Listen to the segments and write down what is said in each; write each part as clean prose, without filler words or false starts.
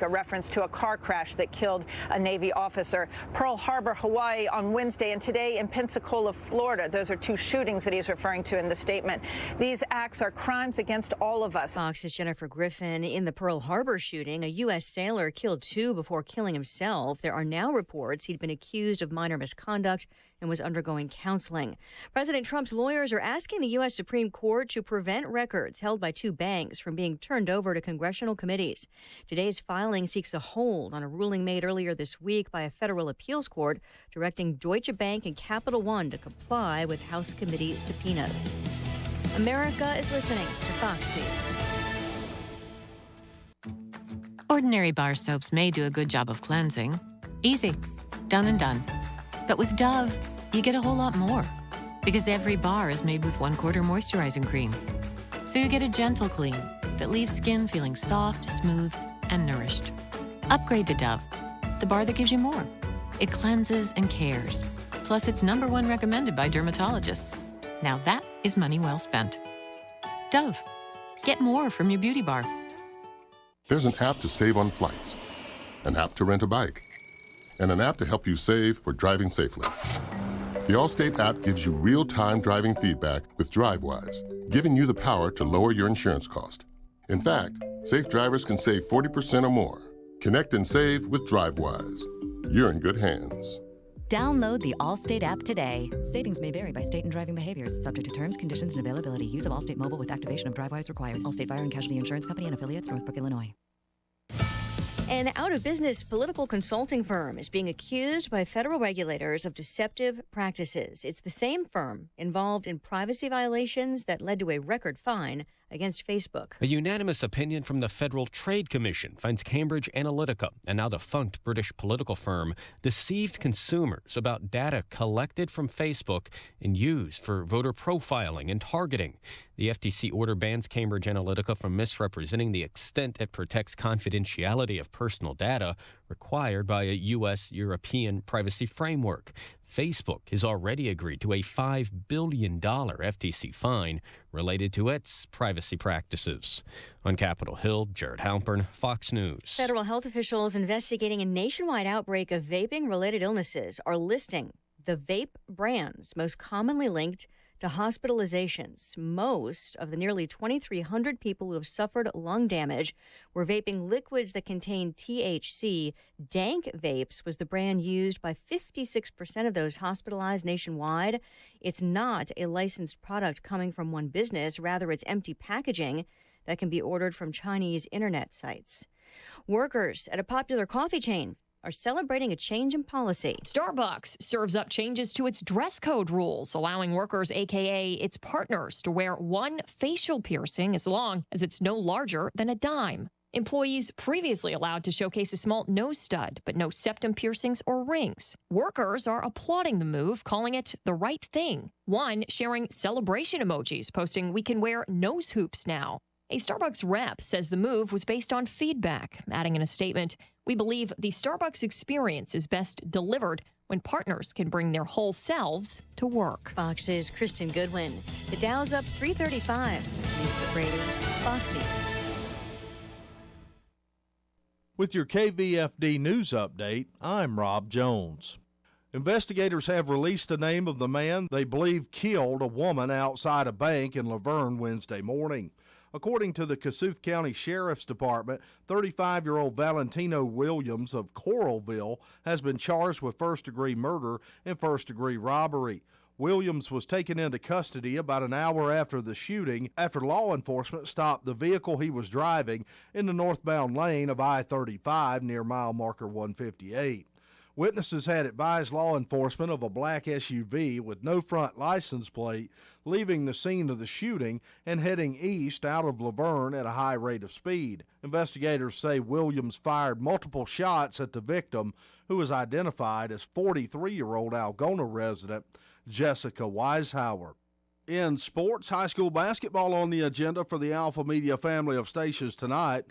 A reference to a car crash that killed a Navy officer. Pearl Harbor, Hawaii on Wednesday, and today in Pensacola, Florida. Those are two shootings that he's referring to in the statement. These acts are crimes against all of us. Fox's Jennifer Griffin. In the Pearl Harbor shooting, a U.S. sailor killed two before killing himself. There are now reports he'd been accused of minor misconduct and was undergoing counseling. President Trump's lawyers are asking the U.S. Supreme Court to prevent records held by two banks from being turned over to congressional committees. Today's filing seeks a hold on a ruling made earlier this week by a federal appeals court directing Deutsche Bank and Capital One to comply with House committee subpoenas. America is listening to Fox News. Ordinary bar soaps may do a good job of cleansing. Easy. Done and done. But with Dove, you get a whole lot more. Because every bar is made with 1/4 moisturizing cream. So you get a gentle clean that leaves skin feeling soft, smooth, and nourished. Upgrade to Dove, the bar that gives you more. It cleanses and cares. Plus, it's #1 recommended by dermatologists. Now that is money well spent. Dove. Get more from your beauty bar. There's an app to save on flights, an app to rent a bike, and an app to help you save for driving safely. The Allstate app gives you real-time driving feedback with DriveWise, giving you the power to lower your insurance cost. In fact, safe drivers can save 40% or more. Connect and save with DriveWise. You're in good hands. Download the Allstate app today. Savings may vary by state and driving behaviors. Subject to terms, conditions, and availability. Use of Allstate Mobile with activation of DriveWise required. Allstate Fire and Casualty Insurance Company and Affiliates, Northbrook, Illinois. An out-of-business political consulting firm is being accused by federal regulators of deceptive practices. It's the same firm involved in privacy violations that led to a record fine against Facebook. A unanimous opinion from the Federal Trade Commission finds Cambridge Analytica, a now defunct British political firm, deceived consumers about data collected from Facebook and used for voter profiling and targeting. The FTC order bans Cambridge Analytica from misrepresenting the extent it protects confidentiality of personal data required by a U.S.-European privacy framework. Facebook has already agreed to a $5 billion FTC fine related to its privacy practices. On Capitol Hill, Jared Halpern, Fox News. Federal health officials investigating a nationwide outbreak of vaping-related illnesses are listing the vape brands most commonly linked to hospitalizations. Most of the nearly 2,300 people who have suffered lung damage were vaping liquids that contain THC. Dank Vapes was the brand used by 56% of those hospitalized nationwide. It's not a licensed product coming from one business. Rather, it's empty packaging that can be ordered from Chinese internet sites. Workers at a popular coffee chain are celebrating a change in policy. Starbucks serves up changes to its dress code rules, allowing workers, a.k.a. its partners, to wear one facial piercing as long as it's no larger than a dime. Employees previously allowed to showcase a small nose stud, but no septum piercings or rings. Workers are applauding the move, calling it the right thing. One sharing celebration emojis, posting, "We can wear nose hoops now." A Starbucks rep says the move was based on feedback, adding in a statement, "We believe the Starbucks experience is best delivered when partners can bring their whole selves to work." Fox's Kristen Goodwin. The Dow's up 335. Lisa Brady, Fox News. With your KVFD news update, I'm Rob Jones. Investigators have released the name of the man they believe killed a woman outside a bank in Laverne Wednesday morning. According to the Kossuth County Sheriff's Department, 35-year-old Valentino Williams of Coralville has been charged with first-degree murder and first-degree robbery. Williams was taken into custody about an hour after the shooting after law enforcement stopped the vehicle he was driving in the northbound lane of I-35 near mile marker 158. Witnesses had advised law enforcement of a black SUV with no front license plate leaving the scene of the shooting and heading east out of Laverne at a high rate of speed. Investigators say Williams fired multiple shots at the victim, who was identified as 43-year-old Algona resident Jessica Weishauer. In sports, high school basketball on the agenda for the Alpha Media family of stations tonight.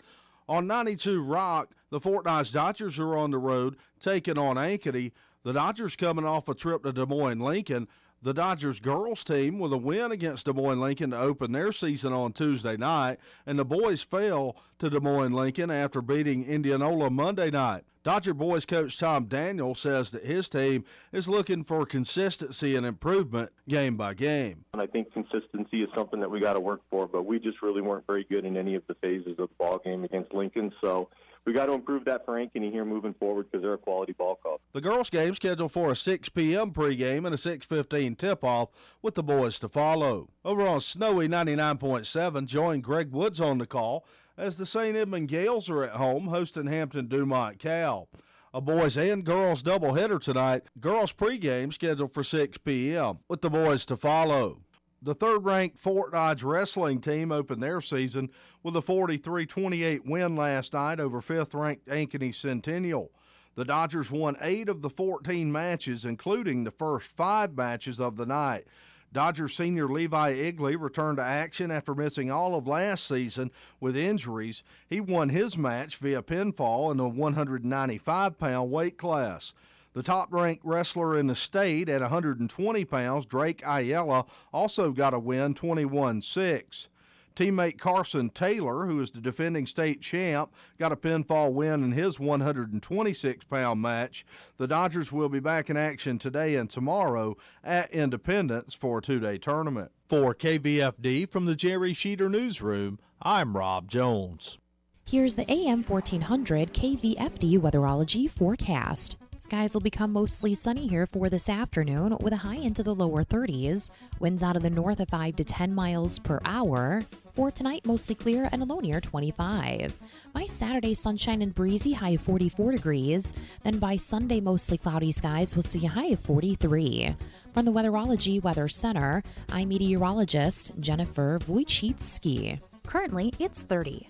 On 92 Rock, the Fort Dodge Dodgers are on the road taking on Ankeny. The Dodgers coming off a trip to Des Moines-Lincoln. The Dodgers girls team with a win against Des Moines Lincoln to open their season on Tuesday night, and the boys fell to Des Moines Lincoln after beating Indianola Monday night. Dodger boys coach Tom Daniel says that his team is looking for consistency and improvement game by game. And I think consistency is something that we got to work for, but we just really weren't very good in any of the phases of the ball game against Lincoln, so we got to improve that for Ankeny here moving forward because they're a quality ball club. The girls' game scheduled for a 6 p.m. pregame and a 6:15 tip-off with the boys to follow. Over on Snowy 99.7, join Greg Woods on the call as the St. Edmund Gales are at home hosting Hampton Dumont Cal. A boys and girls doubleheader tonight. Girls pregame scheduled for 6 p.m. with the boys to follow. The third-ranked Fort Dodge wrestling team opened their season with a 43-28 win last night over fifth-ranked Ankeny Centennial. The Dodgers won 8 of the 14 matches, including the first 5 matches of the night. Dodgers senior Levi Igley returned to action after missing all of last season with injuries. He won his match via pinfall in the 195-pound weight class. The top-ranked wrestler in the state at 120 pounds, Drake Ayala, also got a win 21-6. Teammate Carson Taylor, who is the defending state champ, got a pinfall win in his 126-pound match. The Dodgers will be back in action today and tomorrow at Independence for a 2-day tournament. For KVFD from the Jerry Sheeter Newsroom, I'm Rob Jones. Here's the AM 1400 KVFD weatherology forecast. Skies will become mostly sunny here for this afternoon with a high into the lower 30s. Winds out of the north of 5 to 10 miles per hour. For tonight, mostly clear and a low near 25. By Saturday, sunshine and breezy, high of 44 degrees. Then by Sunday, mostly cloudy skies, we'll see a high of 43. From the Weatherology Weather Center, I'm meteorologist Jennifer Wojcicki. Currently, it's 30.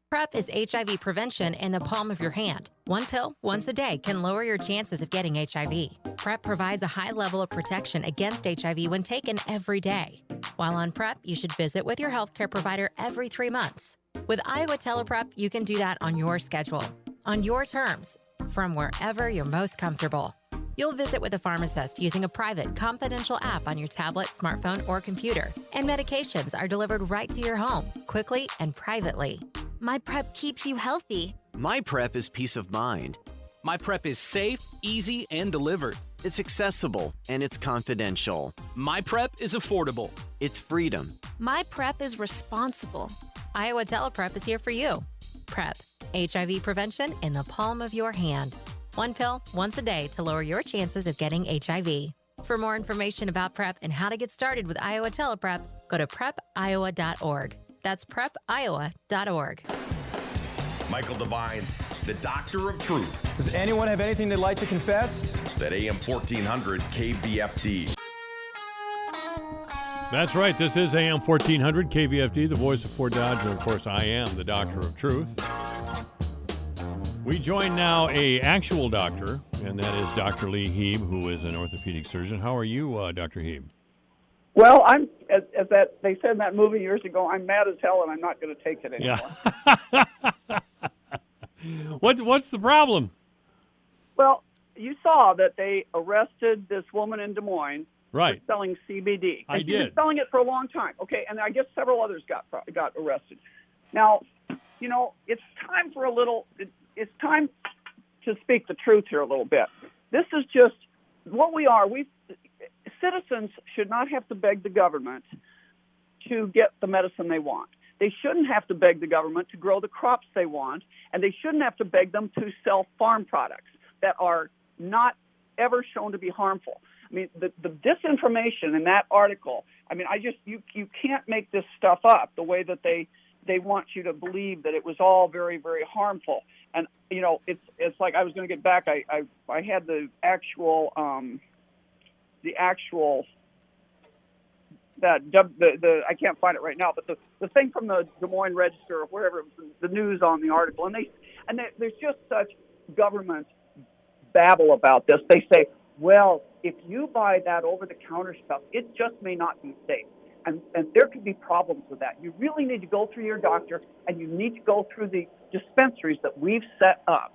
PrEP is HIV prevention in the palm of your hand. One pill, once a day, can lower your chances of getting HIV. PrEP provides a high level of protection against HIV when taken every day. While on PrEP, you should visit with your healthcare provider every 3 months. With Iowa TelePrep, you can do that on your schedule, on your terms, from wherever you're most comfortable. You'll visit with a pharmacist using a private, confidential app on your tablet, smartphone, or computer. And medications are delivered right to your home, quickly and privately. My PrEP keeps you healthy. My PrEP is peace of mind. My PrEP is safe, easy, and delivered. It's accessible, and it's confidential. My PrEP is affordable. It's freedom. My PrEP is responsible. Iowa TelePrep is here for you. PrEP, HIV prevention in the palm of your hand. One pill, once a day to lower your chances of getting HIV. For more information about PrEP and how to get started with Iowa TelePrep, go to prepiowa.org. That's prepiowa.org. Michael Devine, the Doctor of Truth. Does anyone have anything they'd like to confess? That AM 1400 KVFD. That's right. This is AM 1400 KVFD, the voice of Fort Dodge. And of course, I am the Doctor of Truth. We join now a actual doctor, and that is Dr. Lee Heeb, who is an orthopedic surgeon. How are you, Dr. Heeb? Well, I'm as that they said in that movie years ago. I'm mad as hell, and I'm not going to take it anymore. Yeah. What's the problem? Well, you saw that they arrested this woman in Des Moines right. for selling CBD. I She's been selling it for a long time. Okay, and I guess several others got arrested. Now, you know, it's time for it's time to speak the truth here a little bit. This is just what we are. Citizens should not have to beg the government to get the medicine they want. They shouldn't have to beg the government to grow the crops they want, and they shouldn't have to beg them to sell farm products that are not ever shown to be harmful. I mean, the disinformation in that article, I mean, you can't make this stuff up the way that they want you to believe that it was all very, very harmful. And, you know, it's like I was going to get back. I had the actual I can't find it right now, but the thing from the Des Moines Register or wherever, the news on the article, and there's just such government babble about this. They say, well, if you buy that over-the-counter stuff, it just may not be safe. And there could be problems with that. You really need to go through your doctor, and you need to go through the dispensaries that we've set up.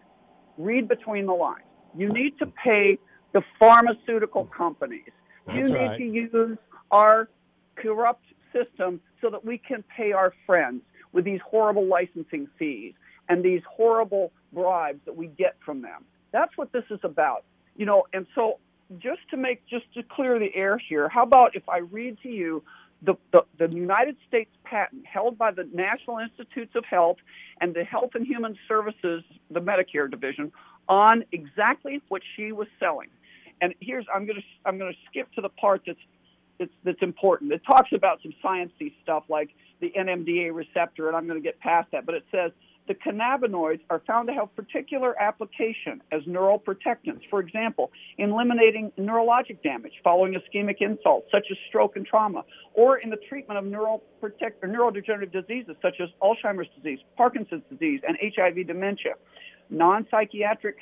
Read between the lines. You need to pay the pharmaceutical companies You need to use our corrupt system so that we can pay our friends with these horrible licensing fees and these horrible bribes that we get from them. That's what this is about. And so just to clear the air here, how about if I read to you the United States patent held by the National Institutes of Health and the Health and Human Services, the Medicare division, on exactly what she was selling. And I'm going to skip to the part that's important. It talks about some sciencey stuff like the NMDA receptor, and I'm going to get past that. But it says the cannabinoids are found to have particular application as neuroprotectants, for example, in eliminating neurologic damage following ischemic insults, such as stroke and trauma, or in the treatment of neurodegenerative diseases, such as Alzheimer's disease, Parkinson's disease, and HIV dementia. Non-psychoactive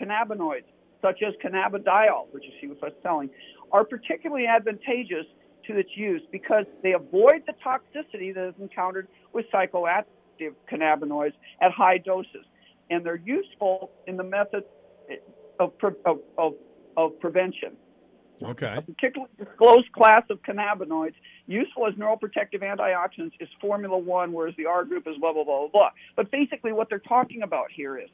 cannabinoids, such as cannabidiol, which she was selling, are particularly advantageous to its use because they avoid the toxicity that is encountered with psychoactive cannabinoids at high doses, and they're useful in the method of prevention. Okay. A particularly disclosed class of cannabinoids useful as neuroprotective antioxidants is Formula 1, whereas the R group is blah, blah, blah, blah, blah. But basically what they're talking about here is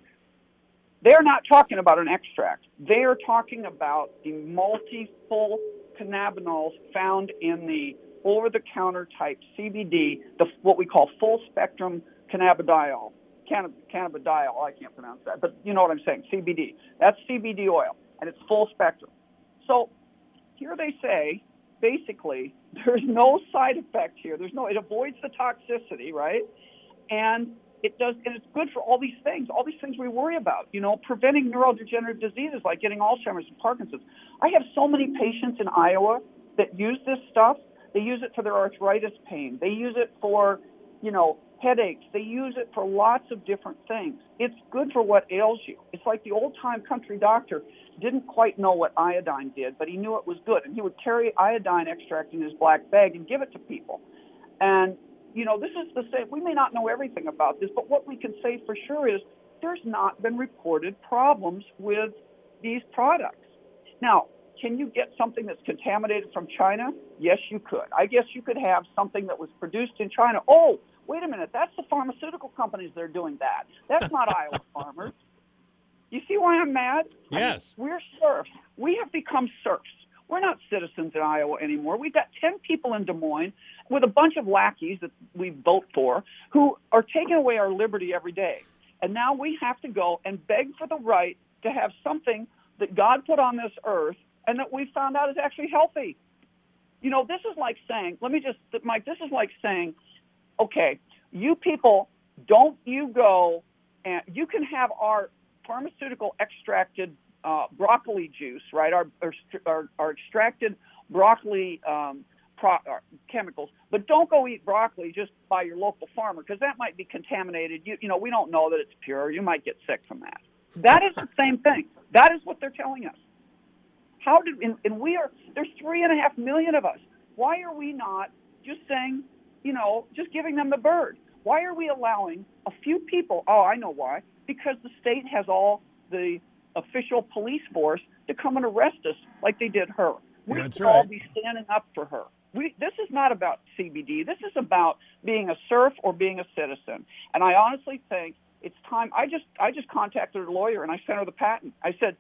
they're not talking about an extract. They are talking about the multiple cannabinoids found in the over-the-counter type CBD, what we call full-spectrum cannabidiol. Cannabidiol, I can't pronounce that, but you know what I'm saying, CBD. That's CBD oil, and it's full spectrum. So here they say, basically, there's no side effect here. It avoids the toxicity, right? And it's good for all these things we worry about, preventing neurodegenerative diseases like getting Alzheimer's and Parkinson's. I have so many patients in Iowa that use this stuff. They use it for their arthritis pain. They use it for, headaches. They use it for lots of different things. It's good for what ails you. It's like the old-time country doctor didn't quite know what iodine did, but he knew it was good. And he would carry iodine extract in his black bag and give it to people. And, this is the same. We may not know everything about this, but what we can say for sure is there's not been reported problems with these products. Now, can you get something that's contaminated from China? Yes, you could. I guess you could have something that was produced in China. Oh, wait a minute. That's the pharmaceutical companies that are doing that. That's not Iowa farmers. You see why I'm mad? Yes. We're serfs. We have become serfs. We're not citizens in Iowa anymore. We've got 10 people in Des Moines with a bunch of lackeys that we vote for who are taking away our liberty every day. And now we have to go and beg for the right to have something that God put on this earth and that we found out is actually healthy. This is like saying, Mike, this is like saying, okay, you people, don't you go and you can have our pharmaceutical extracted broccoli juice, right? Our extracted broccoli chemicals, but don't go eat broccoli just by your local farmer because that might be contaminated. We don't know that it's pure. You might get sick from that. That is the same thing. That is what they're telling us. There's 3.5 million of us. Why are we not just saying, just giving them the bird? Why are we allowing a few people? Oh, I know why. Because the state has all the official police force to come and arrest us like they did her. We should all be standing up for her. This is not about CBD. This is about being a serf or being a citizen. And I honestly think it's time. I just contacted a lawyer and I sent her the patent. I said,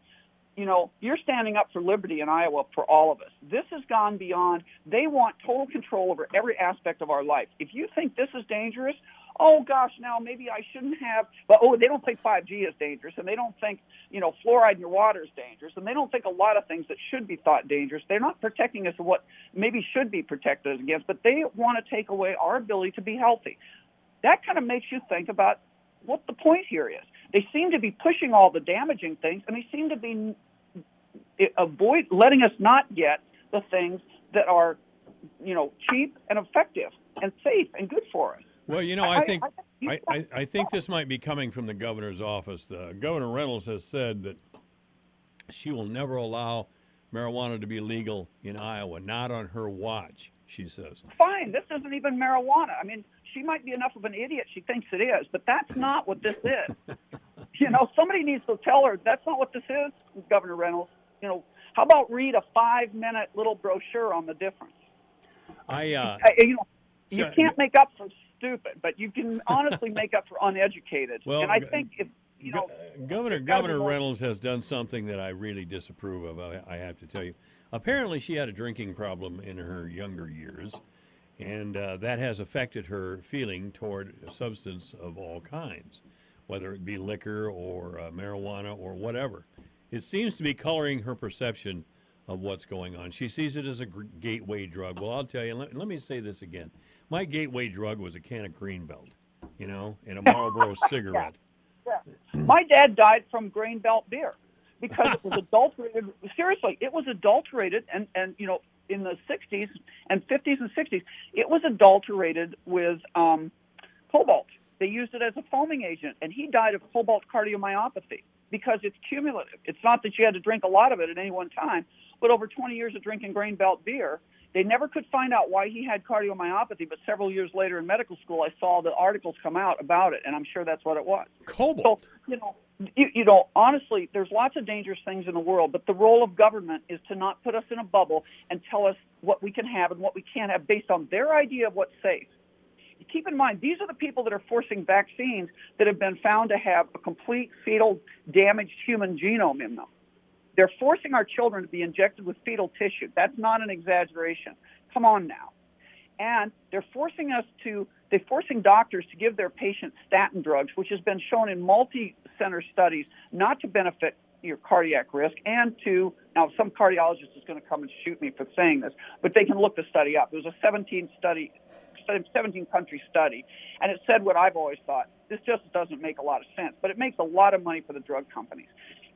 you're standing up for liberty in Iowa for all of us. This has gone beyond. They want total control over every aspect of our life. If you think this is dangerous, oh gosh, now maybe I shouldn't have. But they don't think 5G is dangerous, and they don't think fluoride in your water is dangerous, and they don't think a lot of things that should be thought dangerous. They're not protecting us of what maybe should be protected us against, but they want to take away our ability to be healthy. That kind of makes you think about what the point here is. They seem to be pushing all the damaging things, and they seem to be letting us not get the things that are, cheap and effective and safe and good for us. Well, I think this might be coming from the governor's office. Governor Reynolds has said that she will never allow marijuana to be legal in Iowa, not on her watch, she says. Fine, this isn't even marijuana. I mean, she might be enough of an idiot she thinks it is, but that's not what this is. Somebody needs to tell her that's not what this is, Governor Reynolds. How about read a 5-minute little brochure on the difference? You can't make up for stupid, but you can honestly make up for uneducated. Well, and I think if Governor Reynolds has done something that I really disapprove of. I have to tell you. Apparently, she had a drinking problem in her younger years, and that has affected her feeling toward a substance of all kinds, whether it be liquor or marijuana or whatever. It seems to be coloring her perception of what's going on. She sees it as a gateway drug. Well, I'll tell you, let me say this again. My gateway drug was a can of Greenbelt, and a Marlboro cigarette. Yeah. My dad died from Grain Belt beer because it was adulterated. Seriously, it was adulterated, and in the 60s and 50s and 60s, it was adulterated with cobalt. They used it as a foaming agent, and he died of cobalt cardiomyopathy because it's cumulative. It's not that you had to drink a lot of it at any one time, but over 20 years of drinking Grain Belt beer, they never could find out why he had cardiomyopathy, but several years later in medical school, I saw the articles come out about it, and I'm sure that's what it was. Cobalt. So, honestly, there's lots of dangerous things in the world, but the role of government is to not put us in a bubble and tell us what we can have and what we can't have based on their idea of what's safe. Keep in mind, these are the people that are forcing vaccines that have been found to have a complete fetal damaged human genome in them. They're forcing our children to be injected with fetal tissue. That's not an exaggeration. Come on now. And they're forcing doctors to give their patients statin drugs, which has been shown in multi-center studies not to benefit your cardiac risk and to, now some cardiologist is going to come and shoot me for saying this, but they can look the study up. It was a 17-country study, and it said what I've always thought. This just doesn't make a lot of sense, but it makes a lot of money for the drug companies.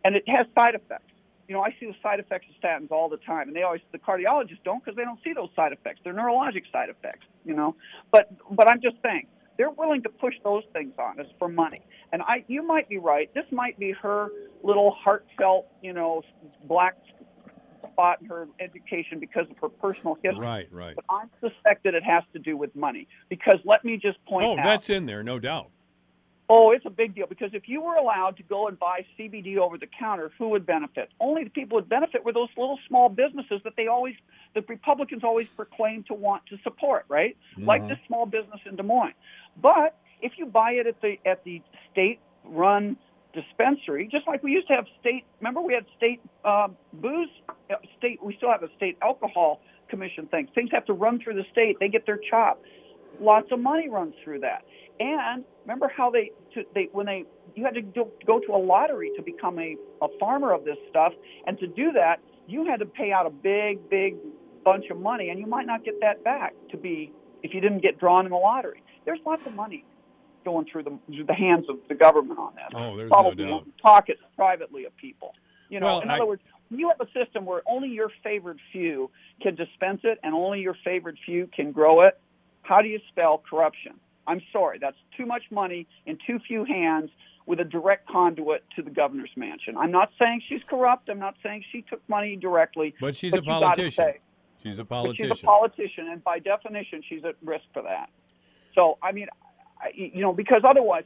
And it has side effects. I see the side effects of statins all the time, and the cardiologists don't because they don't see those side effects. They're neurologic side effects, But I'm just saying, they're willing to push those things on us for money. And you might be right. This might be her little heartfelt, black spot in her education because of her personal history. Right. But I suspect that it has to do with money because let me just point out. Oh, that's in there, no doubt. Oh, it's a big deal because if you were allowed to go and buy CBD over the counter, who would benefit? Only the people who would benefit were those little small businesses that the Republicans always proclaim to want to support, right? Mm-hmm. Like this small business in Des Moines. But if you buy it at the state-run dispensary, just like we used to have remember we had state we still have a state alcohol commission thing. Things have to run through the state. They get their chop. Lots of money runs through that. And remember how you had to go to a lottery to become a farmer of this stuff, and to do that, you had to pay out a big, big bunch of money, and you might not get that back if you didn't get drawn in the lottery. There's lots of money going through the hands of the government on that. Oh, there's probably no doubt. Pockets privately of people. In Well, other words, you have a system where only your favored few can dispense it, and only your favored few can grow it. How do you spell corruption? I'm sorry, that's too much money in too few hands with a direct conduit to the governor's mansion. I'm not saying she's corrupt. I'm not saying she took money directly. But she's a politician. She's a politician. She's a politician, and by definition, she's at risk for that. So, because otherwise,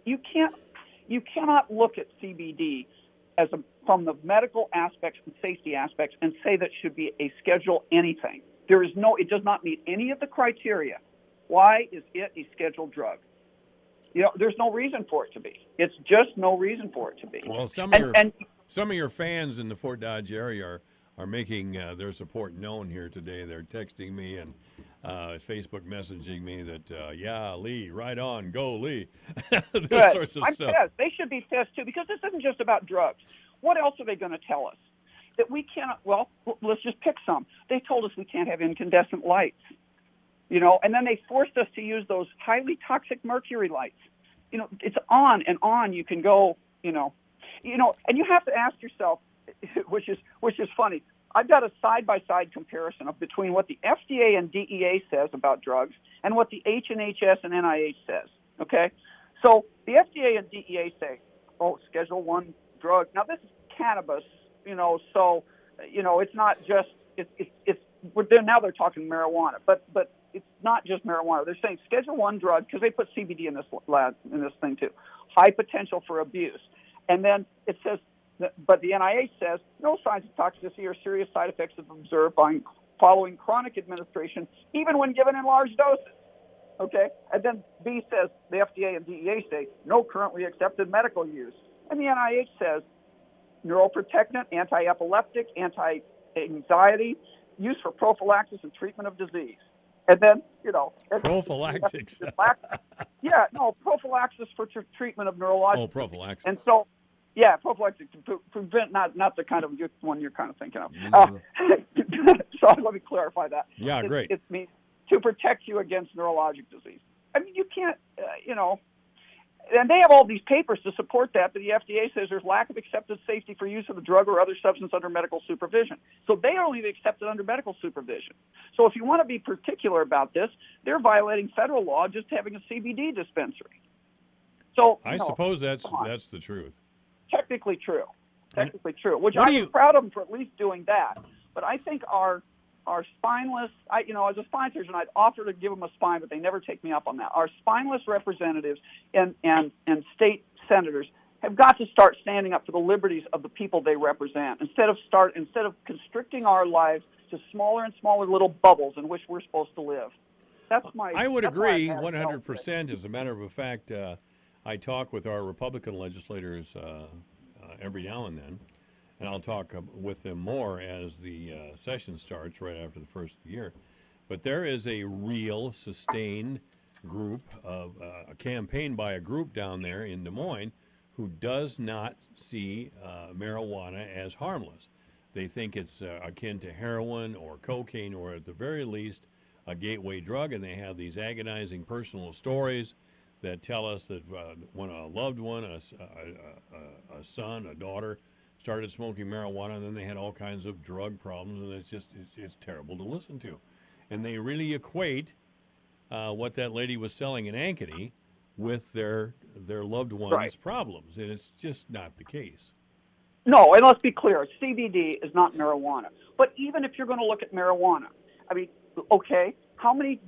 you cannot look at CBD from the medical aspects and safety aspects and say that it should be a Schedule anything. It does not meet any of the criteria. Why is it a scheduled drug? There's no reason for it to be. It's just no reason for it to be. Well, some of your fans in the Fort Dodge area are making their support known here today. They're texting me and Facebook messaging me that, Lee, right on, go Lee. Those sorts of I'm stuff. pissed. They should be pissed too because this isn't just about drugs. What else are they going to tell us? That we cannot, let's just pick some. They told us we can't have incandescent lights. And then they forced us to use those highly toxic mercury lights. It's on and on you can go, and you have to ask yourself, which is funny. I've got a side-by-side comparison between what the FDA and DEA says about drugs and what the HHS and NIH says, okay? So the FDA and DEA say, Schedule 1 drug. Now, this is cannabis, so, it's not just, now they're talking marijuana, but it's not just marijuana. They're saying Schedule 1 drug because they put CBD in this thing too. High potential for abuse. And then it says But the NIH says no signs of toxicity or serious side effects have been observed following chronic administration, even when given in large doses. Okay? And then B says, the FDA and DEA say, no currently accepted medical use. And the NIH says, neuroprotectant, anti-epileptic, anti-anxiety, use for prophylaxis and treatment of disease. And then, prophylactics. Prophylaxis for treatment of neurological. Oh, prophylaxis. And so, prophylactic to prevent, not the kind of one you're kind of thinking of. So let me clarify that. Yeah, great. It means to protect you against neurologic disease. I mean, you can't, and they have all these papers to support that, but the FDA says there's lack of accepted safety for use of the drug or other substance under medical supervision. So they only accept it under medical supervision. So if you want to be particular about this, they're violating federal law just having a CBD dispensary. So I suppose that's the truth. Technically true, which I'm proud of them for at least doing that. But I think our spineless, as a spine surgeon, I'd offer to give them a spine, but they never take me up on that. Our spineless representatives and state senators have got to start standing up for the liberties of the people they represent instead of constricting our lives to smaller and smaller little bubbles in which we're supposed to live. I would agree 100%. As a matter of fact, I talk with our Republican legislators every now and then, and I'll talk with them more as the session starts right after the first of the year. But there is a real sustained group of a campaign by a group down there in Des Moines who does not see marijuana as harmless. They think it's akin to heroin or cocaine, or at the very least a gateway drug, and they have these agonizing personal stories that tell us that when a loved one, a son, a daughter, started smoking marijuana, and then they had all kinds of drug problems, and it's terrible to listen to. And they really equate what that lady was selling in Ankeny with their loved one's problems, and it's just not the case. No, and let's be clear, CBD is not marijuana. But even if you're going to look at marijuana, I mean, okay, how many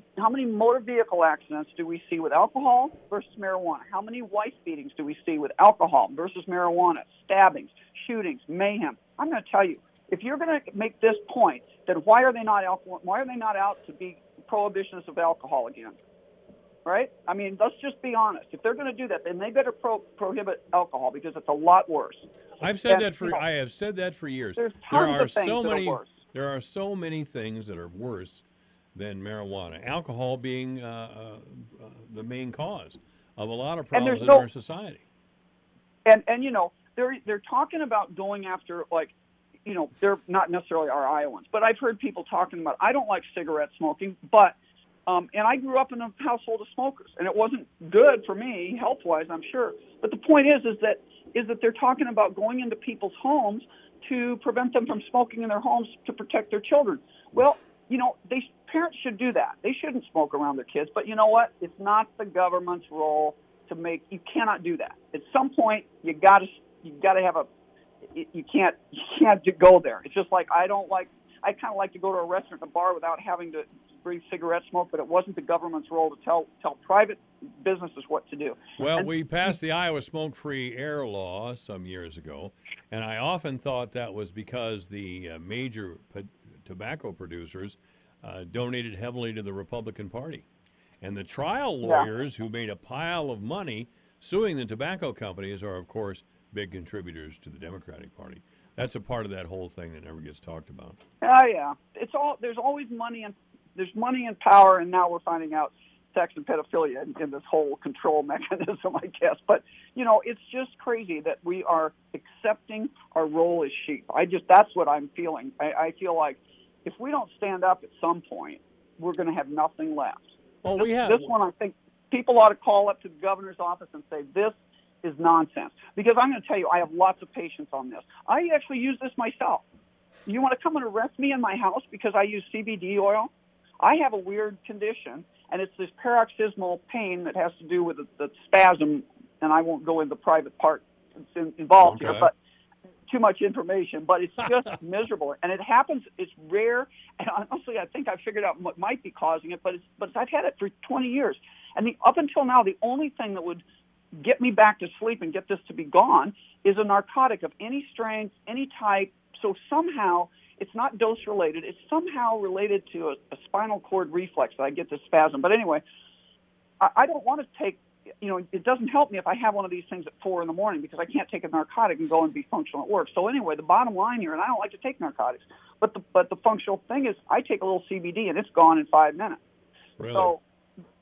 motor vehicle accidents do we see with alcohol versus marijuana? How many wife beatings do we see with alcohol versus marijuana? Stabbings, shootings, mayhem. I'm going to tell you, if you're going to make this point, then why are they not out to be prohibitionists of alcohol again? Right? I mean, let's just be honest. If they're going to do that, then they better prohibit alcohol, because it's a lot worse. I have said that for years. There's tons of things that are worse. There are so many things that are worse than marijuana. Alcohol being the main cause of a lot of problems in our society. And they're talking about going after, they're not necessarily our Iowans, but I've heard people talking about, I don't like cigarette smoking, but and I grew up in a household of smokers, and it wasn't good for me health-wise, I'm sure. But the point is that they're talking about going into people's homes to prevent them from smoking in their homes to protect their children. Well, parents should do that. They shouldn't smoke around their kids. But you know what? It's not the government's role to make. You cannot do that. At some point, you got to have you can't go there. It's just like I kind of like to go to a restaurant and a bar without having to breathe cigarette smoke, but it wasn't the government's role to tell private businesses what to do. Well, we passed the Iowa smoke-free air law some years ago, and I often thought that was because the major tobacco producers donated heavily to the Republican Party. And the trial lawyers who made a pile of money suing the tobacco companies are, of course, big contributors to the Democratic Party. That's a part of that whole thing that never gets talked about. Yeah. There's always money and power, and now we're finding out sex and pedophilia in this whole control mechanism, I guess. But, it's just crazy that we are accepting our role as sheep. That's what I'm feeling. I feel like if we don't stand up at some point, we're going to have nothing left. Well, this one, I think people ought to call up to the governor's office and say, this is nonsense. Because I'm going to tell you, I have lots of patience on this. I actually use this myself. You want to come and arrest me in my house because I use CBD oil? I have a weird condition, and it's this paroxysmal pain that has to do with the spasm, and I won't go into the private part involved here, but too much information, but it's just miserable. And it happens, it's rare, and honestly, I think I figured out what might be causing it, but I've had it for 20 years. And up until now, the only thing that would get me back to sleep and get this to be gone is a narcotic of any strength, any type. So somehow it's not dose related. It's somehow related to a spinal cord reflex that I get this spasm. But anyway, I don't want to take, it doesn't help me if I have one of these things at 4 in the morning because I can't take a narcotic and go and be functional at work. So anyway, the bottom line here, and I don't like to take narcotics, but the functional thing is I take a little CBD and it's gone in 5 minutes. Really? So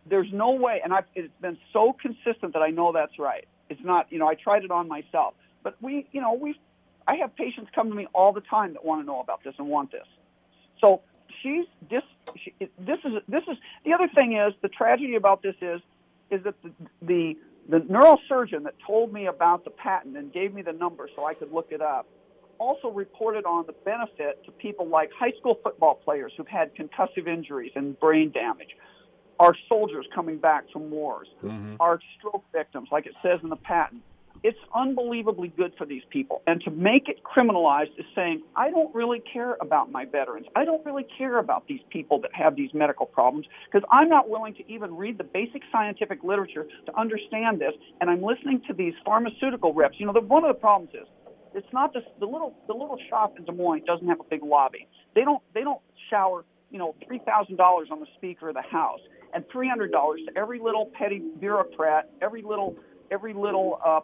there's no way, and it's been so consistent that I know that's right. It's not, I tried it on myself. But I have patients come to me all the time that want to know about this and want this. So this is the other thing is the tragedy about this is that the neurosurgeon that told me about the patent and gave me the number so I could look it up also reported on the benefit to people like high school football players who've had concussive injuries and brain damage, our soldiers coming back from wars, our stroke victims, like it says in the patent. It's unbelievably good for these people. And to make it criminalized is saying, I don't really care about my veterans. I don't really care about these people that have these medical problems because I'm not willing to even read the basic scientific literature to understand this. And I'm listening to these pharmaceutical reps. One of the problems is it's not the little shop in Des Moines doesn't have a big lobby. They don't shower, $3,000 on the Speaker of the House and $300 to every little petty bureaucrat, every little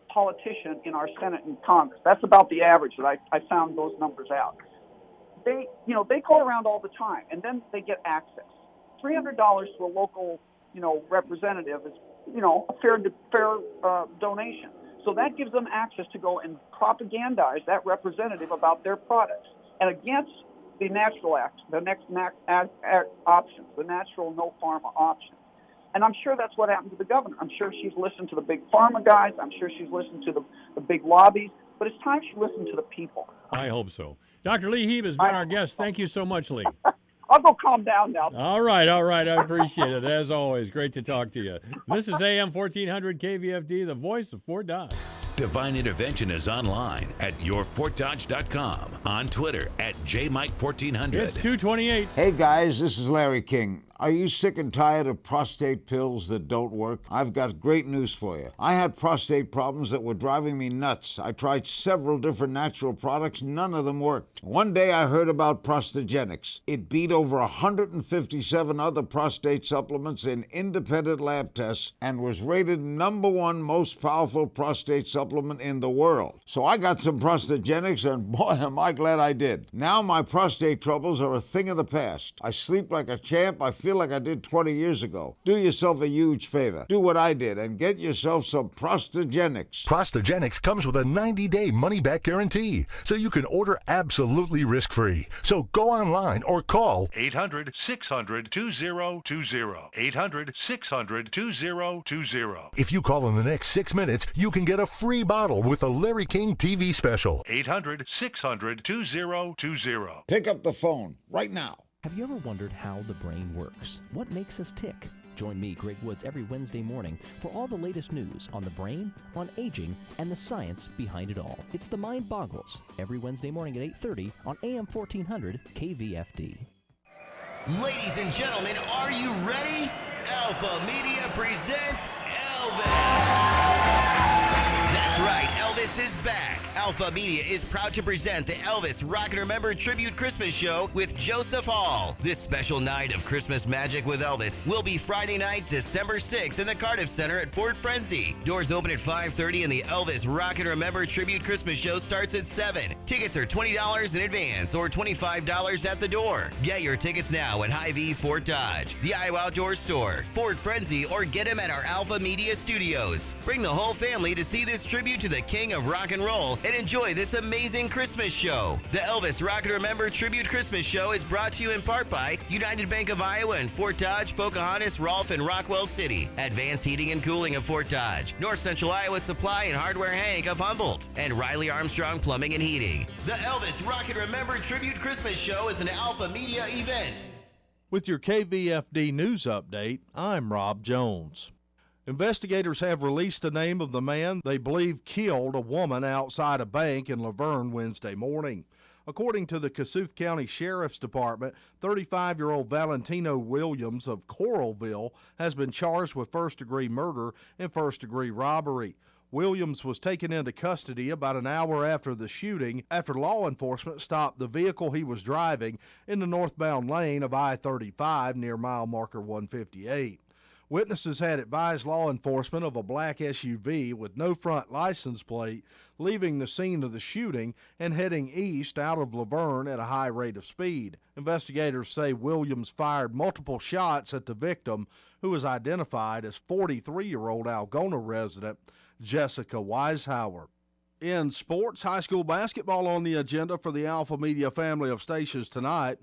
politician in our Senate and Congress. That's about the average that I found those numbers out. They go around all the time, and then they get access. $300 to a local, representative is, a fair donation. So that gives them access to go and propagandize that representative about their products and against the natural act, the next options, the natural no pharma options. And I'm sure that's what happened to the governor. I'm sure she's listened to the big pharma guys. I'm sure she's listened to the big lobbies. But it's time she listened to the people. I hope so. Dr. Lee Heeb has been our guest. Thank you so much, Lee. I'll go calm down now. All right. I appreciate it. As always, great to talk to you. This is AM 1400 KVFD, the voice of Fort Dodge. Divine Intervention is online at yourfortdodge.com, on Twitter at JMike1400. It's 228. Hey guys, this is Larry King. Are you sick and tired of prostate pills that don't work? I've got great news for you. I had prostate problems that were driving me nuts. I tried several different natural products. None of them worked. One day I heard about Prostagenics. It beat over 157 other prostate supplements in independent lab tests and was rated #1 most powerful prostate supplement in the world. So I got some Prostagenics and boy, am I glad I did. Now my prostate troubles are a thing of the past. I sleep like a champ. I feel like I did 20 years ago. Do yourself a huge favor. Do what I did and get yourself some Prostagenics. Prostagenics comes with a 90-day money-back guarantee, so you can order absolutely risk-free. So go online or call 800-600-2020. 800-600-2020. If you call in the next 6 minutes, you can get a free bottle with a Larry King TV special. 800-600-2020. Pick up the phone right now. Have you ever wondered how the brain works? What makes us tick? Join me, Greg Woods, every Wednesday morning for all the latest news on the brain, on aging, and the science behind it all. It's The Mind Boggles, every Wednesday morning at 8:30 on AM 1400 KVFD. Ladies and gentlemen, are you ready? Alpha Media presents Elvis. That's right, Elvis is back. Alpha Media is proud to present the Elvis Rock and Remember Tribute Christmas Show with Joseph Hall. This special night of Christmas magic with Elvis will be Friday night, December 6th in the Cardiff Center at Fort Frenzy. Doors open at 5:30 and the Elvis Rock and Remember Tribute Christmas Show starts at 7. Tickets are $20 in advance or $25 at the door. Get your tickets now at Hy-Vee Fort Dodge, the Iowa Outdoor Store, Fort Frenzy, or get them at our Alpha Media Studios. Bring the whole family to see this tribute to the King of Rock and Roll and enjoy this amazing Christmas show. The Elvis Rock and Remember Tribute Christmas Show is brought to you in part by United Bank of Iowa in Fort Dodge, Pocahontas, Rolfe, and Rockwell City, Advanced Heating and Cooling of Fort Dodge, North Central Iowa Supply and Hardware Hank of Humboldt, and Riley Armstrong Plumbing and Heating. The Elvis Rock and Remember Tribute Christmas Show is an Alpha Media event. With your KVFD news update, I'm Rob Jones. Investigators have released the name of the man they believe killed a woman outside a bank in Laverne Wednesday morning. According to the Kossuth County Sheriff's Department, 35-year-old Valentino Williams of Coralville has been charged with first-degree murder and first-degree robbery. Williams was taken into custody about an hour after the shooting after law enforcement stopped the vehicle he was driving in the northbound lane of I-35 near mile marker 158. Witnesses had advised law enforcement of a black SUV with no front license plate leaving the scene of the shooting and heading east out of Laverne at a high rate of speed. Investigators say Williams fired multiple shots at the victim, who was identified as 43-year-old Algona resident Jessica Weishauer. In sports, high school basketball on the agenda for the Alpha Media family of stations tonight.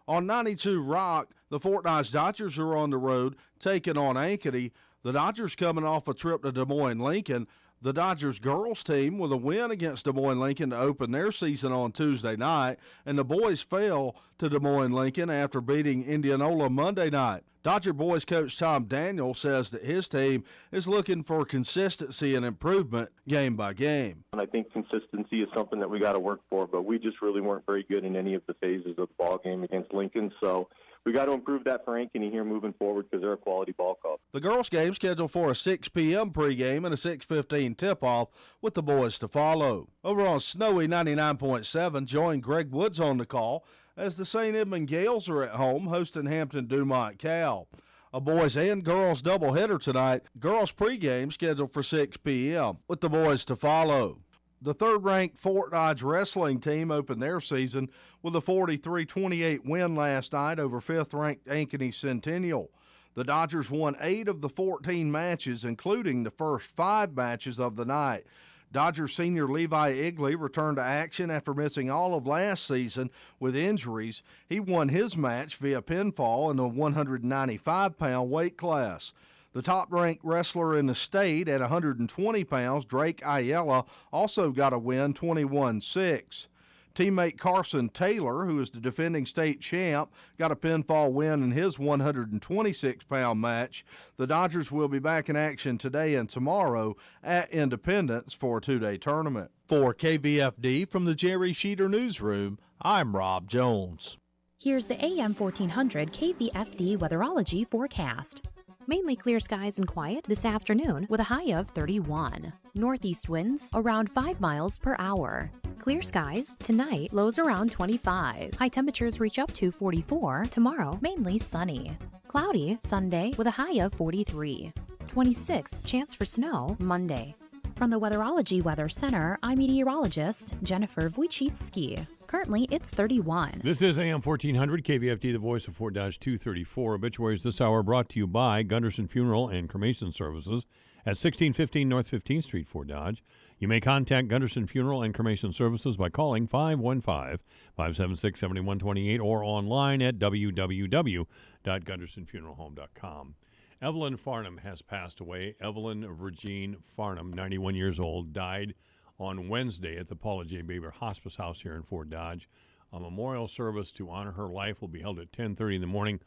On 92 Rock, the Fort Dodge Dodgers are on the road, taking on Ankeny. The Dodgers coming off a trip to Des Moines Lincoln. The Dodgers girls team with a win against Des Moines Lincoln to open their season on Tuesday night, and the boys fell to Des Moines Lincoln after beating Indianola Monday night. Dodger boys coach Tom Daniel says that his team is looking for consistency and improvement game by game. And I think consistency is something that we got to work for, but we just really weren't very good in any of the phases of the ball game against Lincoln. So we got to improve that for Ankeny here moving forward because they're a quality ball club. The girls' game scheduled for a 6 p.m. pregame and a 6:15 tip-off with the boys to follow. Over on Snowy 99.7, join Greg Woods on the call as the St. Edmund Gales are at home hosting Hampton Dumont Cal. A boys and girls doubleheader tonight. Girls pregame scheduled for 6 p.m. with the boys to follow. The third-ranked Fort Dodge wrestling team opened their season with a 43-28 win last night over fifth-ranked Ankeny Centennial. The Dodgers won 8 of the 14 matches, including the first 5 matches of the night. Dodgers senior Levi Igley returned to action after missing all of last season with injuries. He won his match via pinfall in the 195-pound weight class. The top-ranked wrestler in the state at 120 pounds, Drake Ayala, also got a win 21-6. Teammate Carson Taylor, who is the defending state champ, got a pinfall win in his 126-pound match. The Dodgers will be back in action today and tomorrow at Independence for a 2-day tournament. For KVFD from the Jerry Sheeter Newsroom, I'm Rob Jones. Here's the AM 1400 KVFD weatherology forecast. Mainly clear skies and quiet this afternoon with a high of 31. Northeast winds around 5 miles per hour. Clear skies tonight, lows around 25. High temperatures reach up to 44. Tomorrow, mainly sunny. Cloudy Sunday with a high of 43. 26 chance for snow Monday. From the Weatherology Weather Center, I'm meteorologist Jennifer Wojcicki. Currently, it's 31. This is AM 1400, KVFD, the voice of Fort Dodge 234. Obituaries this hour brought to you by Gunderson Funeral and Cremation Services at 1615 North 15th Street, Fort Dodge. You may contact Gunderson Funeral and Cremation Services by calling 515-576-7128 or online at www.gundersonfuneralhome.com. Evelyn Farnham has passed away. Evelyn Virgine Farnham, 91 years old, died on Wednesday at the Paula J. Baber Hospice House here in Fort Dodge. A memorial service to honor her life will be held at 10:30 in the morning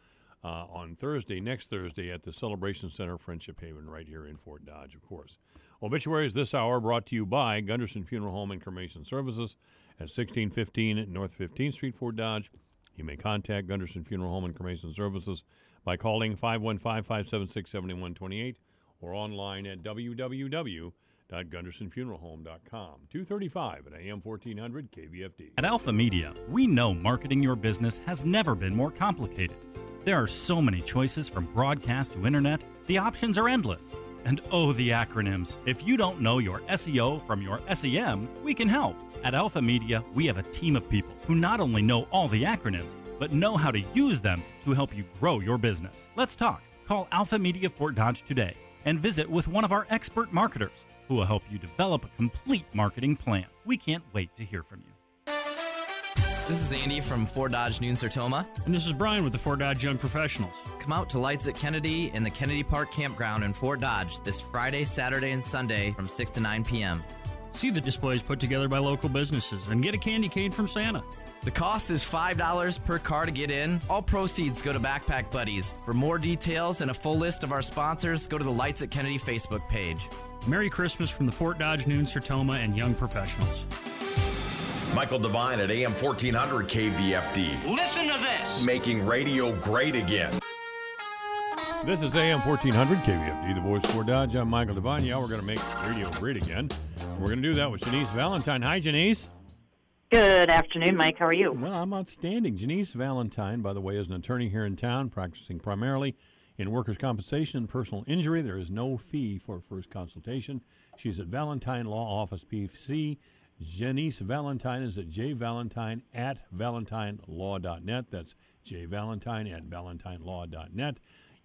on Thursday, next Thursday, at the Celebration Center, Friendship Haven, right here in Fort Dodge, of course. Obituaries this hour brought to you by Gunderson Funeral Home and Cremation Services at 1615 North 15th Street, Fort Dodge. You may contact Gunderson Funeral Home and Cremation Services by calling 515-576-7128 or online at www.gundersonfuneralhome.com. 235 at AM 1400 KVFD. At Alpha Media, we know marketing your business has never been more complicated. There are so many choices from broadcast to internet. The options are endless. And oh, the acronyms. If you don't know your SEO from your SEM, we can help. At Alpha Media, we have a team of people who not only know all the acronyms, but know how to use them to help you grow your business. Let's talk. Call Alpha Media Fort Dodge today and visit with one of our expert marketers who will help you develop a complete marketing plan. We can't wait to hear from you. This is Andy from Fort Dodge Noon Sertoma. And this is Brian with the Fort Dodge Young Professionals. Come out to Lights at Kennedy in the Kennedy Park Campground in Fort Dodge this Friday, Saturday, and Sunday from 6 to 9 p.m. See the displays put together by local businesses and get a candy cane from Santa. The cost is $5 per car to get in. All proceeds go to Backpack Buddies. For more details and a full list of our sponsors, go to the Lights at Kennedy Facebook page. Merry Christmas from the Fort Dodge Noon Sertoma and Young Professionals. Michael Devine at AM 1400 KVFD. Listen to this. Making radio great again. This is AM 1400 KVFD, the voice for Dodge. I'm Michael Devine. Yeah, we're going to make radio great again. We're going to do that with Janice Valentine. Hi, Janice. Good afternoon, Mike. How are you? Well, I'm outstanding. Janice Valentine, by the way, is an attorney here in town, practicing primarily in workers' compensation and personal injury. There is no fee for first consultation. She's at Valentine Law Office, PC. Janice Valentine is at jvalentine@valentinelaw.net. That's jvalentine@valentinelaw.net.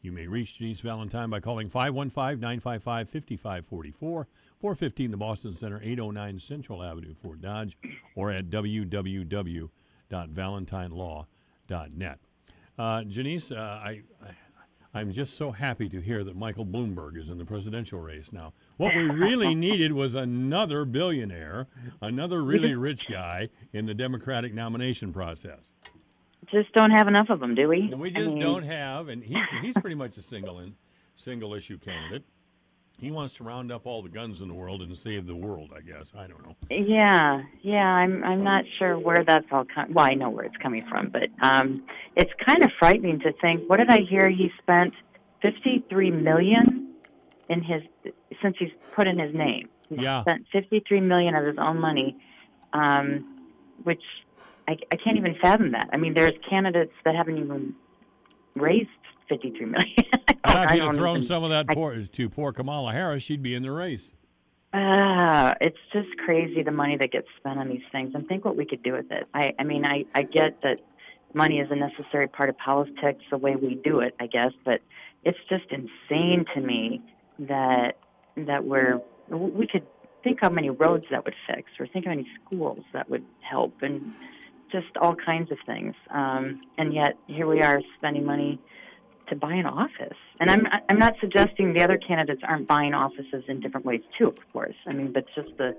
You may reach Janice Valentine by calling 515-955-5544, 415 the Boston Center, 809 Central Avenue, Fort Dodge, or at www.valentinelaw.net. Janice, I'm just so happy to hear that Michael Bloomberg is in the presidential race now. What we really needed was another billionaire, another really rich guy in the Democratic nomination process. Just don't have enough of them, do we? We just don't have, and he's pretty much a single issue candidate. He wants to round up all the guns in the world and save the world, I guess. I don't know. Yeah. I'm not sure where that's all coming. Well, I know where it's coming from, but it's kind of frightening to think. What did I hear? He spent $53 million since he's put in his name. He spent $53 million of his own money, which I can't even fathom that. I mean, there's candidates that haven't even raised $53 million. If he'd have thrown some of that to poor Kamala Harris, she'd be in the race. It's just crazy, the money that gets spent on these things, and think what we could do with it. I mean, I get that money is a necessary part of politics, the way we do it, I guess, but it's just insane to me that we could think how many roads that would fix, or think how many schools that would help, and just all kinds of things. And yet here we are spending money to buy an office. And I'm not suggesting the other candidates aren't buying offices in different ways too, of course. I mean, but just the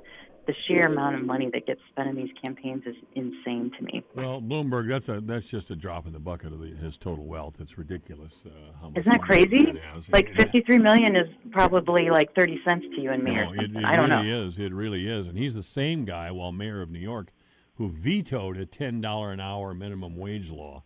sheer amount of money that gets spent in these campaigns is insane to me. Well, Bloomberg, that's just a drop in the bucket of his total wealth. It's ridiculous how much. Isn't that crazy? Like $53 million is probably like 30 cents to you and me. No, I don't know. It really is. And he's the same guy, while mayor of New York, who vetoed a $10 an hour minimum wage law.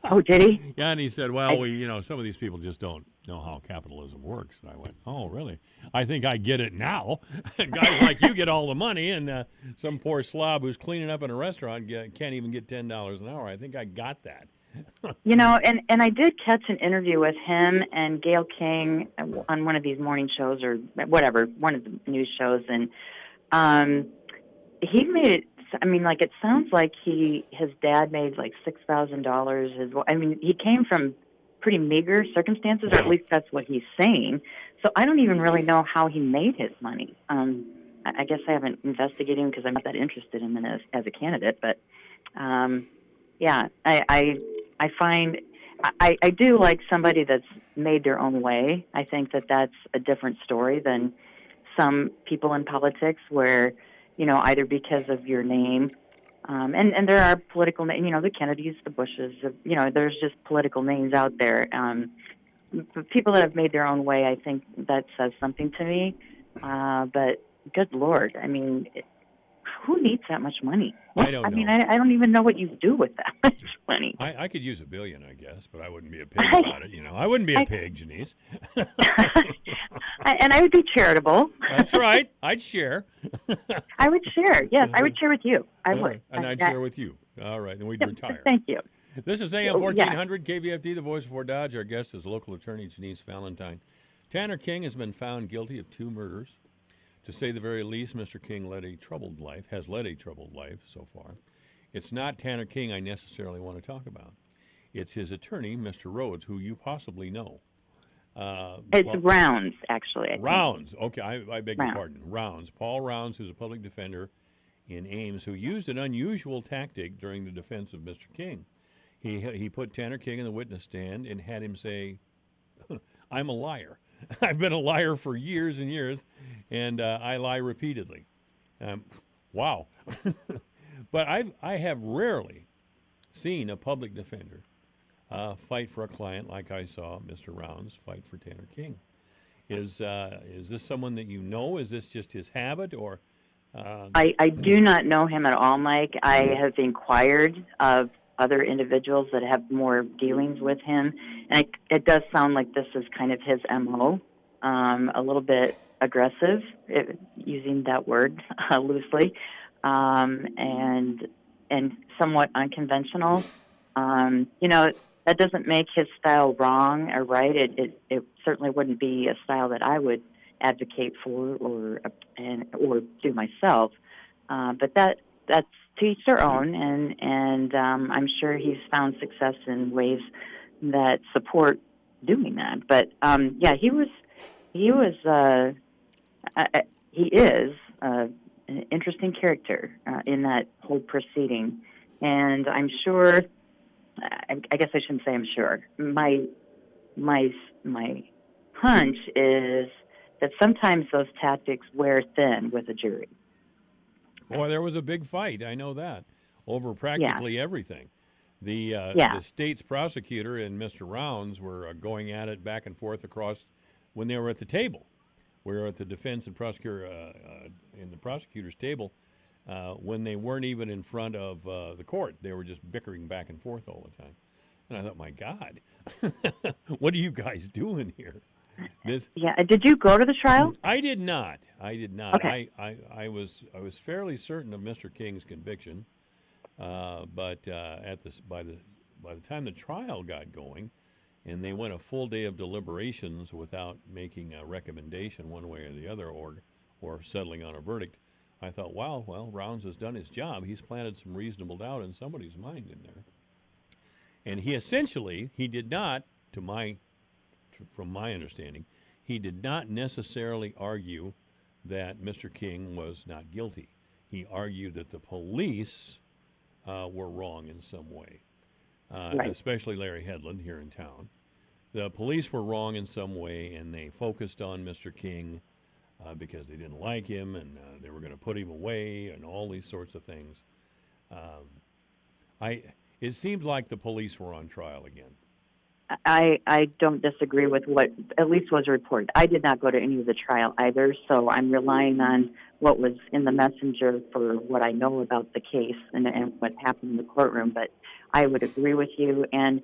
Oh, did he? Yeah, and he said, well, some of these people just don't know how capitalism works. And I went, oh, really? I think I get it now. Guys like you get all the money, and some poor slob who's cleaning up in a restaurant can't even get $10 an hour. I think I got that. And I did catch an interview with him and Gayle King on one of these morning shows or whatever, one of the news shows, and he made it. I mean, like, it sounds like his dad made like $6,000. I mean, he came from pretty meager circumstances, or at least that's what he's saying. So I don't even really know how he made his money. I guess I haven't investigated him because I'm not that interested in him as a candidate. But yeah, I find I do like somebody that's made their own way. I think that's a different story than some people in politics where, either because of your name, and there are political names, the Kennedys, the Bushes, there's just political names out there. But people that have made their own way, I think that says something to me. But good Lord, I mean, who needs that much money? I don't know. I mean, I don't even know what you do with that much money. I could use $1 billion, I guess, but I wouldn't be a pig about it. I wouldn't be a pig, Janice. And I would be charitable. That's right. I'd share. I would share. Yes, I would share with you. I would. And I'd share with you. All right, then we'd retire. Thank you. This is AM 1400 KVFD, the voice of Fort Dodge. Our guest is local attorney Janice Valentine. Tanner King has been found guilty of 2 murders. To say the very least, Mr. King has led a troubled life so far. It's not Tanner King I necessarily want to talk about. It's his attorney, Mr. Rhodes, who you possibly know. It's Rounds, actually. Rounds. Okay, I beg your pardon. Rounds. Paul Rounds, who's a public defender in Ames, who used an unusual tactic during the defense of Mr. King. He put Tanner King in the witness stand and had him say, I'm a liar. I've been a liar for years and years, and I lie repeatedly. Wow. But I have rarely seen a public defender fight for a client like I saw Mr. Rounds fight for Tanner King. Is this someone that you know? Is this just his habit, or? I do not know him at all, Mike. I have inquired of other individuals that have more dealings with him. And it does sound like this is kind of his MO, a little bit aggressive, using that word loosely, and somewhat unconventional. That doesn't make his style wrong or right. It certainly wouldn't be a style that I would advocate for or do myself. But that's to each their own, and I'm sure he's found success in ways that support doing that. But he is an interesting character in that whole proceeding, and I'm sure. I guess I shouldn't say I'm sure. My hunch is that sometimes those tactics wear thin with a jury. Boy, there was a big fight. I know that over practically everything. The state's prosecutor and Mr. Rounds were going at it back and forth across when they were at the table. We were at the defense and prosecutor in the prosecutor's table when they weren't even in front of the court. They were just bickering back and forth all the time. And I thought, my God, what are you guys doing here? Did you go to the trial? I did not. Okay. I was fairly certain of Mr. King's conviction, but by the time the trial got going, and they went a full day of deliberations without making a recommendation one way or the other, or settling on a verdict, I thought, wow, well, Rounds has done his job. He's planted some reasonable doubt in somebody's mind in there. And he did not, from my understanding, he did not necessarily argue that Mr. King was not guilty. He argued that the police were wrong in some way, especially Larry Hedlund here in town. The police were wrong in some way, and they focused on Mr. King because they didn't like him, and they were going to put him away, and all these sorts of things. It seemed like the police were on trial again. I don't disagree with what at least was reported. I did not go to any of the trial either, so I'm relying on what was in the messenger for what I know about the case and what happened in the courtroom. But I would agree with you. And,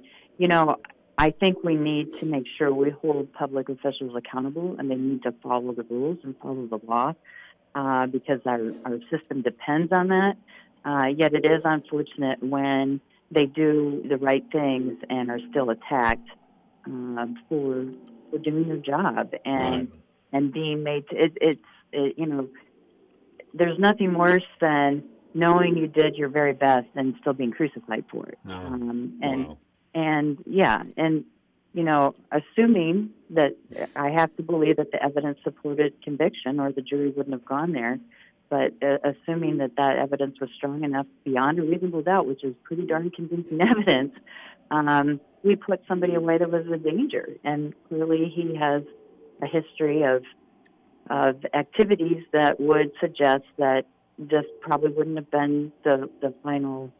I think we need to make sure we hold public officials accountable, and they need to follow the rules and follow the law because our system depends on that. Yet it is unfortunate when they do the right things and are still attacked for doing their job and being made to, there's nothing worse than knowing you did your very best and still being crucified for it. Assuming that I have to believe that the evidence supported conviction or the jury wouldn't have gone there, but assuming that evidence was strong enough beyond a reasonable doubt, which is pretty darn convincing evidence, we put somebody away that was a danger. And clearly he has a history of activities that would suggest that this probably wouldn't have been the final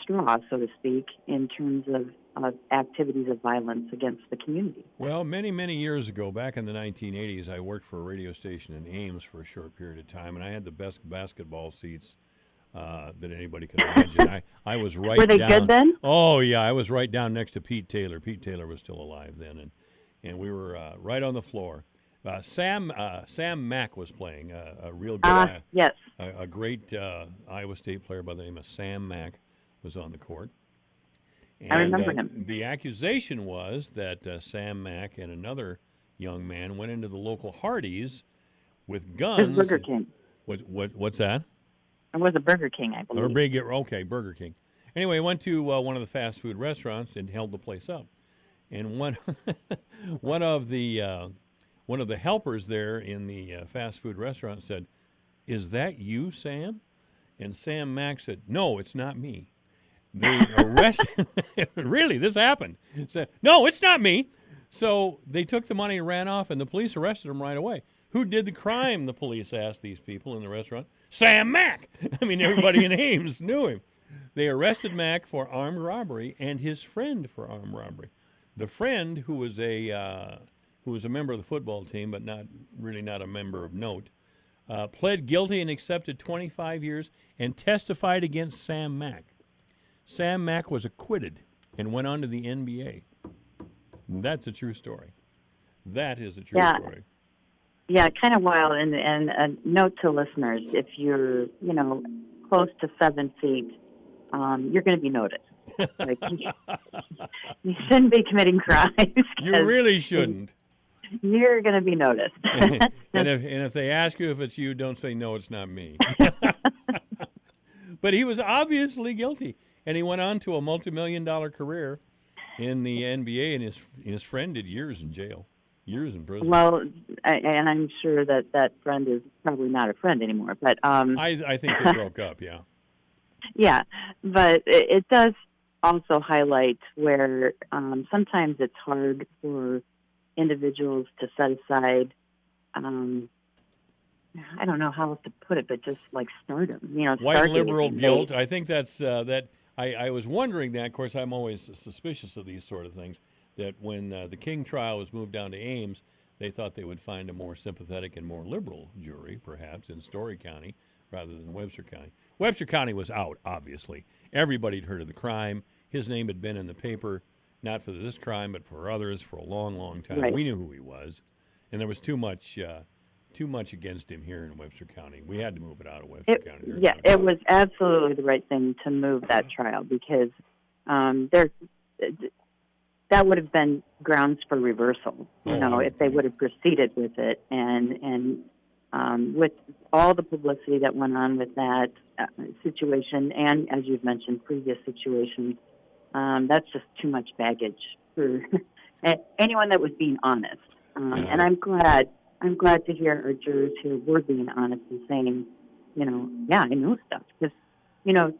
straw, so to speak, in terms of activities of violence against the community. Well, many, many years ago, back in the 1980s, I worked for a radio station in Ames for a short period of time, and I had the best basketball seats that anybody could imagine. I was right Were they down. Good then? Oh, yeah, I was right down next to Pete Taylor. Pete Taylor was still alive then, and we were right on the floor. Sam Mack was playing, a real good, yes, a great Iowa State player by the name of Sam Mack was on the court. And, I remember him. The accusation was that Sam Mack and another young man went into the local Hardee's with guns. Burger King. What's that? It was a Burger King, I believe. Burger King. Anyway, went to one of the fast food restaurants and held the place up. And one of the helpers there in the fast food restaurant said, "Is that you, Sam?" And Sam Mack said, "No, it's not me." They arrested. Really, this happened. Said, "No, it's not me." So they took the money and ran off, and the police arrested him right away. Who did the crime? The police asked these people in the restaurant. Sam Mack. I mean, everybody in Ames knew him. They arrested Mack for armed robbery and his friend for armed robbery. The friend, who was a member of the football team, but not a member of note, pled guilty and accepted 25 years and testified against Sam Mack. Sam Mack was acquitted and went on to the NBA. That's a true story. That is a true story. Yeah, kind of wild. And a note to listeners: if you're, close to 7 feet, you're going to be noticed. Like, you shouldn't be committing crimes. You really shouldn't. You're going to be noticed. and if they ask you if it's you, don't say no, it's not me. But he was obviously guilty, and he went on to a multi-million-dollar career in the NBA, and his friend did years in jail, years in prison. Well, and I'm sure that friend is probably not a friend anymore. But I think they broke up. Yeah. Yeah, but it does also highlight where sometimes it's hard for individuals to set aside. I don't know how else to put it, but just like stardom, white liberal guilt. I think that's that. I was wondering that. Of course, I'm always suspicious of these sort of things. That when the King trial was moved down to Ames, they thought they would find a more sympathetic and more liberal jury, perhaps in Story County rather than Webster County. Webster County was out, obviously. Everybody had heard of the crime. His name had been in the paper, not for this crime, but for others for a long, long time. Right. We knew who he was, and there was too much against him here in Webster County. We had to move it out of Webster County. It was absolutely the right thing to move that trial because that would have been grounds for reversal, if they would have proceeded with it. And with all the publicity that went on with that situation, and as you've mentioned, previous situations, that's just too much baggage for anyone that was being honest. And I'm glad to hear our jurors who were being honest and saying, I know stuff. Because,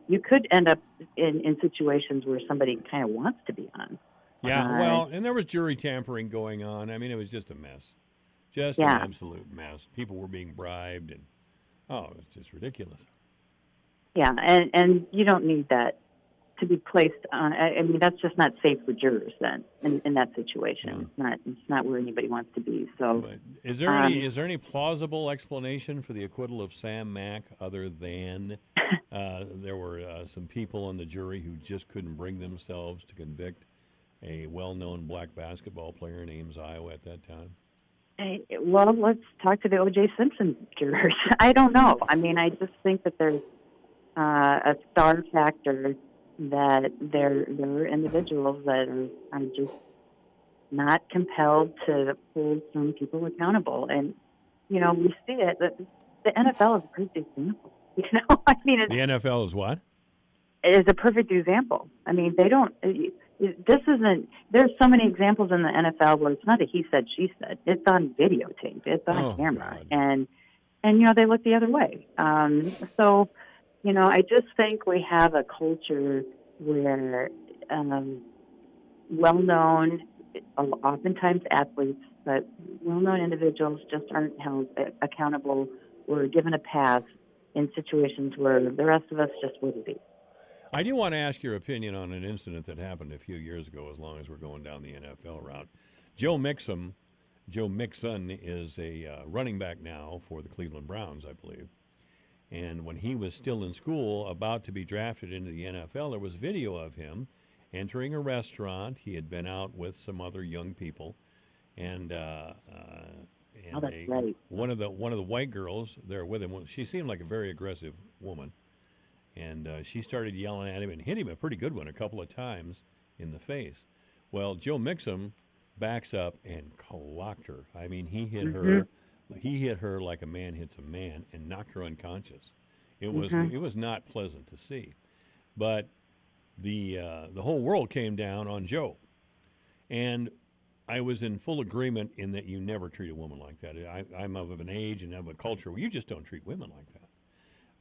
you could end up in situations where somebody kind of wants to be honest. Yeah, well, and there was jury tampering going on. I mean, it was just a mess. Just an absolute mess. People were being bribed, and, it was just ridiculous. Yeah, and you don't need that to be placed on. I mean, that's just not safe for jurors then in that situation. It's not where anybody wants to be. So, but is there any plausible explanation for the acquittal of Sam Mack other than there were some people on the jury who just couldn't bring themselves to convict a well-known black basketball player in Ames, Iowa at that time? Well, let's talk to the O.J. Simpson jurors. I don't know. I mean, I just think that there's a star factor that there are individuals that are just not compelled to hold some people accountable. And, we see it. The NFL is a perfect example. I mean, the NFL is what? It is a perfect example. I mean, they don't... This isn't. There's so many examples in the NFL where it's not a he said, she said. It's on videotape. It's on camera, God. and they look the other way. So, I just think we have a culture where well-known, oftentimes athletes, but well-known individuals just aren't held accountable or given a pass in situations where the rest of us just wouldn't be. I do want to ask your opinion on an incident that happened a few years ago, as long as we're going down the NFL route. Joe Mixon is a running back now for the Cleveland Browns, I believe. And when he was still in school, about to be drafted into the NFL, there was video of him entering a restaurant. He had been out with some other young people, and one of the white girls there with him. She seemed like a very aggressive woman. And she started yelling at him and hit him a pretty good one a couple of times in the face. Well, Joe Mixon backs up and clocked her. I mean, he hit her. He hit her like a man hits a man and knocked her unconscious. It was not pleasant to see. But the whole world came down on Joe. And I was in full agreement in that you never treat a woman like that. I'm of an age and of a culture where you just don't treat women like that.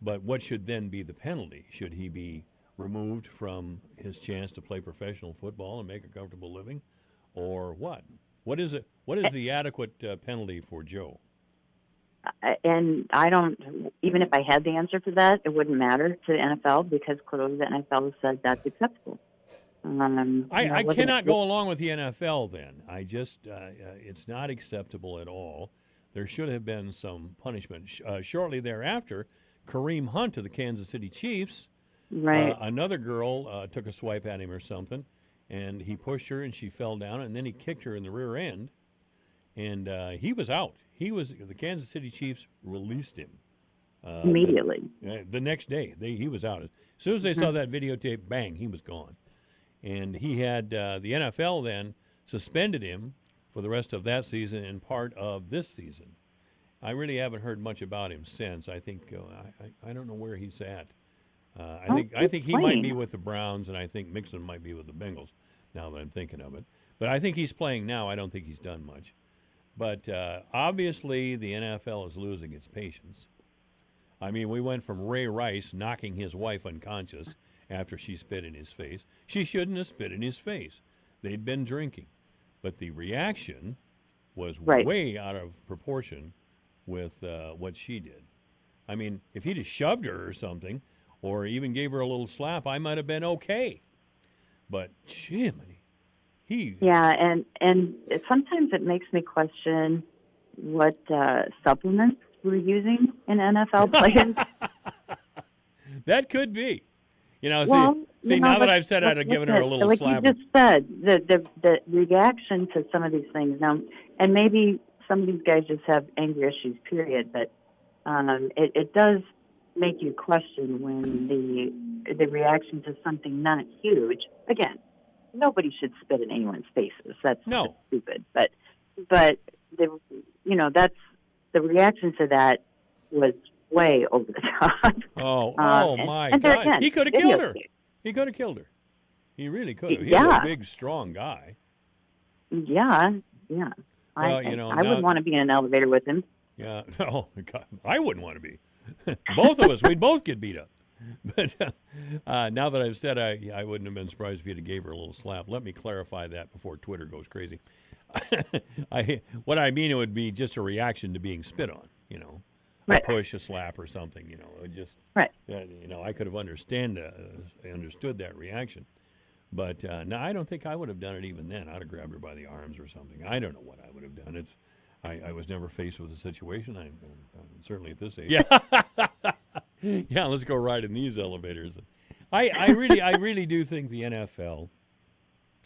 But what should then be the penalty? Should he be removed from his chance to play professional football and make a comfortable living, or what? What is it? What is the adequate penalty for Joe? And I don't. Even if I had the answer for that, it wouldn't matter to the NFL because clearly the NFL has said that's acceptable. I cannot go along with the NFL then. I just it's not acceptable at all. There should have been some punishment. Shortly thereafter, Kareem Hunt of the Kansas City Chiefs Right. Another girl took a swipe at him or something, and he pushed her, and she fell down, and then he kicked her in the rear end, and he was out. The Kansas City Chiefs released him Immediately. the next day. He was out. As soon as they saw that videotape, bang, he was gone. And he had the NFL then suspended him for the rest of that season and part of this season. I really haven't heard much about him since. I think I don't know where he's at. I think he might be with the Browns, and I think Mixon might be with the Bengals. Now that I'm thinking of it, but I think he's playing now. I don't think he's done much. But obviously, the NFL is losing its patience. I mean, we went from Ray Rice knocking his wife unconscious after she spit in his face. She shouldn't have spit in his face. They'd been drinking, but the reaction was way out of proportion with what she did. I mean, if he'd have shoved her or something, or even gave her a little slap, I might have been okay. But Jiminy, Yeah, and sometimes it makes me question what supplements we're using in NFL players. That could be. Well, now that I've said it, I've given her a little slap. Like you just said, the reaction to some of these things now, and maybe some of these guys just have anger issues, period, but it does make you question when the reaction to something not huge. Again, nobody should spit in anyone's faces. That's stupid. But that's the reaction to that was way over the top. My God! Again, he could have killed her. He could have killed her. He really could have. He's a big, strong guy. Yeah. Well, I wouldn't want to be in an elevator with him. Yeah. Oh God, I wouldn't want to be. Both of us, we'd both get beat up. But now that I've said I wouldn't have been surprised if you'd have gave her a little slap. Let me clarify that before Twitter goes crazy. What I mean, it would be just a reaction to being spit on, a push, a slap, or something, just I could have understood that reaction. But no, I don't think I would have done it even then. I'd have grabbed her by the arms or something. I don't know what I would have done. I was never faced with a situation. I'm certainly at this age. Yeah, let's go ride in these elevators. I really do think the NFL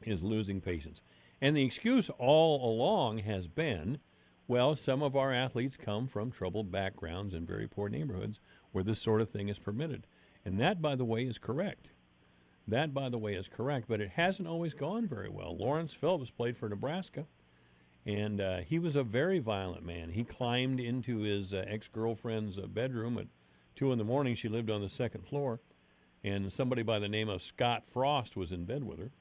is losing patience. And the excuse all along has been, well, some of our athletes come from troubled backgrounds and very poor neighborhoods where this sort of thing is permitted. And that, by the way, is correct. But it hasn't always gone very well. Lawrence Phillips played for Nebraska. And he was a very violent man. He climbed into his ex-girlfriend's bedroom at 2 a.m. She lived on the second floor. And somebody by the name of Scott Frost was in bed with her.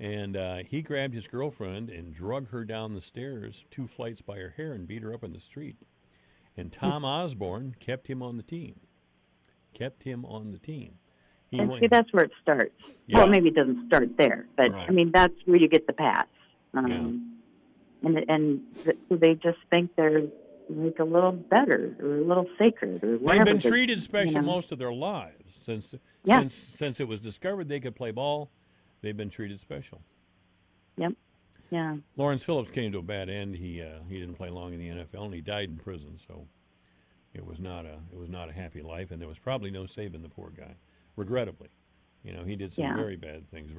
And he grabbed his girlfriend and drug her down the stairs 2 flights by her hair and beat her up in the street. And Tom Osborne kept him on the team. See, that's where it starts. Yeah. Well, maybe it doesn't start there. But, I mean, that's where you get the pass. So they just think they're like a little better or a little sacred or whatever. They've been treated special most of their lives since it was discovered they could play ball. They've been treated special. Yep. Yeah. Lawrence Phillips came to a bad end. He didn't play long in the NFL, and he died in prison. So it was not a happy life, and there was probably no saving the poor guy. Regrettably, he did some very bad things.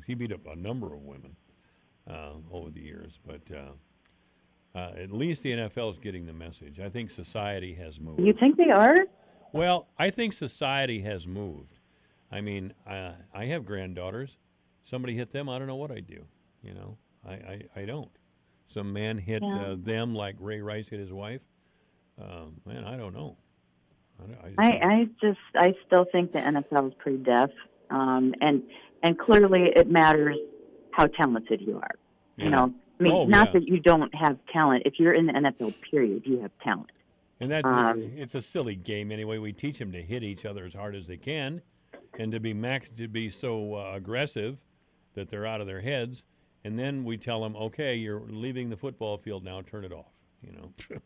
He beat up a number of women over the years, but at least the NFL is getting the message. I think society has moved. You think they are? Well, I think society has moved. I mean, I have granddaughters. Somebody hit them, I don't know what I'd do. I don't. Some man hit them like Ray Rice hit his wife. Man, I don't know. I still think the NFL is pretty deaf, and clearly it matters how talented you are. Yeah. Not that you don't have talent. If you're in the NFL, period, you have talent. And it's a silly game anyway. We teach them to hit each other as hard as they can, and to be so aggressive that they're out of their heads. And then we tell them, okay, you're leaving the football field now. Turn it off.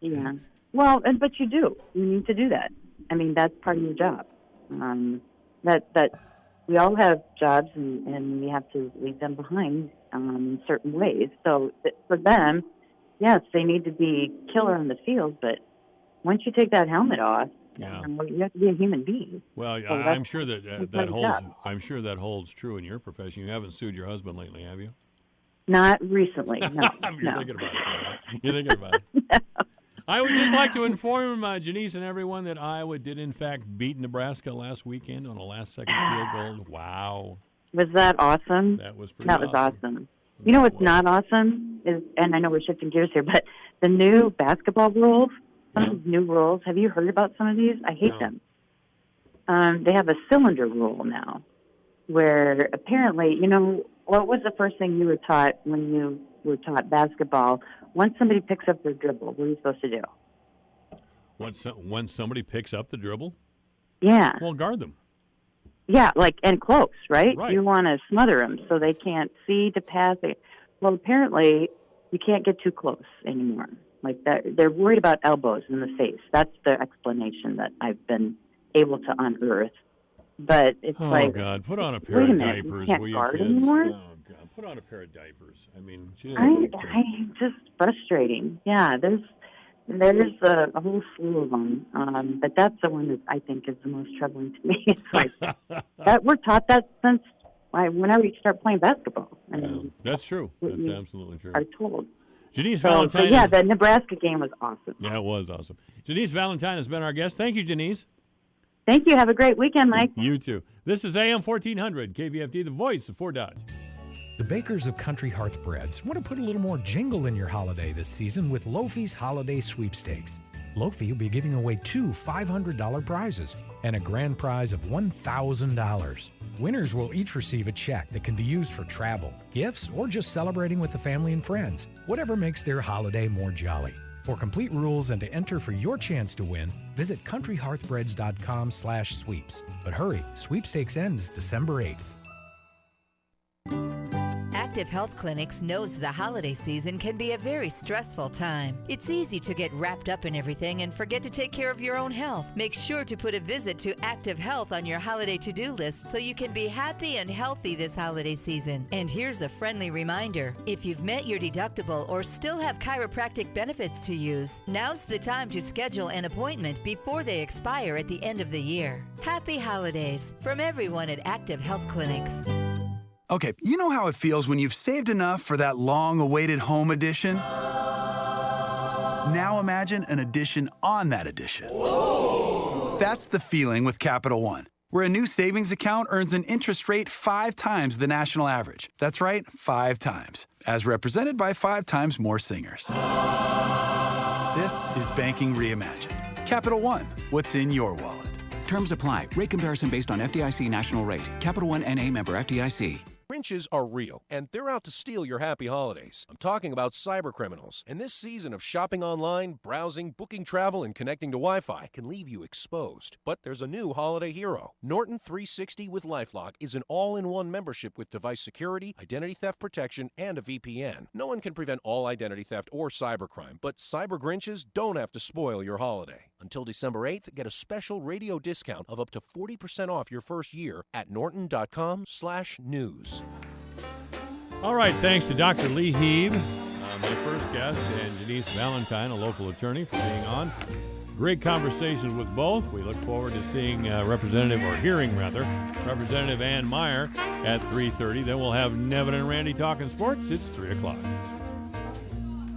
Yeah. Well, but you do. You need to do that. I mean, that's part of your job. That we all have jobs, and we have to leave them behind in certain ways. So for them, yes, they need to be killer on the field. But once you take that helmet off, Yeah. You have to be a human being. Well, So I'm sure that that's that my holds. job. I'm sure that holds true in your profession. You haven't sued your husband lately, have you? Not recently, no. You're no. thinking about it. Though, right? You're thinking about it. I would just like to inform Janice and everyone that Iowa did, in fact, beat Nebraska last weekend on a last-second field goal. Wow. Was that awesome? That was pretty That was awesome. awesome. You know what's not awesome is, and I know we're shifting gears here, but the new basketball rules, some of these new rules, have you heard about some of these? I hate them. They have a cylinder rule now where apparently, what was the first thing you were taught when you were taught basketball? Once somebody picks up their dribble, what are you supposed to do? When somebody picks up the dribble? Yeah. Well, guard them. Yeah, and close, right? Right. You want to smother them so they can't see to pass. Well, apparently, you can't get too close anymore. Like that, they're worried about elbows in the face. That's the explanation that I've been able to unearth. But it's Oh, God, put on a pair wait a of minute, diapers, you can't will you, guard kids? anymore? Oh, God, put on a pair of diapers. I mean, geez. I'm just frustrating. Yeah, there's a whole slew of them, but that's the one that I think is the most troubling to me. It's like that we're taught that since whenever we start playing basketball. I mean, that's true. That's absolutely true. Are told. Janice So, Valentine. but yeah, the Nebraska game was awesome. Yeah, it was awesome. Janice Valentine has been our guest. Thank you, Janice. Thank you. Have a great weekend, Mike. You too. This is AM 1400, KVFD, the voice of Fort Dodge. The bakers of Country Hearth Breads want to put a little more jingle in your holiday this season with Lofi's Holiday Sweepstakes. Lofi will be giving away 2 $500 prizes and a grand prize of $1,000. Winners will each receive a check that can be used for travel, gifts, or just celebrating with the family and friends, whatever makes their holiday more jolly. For complete rules and to enter for your chance to win, visit countryhearthbreads.com/sweeps. But hurry, sweepstakes ends December 8th. Active Health Clinics knows the holiday season can be a very stressful time. It's easy to get wrapped up in everything and forget to take care of your own health. Make sure to put a visit to Active Health on your holiday to-do list so you can be happy and healthy this holiday season. And here's a friendly reminder. If you've met your deductible or still have chiropractic benefits to use, now's the time to schedule an appointment before they expire at the end of the year. Happy holidays from everyone at Active Health Clinics. Okay, you know how it feels when you've saved enough for that long-awaited home edition? Now imagine an addition on that addition. Whoa. That's the feeling with Capital One, where a new savings account earns an interest rate 5 times the national average. That's right, 5 times, as represented by 5 times more singers. This is banking reimagined. Capital One, what's in your wallet? Terms apply. Rate comparison based on FDIC national rate. Capital One NA, member FDIC. Grinches are real, and they're out to steal your happy holidays. I'm talking about cyber criminals. And this season of shopping online, browsing, booking travel, and connecting to Wi-Fi can leave you exposed. But there's a new holiday hero. Norton 360 with LifeLock is an all-in-one membership with device security, identity theft protection, and a VPN. No one can prevent all identity theft or cybercrime, but cyber Grinches don't have to spoil your holiday. Until December 8th, get a special radio discount of up to 40% off your first year at norton.com/news. All right, thanks to Dr. Lee Heeb, my first guest, and Janice Valentine, a local attorney, for being on. Great conversations with both. We look forward to seeing Representative Ann Meyer at 3:30. Then we'll have Nevin and Randy talking sports. It's 3 o'clock.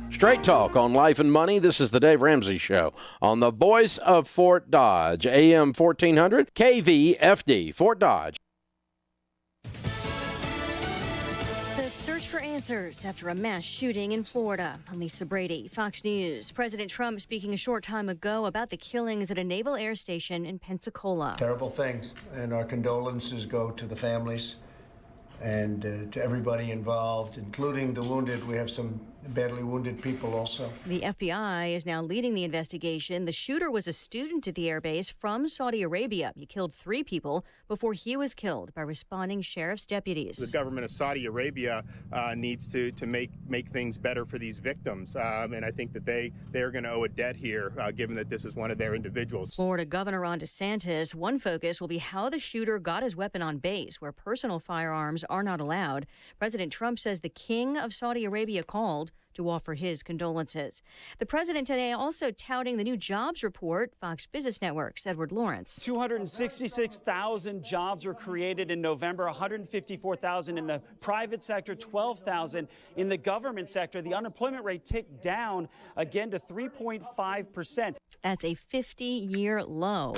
Straight talk on life and money. This is the Dave Ramsey Show on the voice of Fort Dodge, AM 1400, KVFD, Fort Dodge. The search for answers after a mass shooting in Florida. I'm Lisa Brady, Fox News. President Trump speaking a short time ago about the killings at a naval air station in Pensacola. Terrible thing, and our condolences go to the families and to everybody involved, including the wounded. We have some badly wounded people also. The FBI is now leading the investigation. The shooter was a student at the airbase from Saudi Arabia. He killed 3 people before he was killed by responding sheriff's deputies. The government of Saudi Arabia needs to make things better for these victims, and I think that they are going to owe a debt here, given that this is one of their individuals. Florida Governor Ron DeSantis, one focus will be how the shooter got his weapon on base, where personal firearms are not allowed. President Trump says the king of Saudi Arabia called to offer his condolences. The president today also touting the new jobs report. Fox Business Network's Edward Lawrence. 266,000 jobs were created in November, 154,000 in the private sector, 12,000 in the government sector. The unemployment rate ticked down again to 3.5%. That's a 50-year low.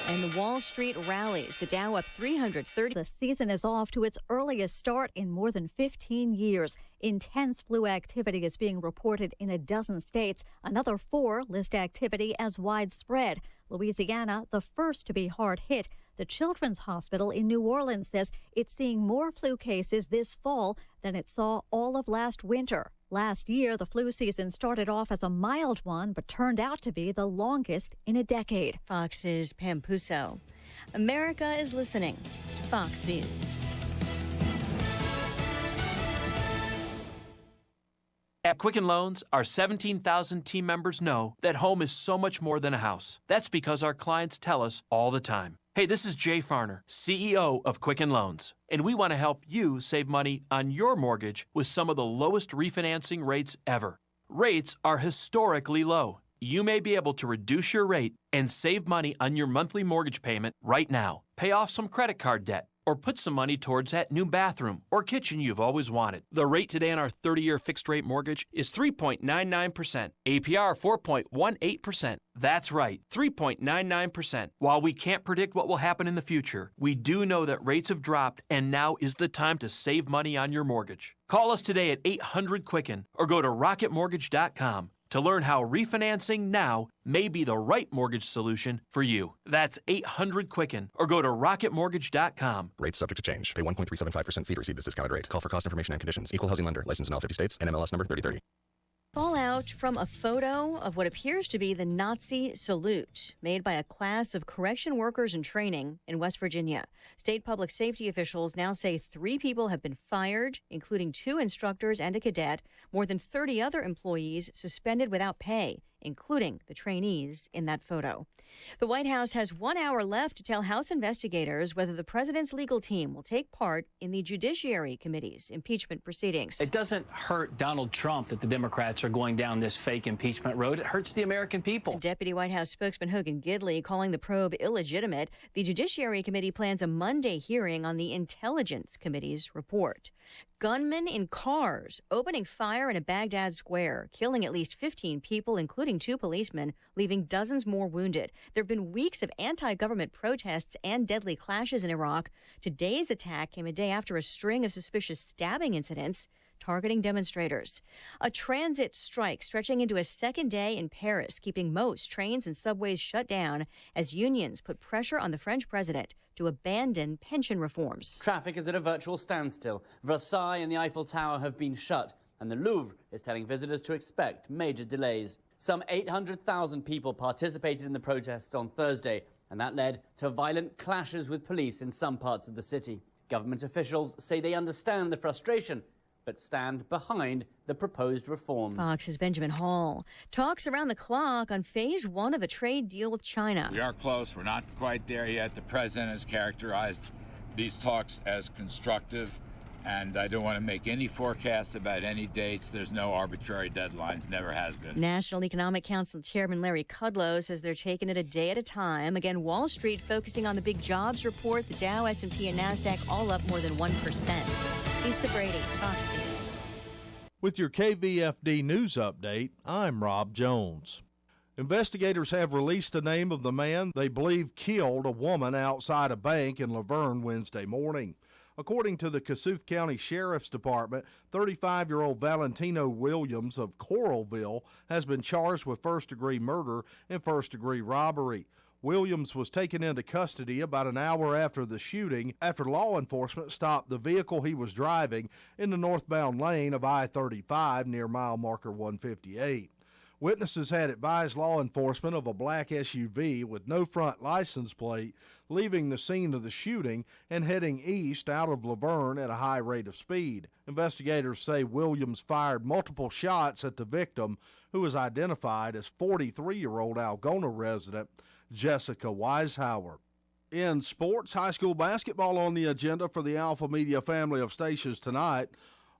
And the Wall Street rallies, the Dow up 330. The season is off to its earliest start in more than 15 years. Intense flu activity is being reported in a dozen states. Another 4 list activity as widespread. Louisiana, the first to be hard hit. The Children's Hospital in New Orleans says it's seeing more flu cases this fall than it saw all of last winter. Last year, the flu season started off as a mild one, but turned out to be the longest in a decade. Fox's Pam Puso. America is listening to Fox News. At Quicken Loans, our 17,000 team members know that home is so much more than a house. That's because our clients tell us all the time. Hey, this is Jay Farner, CEO of Quicken Loans, and we want to help you save money on your mortgage with some of the lowest refinancing rates ever. Rates are historically low. You may be able to reduce your rate and save money on your monthly mortgage payment right now. Pay off some credit card debt, or put some money towards that new bathroom or kitchen you've always wanted. The rate today on our 30-year fixed-rate mortgage is 3.99%, APR 4.18%. That's right, 3.99%. While we can't predict what will happen in the future, we do know that rates have dropped, and now is the time to save money on your mortgage. Call us today at 800-QUICKEN or go to rocketmortgage.com to learn how refinancing now may be the right mortgage solution for you. That's 800-QUICKEN or go to rocketmortgage.com. Rates subject to change. Pay 1.375% fee to receive this discounted rate. Call for cost information and conditions. Equal housing lender. Licensed in all 50 states. NMLS number 3030. Fallout from a photo of what appears to be the Nazi salute made by a class of correction workers in training in West Virginia. State public safety officials now say 3 people have been fired, including 2 instructors and a cadet, more than 30 other employees suspended without pay, including the trainees in that photo. The White House has 1 hour left to tell House investigators whether the president's legal team will take part in the Judiciary Committee's impeachment proceedings. It doesn't hurt Donald Trump that the Democrats are going down this fake impeachment road. It hurts the American people. Deputy White House spokesman Hogan Gidley calling the probe illegitimate. The Judiciary Committee plans a Monday hearing on the Intelligence Committee's report. Gunmen in cars opening fire in a Baghdad square, killing at least 15 people, including 2 policemen, leaving dozens more wounded. There have been weeks of anti-government protests and deadly clashes in Iraq. Today's attack came a day after a string of suspicious stabbing incidents targeting demonstrators. A transit strike stretching into a second day in Paris, keeping most trains and subways shut down as unions put pressure on the French president to abandon pension reforms. Traffic is at a virtual standstill. Versailles and the Eiffel Tower have been shut, and the Louvre is telling visitors to expect major delays. Some 800,000 people participated in the protest on Thursday, and that led to violent clashes with police in some parts of the city. Government officials say they understand the frustration, but stand behind the proposed reforms. Fox's Benjamin Hall. Talks around the clock on phase 1 of a trade deal with China. We are close. We're not quite there yet. The president has characterized these talks as constructive, and I don't want to make any forecasts about any dates. There's no arbitrary deadlines, never has been. National Economic Council Chairman Larry Kudlow says they're taking it a day at a time. Again, Wall Street focusing on the big jobs report. The Dow, S&P, and NASDAQ all up more than 1%. Lisa Brady, Fox News. With your KVFD news update, I'm Rob Jones. Investigators have released the name of the man they believe killed a woman outside a bank in Laverne Wednesday morning. According to the Kossuth County Sheriff's Department, 35-year-old Valentino Williams of Coralville has been charged with first-degree murder and first-degree robbery. Williams was taken into custody about an hour after the shooting after law enforcement stopped the vehicle he was driving in the northbound lane of I-35 near mile marker 158. Witnesses had advised law enforcement of a black SUV with no front license plate leaving the scene of the shooting and heading east out of Laverne at a high rate of speed. Investigators say Williams fired multiple shots at the victim, who was identified as 43-year-old Algona resident Jessica Weishauer. In sports, high school basketball on the agenda for the Alpha Media family of stations tonight.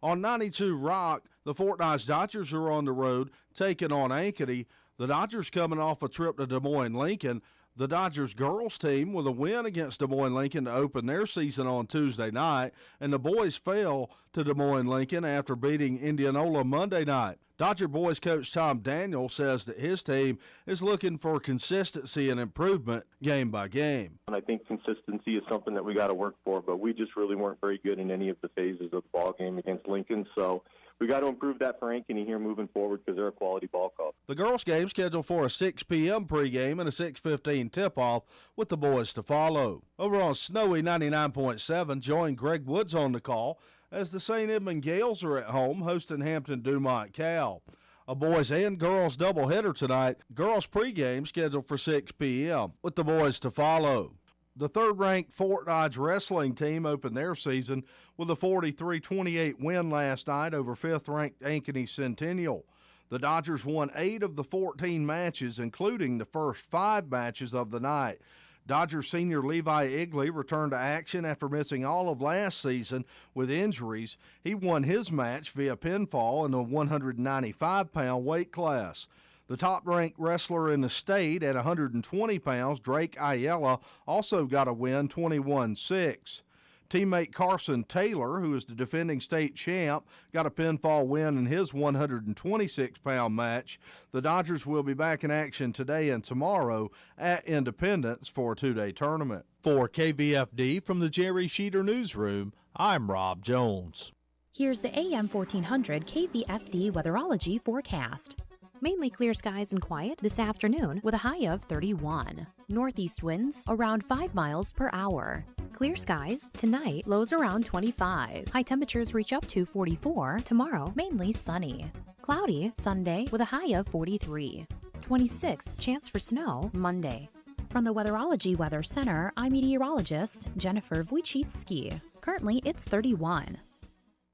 On 92 Rock, the Fort Dodge Dodgers are on the road taking on Ankeny. The Dodgers coming off a trip to Des Moines-Lincoln. The Dodgers girls team with a win against Des Moines-Lincoln to open their season on Tuesday night, and the boys fell to Des Moines-Lincoln after beating Indianola Monday night. Dodger boys coach Tom Daniel says that his team is looking for consistency and improvement game by game. And I think consistency is something that we got to work for, but we just really weren't very good in any of the phases of the ball game against Lincoln, so we got to improve that for Ankeny here moving forward because they're a quality ball club. The girls' game scheduled for a 6 p.m. pregame and a 6:15 tip-off with the boys to follow. Over on Snowy 99.7, join Greg Woods on the call as the St. Edmund Gales are at home hosting Hampton Dumont Cal. A boys and girls doubleheader tonight. Girls pregame scheduled for 6 p.m. with the boys to follow. The third-ranked Fort Dodge wrestling team opened their season with a 43-28 win last night over fifth-ranked Ankeny Centennial. The Dodgers won 8 of the 14 matches, including the first 5 matches of the night. Dodgers senior Levi Igley returned to action after missing all of last season with injuries. He won his match via pinfall in the 195-pound weight class. The top-ranked wrestler in the state at 120 pounds, Drake Ayala, also got a win 21-6. Teammate Carson Taylor, who is the defending state champ, got a pinfall win in his 126-pound match. The Dodgers will be back in action today and tomorrow at Independence for a 2-day tournament. For KVFD from the Jerry Sheeter Newsroom, I'm Rob Jones. Here's the AM 1400 KVFD weatherology forecast. Mainly clear skies and quiet this afternoon with a high of 31. Northeast winds around 5 miles per hour. Clear skies tonight, lows around 25. High temperatures reach up to 44. Tomorrow, mainly sunny. Cloudy Sunday with a high of 43. 26 chance for snow Monday. From the Weatherology Weather Center, I'm meteorologist Jennifer Wojcicki. Currently, it's 31.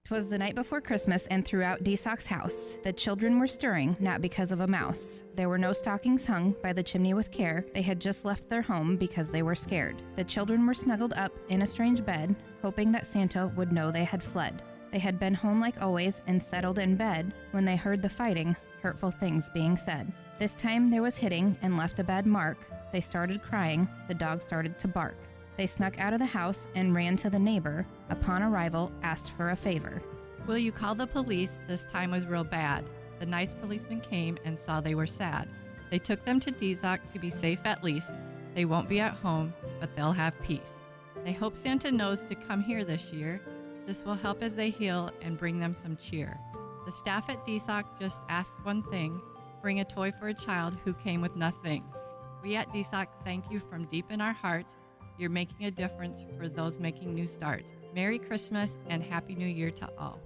'Twas the night before Christmas, and throughout DSOC's house, the children were stirring, not because of a mouse. There were no stockings hung by the chimney with care. They had just left their home because they were scared. The children were snuggled up in a strange bed, hoping that Santa would know they had fled. They had been home like always and settled in bed when they heard the fighting, hurtful things being said. This time there was hitting and left a bad mark. They started crying. The dog started to bark. They snuck out of the house and ran to the neighbor. Upon arrival, asked for a favor. Will you call the police? This time was real bad. The nice policeman came and saw they were sad. They took them to DSOC to be safe at least. They won't be at home, but they'll have peace. They hope Santa knows to come here this year. This will help as they heal and bring them some cheer. The staff at DSOC just asked one thing: bring a toy for a child who came with nothing. We at DSOC thank you from deep in our hearts. You're making a difference for those making new starts. Merry Christmas and Happy New Year to all.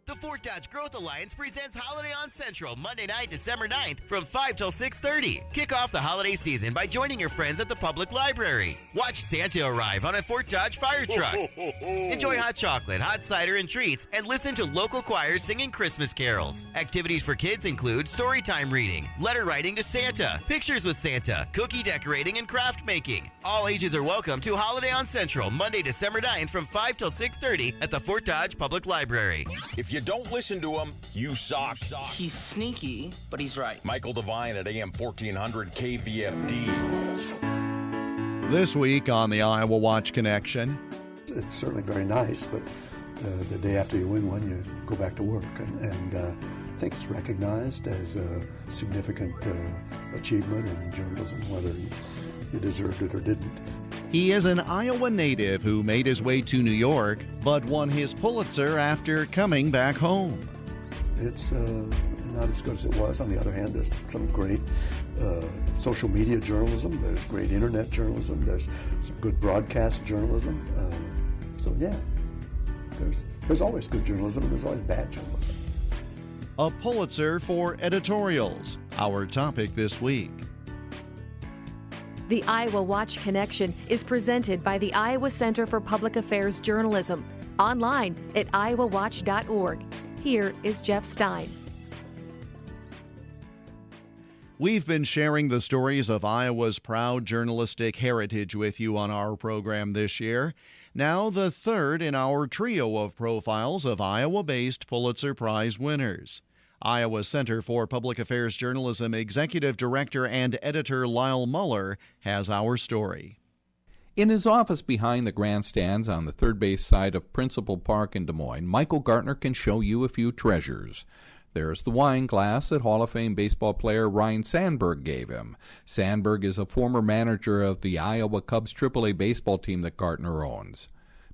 The Fort Dodge Growth Alliance presents Holiday on Central Monday night, December 9th from 5 till 6:30. Kick off the holiday season by joining your friends at the public library. Watch Santa arrive on a Fort Dodge fire truck. Enjoy hot chocolate, hot cider, and treats, and listen to local choirs singing Christmas carols. Activities for kids include storytime reading, letter writing to Santa, pictures with Santa, cookie decorating, and craft making. All ages are welcome to Holiday on Central Monday, December 9th from 5 till 6:30 at the Fort Dodge Public Library. If you don't listen to him, you suck. He's sneaky, but he's right. Michael Devine at AM 1400 KVFD. This week on the Iowa Watch Connection. It's certainly very nice, but the day after you win one, you go back to work. And I think it's recognized as a significant achievement in journalism, whether you deserved it or didn't. He is an Iowa native who made his way to New York, but won his Pulitzer after coming back home. It's not as good as it was. On the other hand, there's some great social media journalism. There's great internet journalism. There's some good broadcast journalism. So yeah, there's always good journalism and there's always bad journalism. A Pulitzer for editorials, our topic this week. The Iowa Watch Connection is presented by the Iowa Center for Public Affairs Journalism, online at iowawatch.org. Here is Jeff Stein. We've been sharing the stories of Iowa's proud journalistic heritage with you on our program this year. Now the third in our trio of profiles of Iowa-based Pulitzer Prize winners. Iowa Center for Public Affairs Journalism Executive Director and Editor Lyle Muller has our story. In his office behind the grandstands on the third base side of Principal Park in Des Moines, Michael Gartner can show you a few treasures. There's the wine glass that Hall of Fame baseball player Ryne Sandberg gave him. Sandberg is a former manager of the Iowa Cubs AAA baseball team that Gartner owns.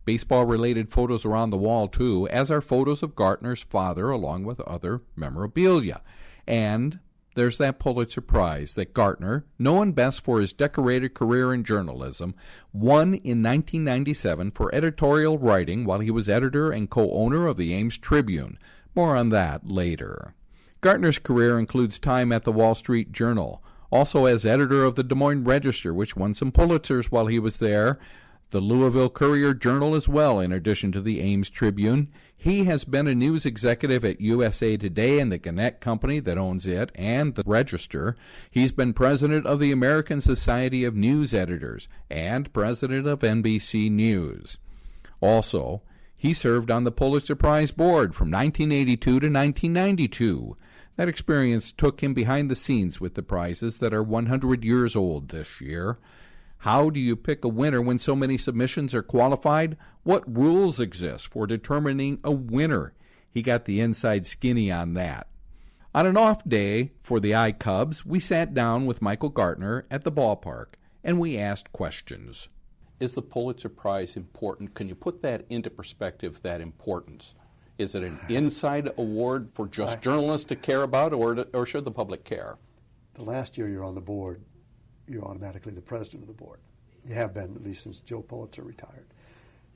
Baseball-related photos are on the wall, too, as are photos of Gartner's father along with other memorabilia. And there's that Pulitzer Prize that Gartner, known best for his decorated career in journalism, won in 1997 for editorial writing while he was editor and co-owner of the Ames Tribune. More on that later. Gartner's career includes time at the Wall Street Journal, also as editor of the Des Moines Register, which won some Pulitzers while he was there, the Louisville Courier-Journal as well, in addition to the Ames Tribune. He has been a news executive at USA Today and the Gannett Company that owns it and the Register. He's been president of the American Society of News Editors and president of NBC News. Also, he served on the Pulitzer Prize board from 1982 to 1992. That experience took him behind the scenes with the prizes that are 100 years old this year. How do you pick a winner when so many submissions are qualified? What rules exist for determining a winner? He got the inside skinny on that. On an off day for the I-Cubs, we sat down with Michael Gartner at the ballpark, and we asked questions. Is the Pulitzer Prize important? Can you put that into perspective, that importance? Is it an inside award for just journalists to care about, or should the public care? The last year you're on the board, you're automatically the president of the board. You have been, at least since Joe Pulitzer retired.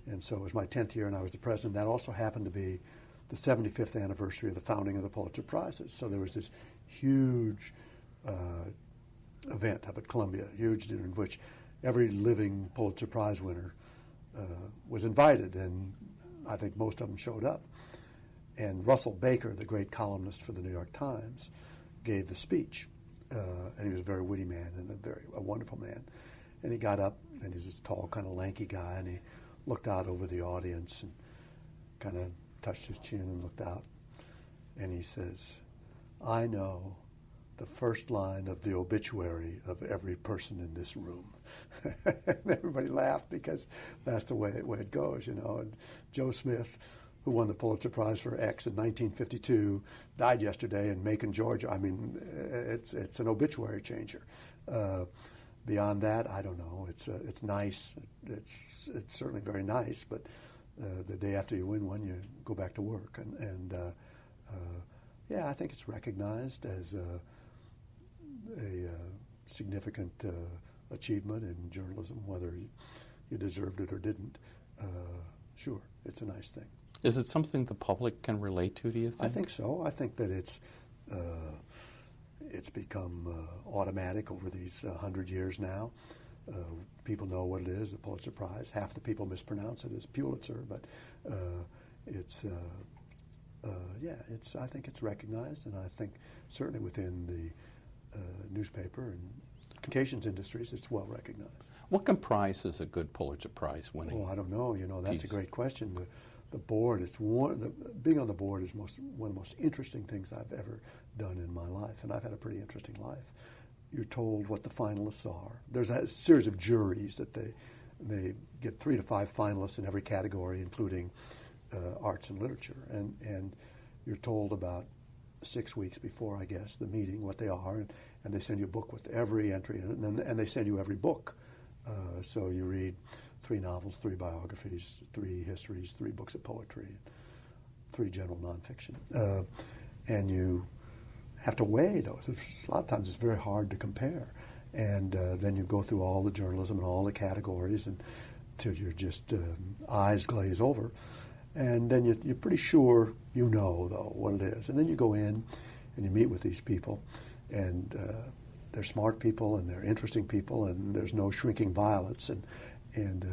And so it was my 10th year and I was the president. That also happened to be the 75th anniversary of the founding of the Pulitzer Prizes. So there was this huge event up at Columbia, huge dinner in which every living Pulitzer Prize winner was invited, and I think most of them showed up. And Russell Baker, the great columnist for the New York Times, gave the speech. And he was a very witty man and a wonderful man. And he got up, and he's this tall, kind of lanky guy, and he looked out over the audience and kind of touched his chin and looked out. And he says, "I know the first line of the obituary of every person in this room." And everybody laughed because that's the way it goes, you know. And Joe Smith, who won the Pulitzer Prize for X in 1952, died yesterday in Macon, Georgia. I mean, it's an obituary changer. Beyond that, I don't know. It's nice. It's certainly very nice. But the day after you win one, you go back to work. And yeah, I think it's recognized as a significant achievement in journalism, whether you deserved it or didn't. Sure, it's a nice thing. Is it something the public can relate to, do you think? I think so. I think that it's become automatic over these 100 years now. People know what it is, the Pulitzer Prize. Half the people mispronounce it as Pulitzer, but I think it's recognized, and I think certainly within the newspaper and communications industries, it's well recognized. What comprises a good Pulitzer Prize winning? Oh, I don't know. You know, that's a great question. The board, being on the board is one of the most interesting things I've ever done in my life, and I've had a pretty interesting life. You're told what the finalists are. There's a series of juries that they get 3 to 5 finalists in every category, including arts and literature, and you're told about 6 weeks before, I guess, the meeting what they are, and they send you a book with every entry in it, and they send you every book. So you read 3 novels, 3 biographies, 3 histories, 3 books of poetry, 3 general nonfiction. And you have to weigh those. A lot of times it's very hard to compare. And then you go through all the journalism and all the categories until you're just eyes glaze over. And then you're pretty sure you know, though, what it is. And then you go in and you meet with these people, and they're smart people and they're interesting people, and there's no shrinking violets. And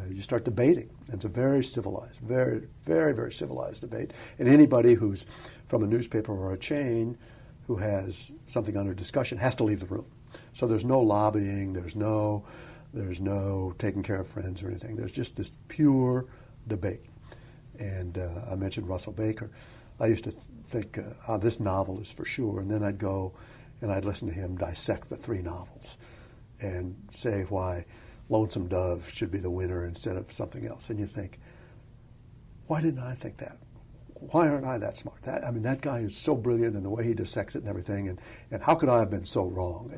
you start debating. It's a very civilized, very, very, very civilized debate. And anybody who's from a newspaper or a chain who has something under discussion has to leave the room. So there's no lobbying, there's no taking care of friends or anything. There's just this pure debate. And I mentioned Russell Baker. I used to think, this novel is for sure, and then I'd go and I'd listen to him dissect the 3 novels and say why Lonesome Dove should be the winner instead of something else. And you think, why didn't I think that? Why aren't I that smart? That guy is so brilliant in the way he dissects it and everything, and how could I have been so wrong?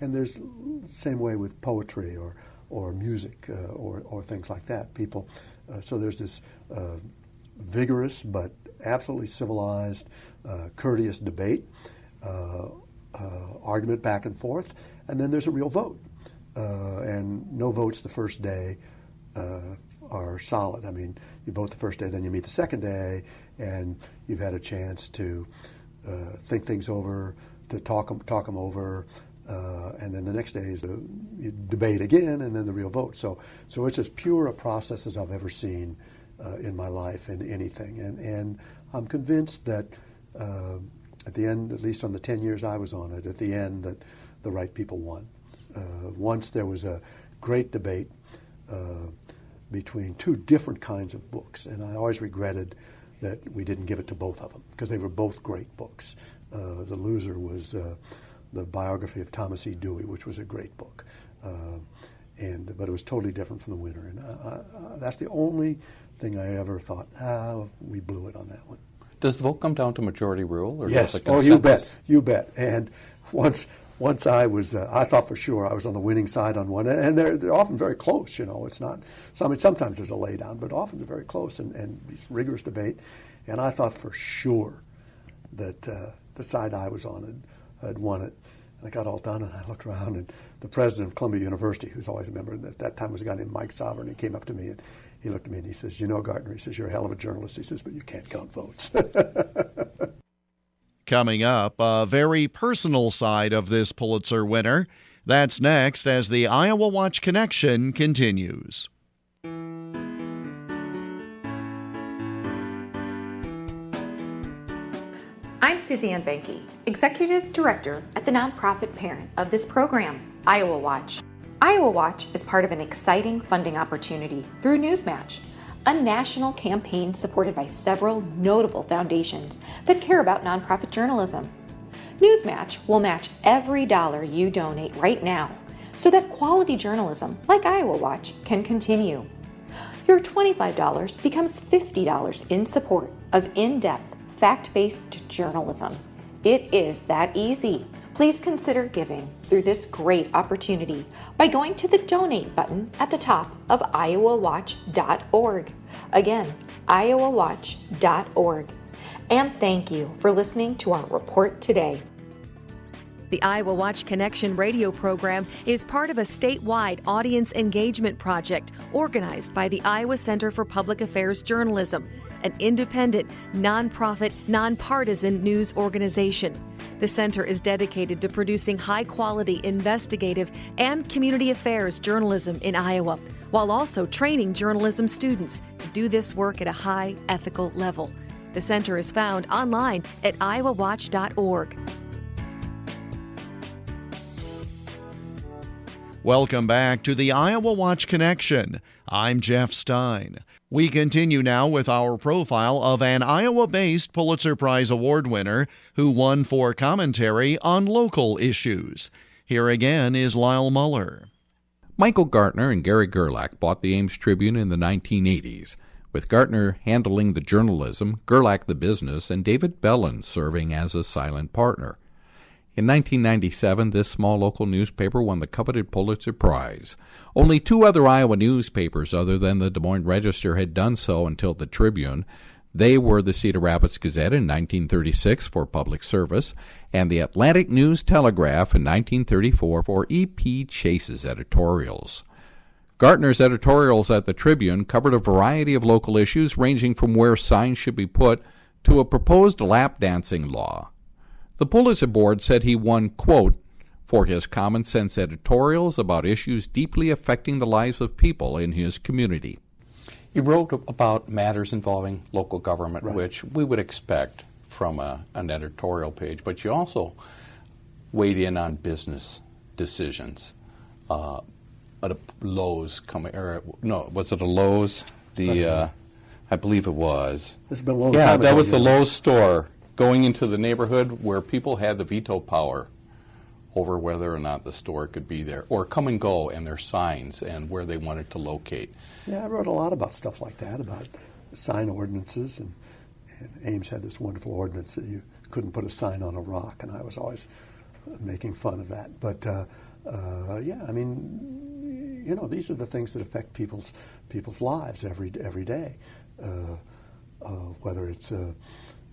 And there's the same way with poetry or music or things like that. People, so there's this vigorous but absolutely civilized, courteous debate, argument back and forth, and then there's a real vote. And no votes the first day are solid. You vote the first day, then you meet the second day, and you've had a chance to think things over, to talk them over, and then the next day is you debate again, and then the real vote. So it's as pure a process as I've ever seen in my life in anything. And I'm convinced that at the end, at least on the 10 years I was on it, at the end that the right people won. Once there was a great debate between 2 different kinds of books, and I always regretted that we didn't give it to both of them, because they were both great books. The loser was the biography of Thomas E. Dewey, which was a great book, but it was totally different from the winner. And that's the only thing I ever thought, we blew it on that one. Does the vote come down to majority rule? Or Yes. does it You bet. And once I was, I thought for sure I was on the winning side on one, and they're often very close. It's not. Sometimes there's a laydown, but often they're very close, and these rigorous debate. And I thought for sure that the side I was on had won it. And I got all done, and I looked around, and the president of Columbia University, who's always a member, and at that time was a guy named Mike Sovereign. He came up to me and he looked at me and he says, Gardner, he says, you're a hell of a journalist. He says, but you can't count votes. Coming up, a very personal side of this Pulitzer winner. That's next as the Iowa Watch Connection continues. I'm Suzanne Banky, Executive Director at the nonprofit parent of this program, Iowa Watch. Iowa Watch is part of an exciting funding opportunity through Newsmatch, a national campaign supported by several notable foundations that care about nonprofit journalism. Newsmatch will match every dollar you donate right now so that quality journalism like Iowa Watch can continue. Your $25 becomes $50 in support of in-depth, fact-based journalism. It is that easy. Please consider giving through this great opportunity by going to the donate button at the top of iowawatch.org. Again, iowawatch.org. And thank you for listening to our report today. The Iowa Watch Connection radio program is part of a statewide audience engagement project organized by the Iowa Center for Public Affairs Journalism, an independent, nonprofit, nonpartisan news organization. The center is dedicated to producing high-quality, investigative, and community affairs journalism in Iowa, while also training journalism students to do this work at a high ethical level. The center is found online at iowawatch.org. Welcome back to the Iowa Watch Connection. I'm Jeff Stein. We continue now with our profile of an Iowa-based Pulitzer Prize Award winner who won for commentary on local issues. Here again is Lyle Muller. Michael Gartner and Gary Gerlach bought the Ames Tribune in the 1980s, with Gartner handling the journalism, Gerlach the business, and David Bellin serving as a silent partner. In 1997, this small local newspaper won the coveted Pulitzer Prize. Only 2 other Iowa newspapers other than the Des Moines Register had done so until the Tribune. They were the Cedar Rapids Gazette in 1936 for public service, and the Atlantic News-Telegraph in 1934 for E.P. Chase's editorials. Gartner's editorials at the Tribune covered a variety of local issues ranging from where signs should be put to a proposed lap dancing law. The Pulitzer Board said he won, quote, for his common-sense editorials about issues deeply affecting the lives of people in his community. You wrote about matters involving local government, right, which we would expect from an editorial page, but you also weighed in on business decisions. At a Lowe's was it a Lowe's? I believe it was. This has been a long time ago. That was the Lowe's store going into the neighborhood where people had the veto power over whether or not the store could be there, or come and go, and their signs and where they wanted to locate. Yeah, I wrote a lot about stuff like that, about sign ordinances, and Ames had this wonderful ordinance that you couldn't put a sign on a rock, and I was always making fun of that. But yeah, I mean, you know, these are the things that affect people's lives every day. Whether it's an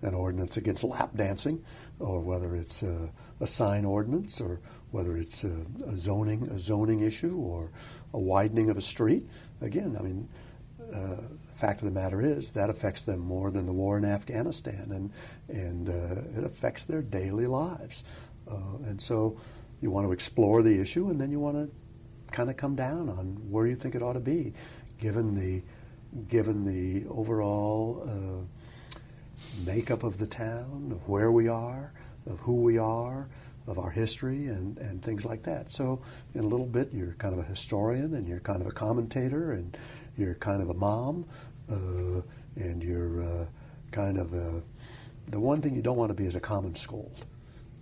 ordinance against lap dancing, or whether it's a sign ordinance, or whether it's a zoning issue, or a widening of a street. Again, I mean, the fact of the matter is that affects them more than the war in Afghanistan, and it affects their daily lives. And so you want to explore the issue, and then you want to kind of come down on where you think it ought to be, given the overall makeup of the town, of where we are, of who we are, of our history, and things like that. So in a little bit, you're kind of a historian, and you're kind of a commentator, and you're kind of a mom, and you're kind of the one thing you don't want to be is a common scold.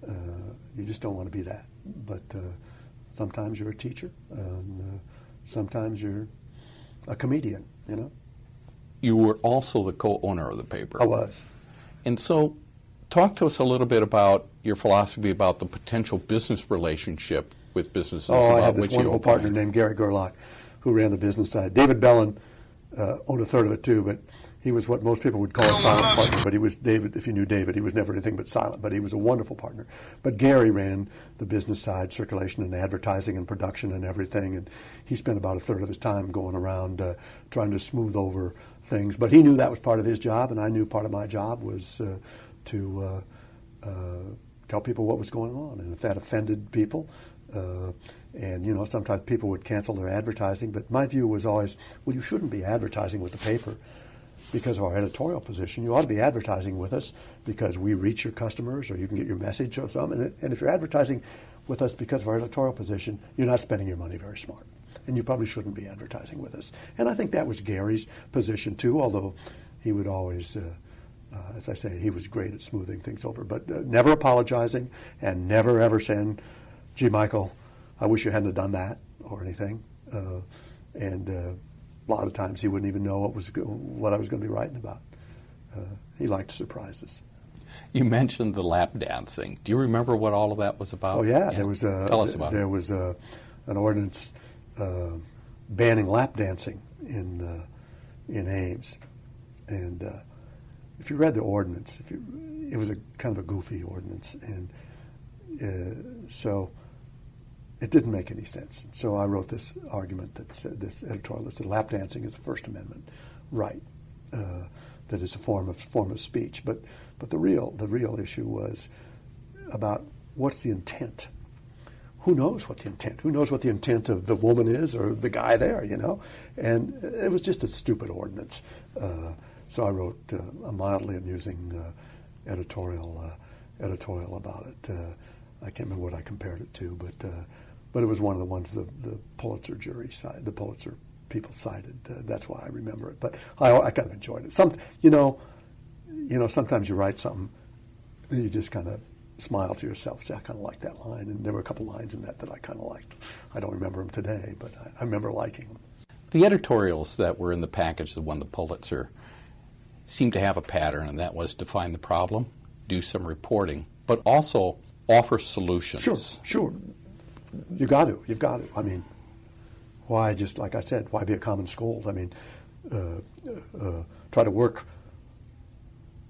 You just don't want to be that. But sometimes you're a teacher, and sometimes you're a comedian, you know. You were also the co-owner of the paper. I was. And so talk to us a little bit about your philosophy about the potential business relationship with businesses. I had this wonderful partner named Gary Gerlach who ran the business side. David Bellin owned a third of it too, but he was what most people would call a silent partner. But he was David, if you knew David, he was never anything but silent, but he was a wonderful partner. But Gary ran the business side, circulation and advertising and production and everything, and he spent about a third of his time going around trying to smooth over things. But he knew that was part of his job, and I knew part of my job was to tell people what was going on, and if that offended people, and you know, sometimes people would cancel their advertising, but my view was always, well, you shouldn't be advertising with the paper because of our editorial position. You ought to be advertising with us because we reach your customers, or you can get your message or something. And if you're advertising with us because of our editorial position, you're not spending your money very smart, and you probably shouldn't be advertising with us. And I think that was Gary's position too, although he would always, as I say, he was great at smoothing things over, but never apologizing and never ever saying, gee, Michael, I wish you hadn't have done that or anything. And a lot of times he wouldn't even know what I was going to be writing about. He liked surprises. You mentioned the lap dancing. Do you remember what all of that was about? Oh yeah, yes. Tell us about it. There was an ordinance banning lap dancing in Ames, and if you read the ordinance, it was a kind of a goofy ordinance, and so it didn't make any sense. So I wrote this argument that said, this editorial that said lap dancing is a First Amendment right, that is a form of speech. But the real issue was about what's the intent. Who knows what the intent? Who knows what the intent of the woman is or the guy there? You know, and it was just a stupid ordinance. So I wrote a mildly amusing editorial about it. I can't remember what I compared it to, but it was one of the ones the Pulitzer jury cited, the Pulitzer people cited. That's why I remember it. But I kind of enjoyed it. Sometimes you write something, and you just kind of smile to yourself, say, I kind of like that line. And there were a couple lines in that I kind of liked. I don't remember them today, but I remember liking them. The editorials that were in the package that won the Pulitzer seemed to have a pattern, and that was to find the problem, do some reporting, but also offer solutions. Sure. You've got to. I mean, why, just like I said, why be a common scold? I mean, try to work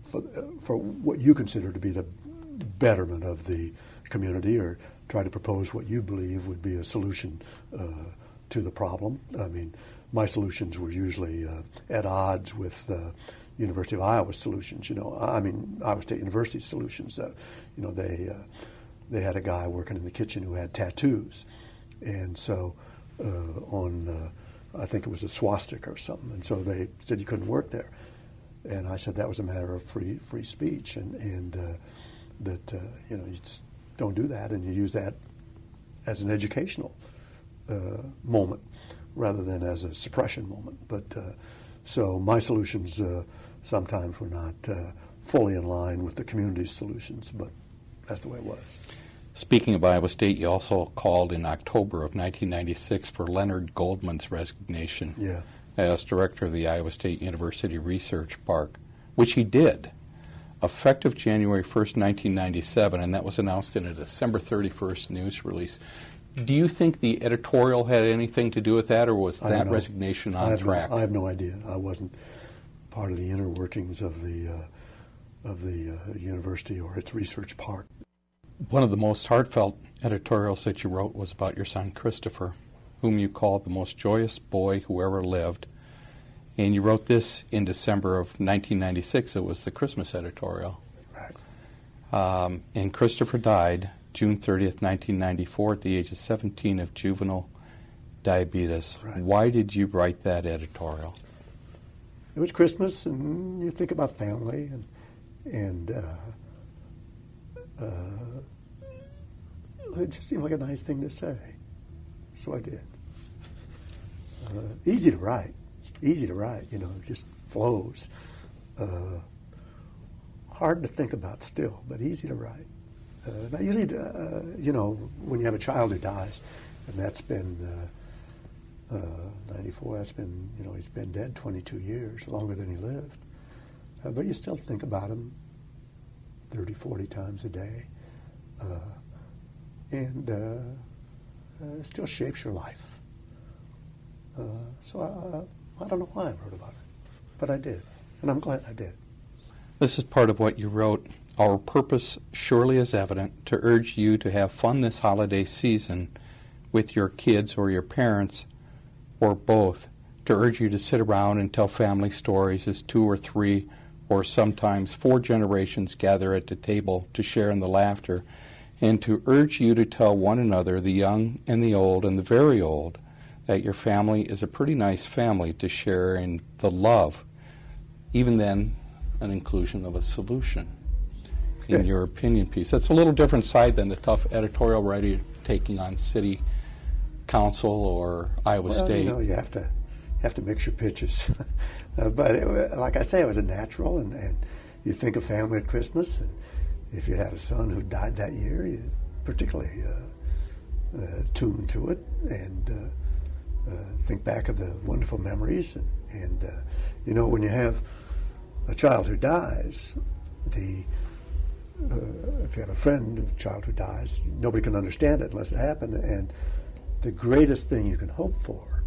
for what you consider to be the betterment of the community, or try to propose what you believe would be a solution to the problem. I mean, my solutions were usually at odds with University of Iowa solutions. Iowa State University solutions. They had a guy working in the kitchen who had tattoos, and so I think it was a swastika or something, and so they said you couldn't work there. And I said that was a matter of free speech, and that you just don't do that, and you use that as an educational moment rather than as a suppression moment. But so my solutions sometimes were not fully in line with the community's solutions, but that's the way it was. Speaking of Iowa State, you also called in October of 1996 for Leonard Goldman's resignation as director of the Iowa State University Research Park, which he did, effective January 1st, 1997, and that was announced in a December 31st news release. Do you think the editorial had anything to do with that, or was that resignation on track? I have no idea. I wasn't part of the inner workings of the university or its research park. One of the most heartfelt editorials that you wrote was about your son Christopher, whom you called the most joyous boy who ever lived. And you wrote this in December of 1996. It was the Christmas editorial. Right. And Christopher died June 30th, 1994, at the age of 17 of juvenile diabetes. Right. Why did you write that editorial? It was Christmas, and you think about family, and it just seemed like a nice thing to say. So I did. Easy to write, it just flows. Hard to think about still, but easy to write. And I usually, when you have a child who dies, and that's been 94, that's been, he's been dead 22 years, longer than he lived. But you still think about him 30, 40 times a day. And it still shapes your life. So I don't know why I wrote about it, but I did, and I'm glad I did. This is part of what you wrote. Our purpose surely is evident, to urge you to have fun this holiday season with your kids or your parents, or both, to urge you to sit around and tell family stories as 2 or 3 or sometimes 4 generations gather at the table to share in the laughter, and to urge you to tell one another, the young and the old and the very old, that your family is a pretty nice family to share in the love, even then an inclusion of a solution in your opinion piece. That's a little different side than the tough editorial writing taking on city council or Iowa State. You have to mix your pitches. But like I say, it was a natural, and you think of family at Christmas, and if you had a son who died that year, you particularly tuned to it, and think back of the wonderful memories. And when you have a child who dies, if you have a friend of a child who dies, nobody can understand it unless it happened. And the greatest thing you can hope for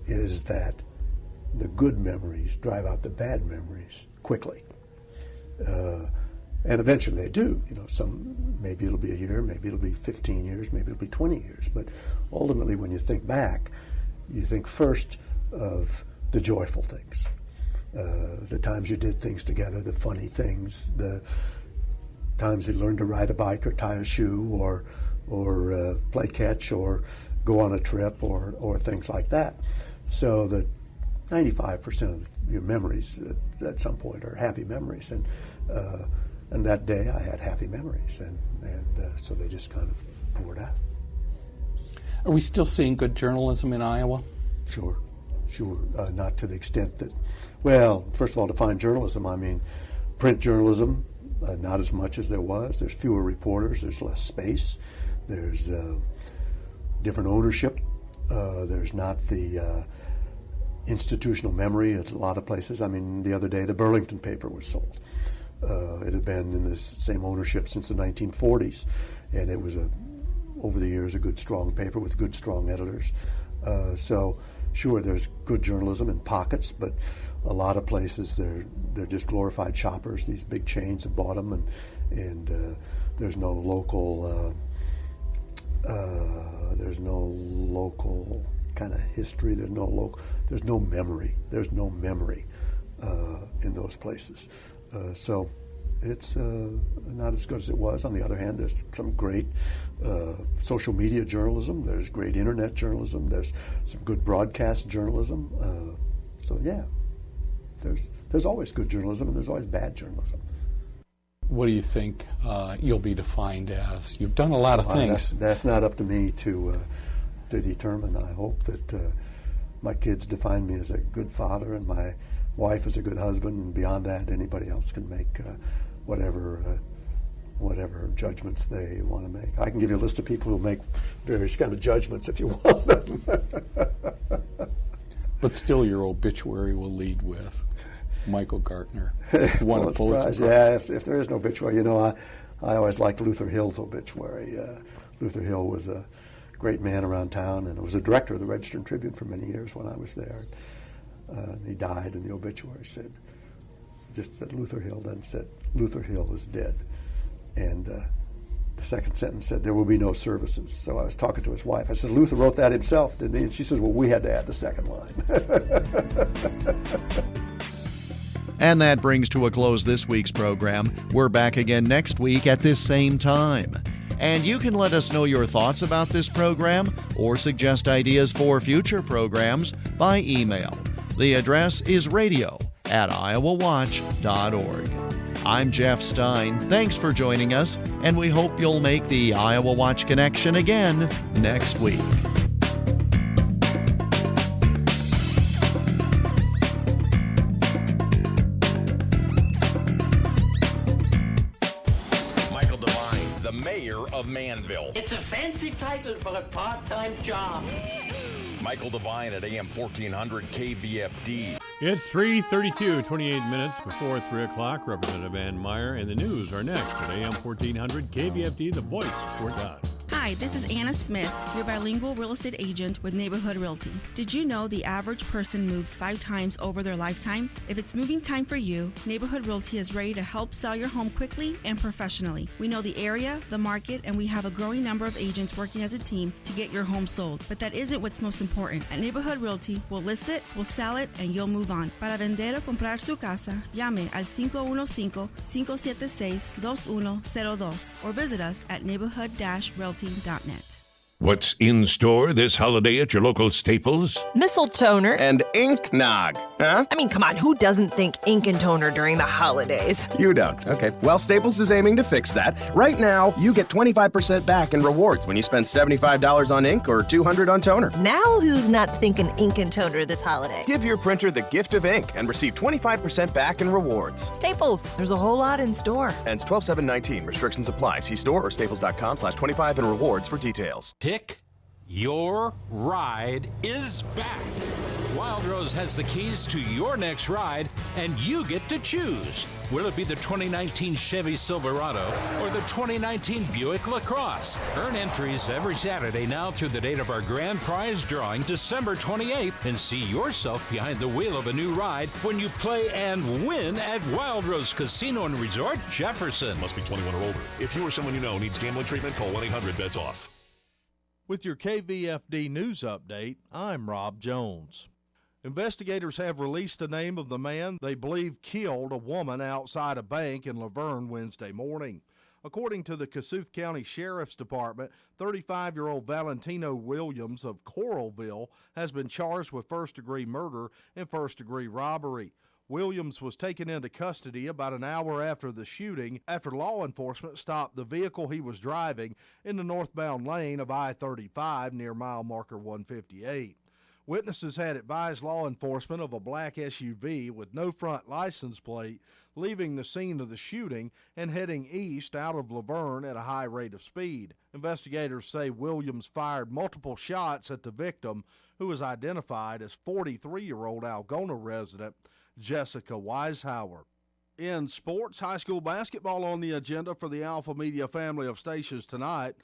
is that the good memories drive out the bad memories quickly. And eventually they do. Maybe it'll be a year, maybe it'll be 15 years, maybe it'll be 20 years. But ultimately, when you think back, you think first of the joyful things, the times you did things together, the funny things, the times you learned to ride a bike or tie a shoe or play catch or go on a trip or things like that. So that 95% of your memories at some point are happy memories, and that day I had happy memories, and so they just kind of poured out. Are we still seeing good journalism in Iowa? Sure. Not to the extent that, well, first of all, define journalism. I mean, print journalism, not as much as there was. There's fewer reporters. There's less space. There's different ownership. There's not the institutional memory at a lot of places. I mean, the other day, the Burlington paper was sold. It had been in the same ownership since the 1940s, and it was over the years, a good, strong paper with good, strong editors. So, sure, there's good journalism in pockets, but a lot of places they're just glorified shoppers. These big chains have bought them, and there's no local kind of history. There's no memory. There's no memory in those places. So it's not as good as it was. On the other hand, there's some great social media journalism. There's great internet journalism. There's some good broadcast journalism. So yeah, there's always good journalism and there's always bad journalism. What do you think you'll be defined as? You've done a lot of things. That's not up to me to determine. I hope that my kids define me as a good father and my wife as a good husband, and beyond that, anybody else can make whatever judgments they want to make. I can give you a list of people who make various kind of judgments if you want them. But still, your obituary will lead with Michael Gartner. Well, if there is no obituary, I always liked Luther Hill's obituary. Luther Hill was a great man around town and was a director of the Register and Tribune for many years when I was there. He died, and the obituary said Luther Hill, then said, Luther Hill is dead. And the second sentence said, there will be no services. So I was talking to his wife. I said, Luther wrote that himself, didn't he? And she says, well, we had to add the second line. And that brings to a close this week's program. We're back again next week at this same time. And you can let us know your thoughts about this program or suggest ideas for future programs by email. The address is radio@iowawatch.org. I'm Jeff Stein. Thanks for joining us, and we hope you'll make the Iowa Watch connection again next week. Michael Devine, the mayor of Manville. It's a fancy title for a part-time job. Michael Devine at AM 1400 KVFD. It's 3:32, 28 minutes before 3 o'clock. Representative Ann Meyer and the news are next at AM 1400 KVFD, the voice for God. Hi, this is Anna Smith, your bilingual real estate agent with Neighborhood Realty. Did you know the average person moves 5 times over their lifetime? If it's moving time for you, Neighborhood Realty is ready to help sell your home quickly and professionally. We know the area, the market, and we have a growing number of agents working as a team to get your home sold. But that isn't what's most important. At Neighborhood Realty, we'll list it, we'll sell it, and you'll move on. Para vender o comprar su casa, llame al 515-576-2102 or visit us at neighborhood-realty.net. What's in store this holiday at your local Staples? Missile toner. And ink nog, huh? I mean, come on, who doesn't think ink and toner during the holidays? You don't. Okay. Well, Staples is aiming to fix that. Right now, you get 25% back in rewards when you spend $75 on ink or $200 on toner. Now who's not thinking ink and toner this holiday? Give your printer the gift of ink and receive 25% back in rewards. Staples, there's a whole lot in store. Ends 12/7/19. Restrictions apply. See store or staples.com/25 and rewards for details. Pick your ride is back. Wild Rose has the keys to your next ride, and you get to choose. Will it be the 2019 Chevy Silverado or the 2019 Buick LaCrosse? Earn entries every Saturday now through the date of our grand prize drawing, December 28th, and see yourself behind the wheel of a new ride when you play and win at Wild Rose Casino and Resort, Jefferson. Must be 21 or older. If you or someone you know needs gambling treatment, call 1-800-BETS-OFF. With your KVFD news update, I'm Rob Jones. Investigators have released the name of the man they believe killed a woman outside a bank in Laverne Wednesday morning. According to the Kossuth County Sheriff's Department, 35-year-old Valentino Williams of Coralville has been charged with first-degree murder and first-degree robbery. Williams was taken into custody about an hour after the shooting after law enforcement stopped the vehicle he was driving in the northbound lane of I-35 near mile marker 158. Witnesses had advised law enforcement of a black SUV with no front license plate leaving the scene of the shooting and heading east out of Laverne at a high rate of speed. Investigators say Williams fired multiple shots at the victim, who was identified as 43-year-old Algona resident Jessica Weishauer. In sports, high school basketball on the agenda for the Alpha Media family of stations tonight.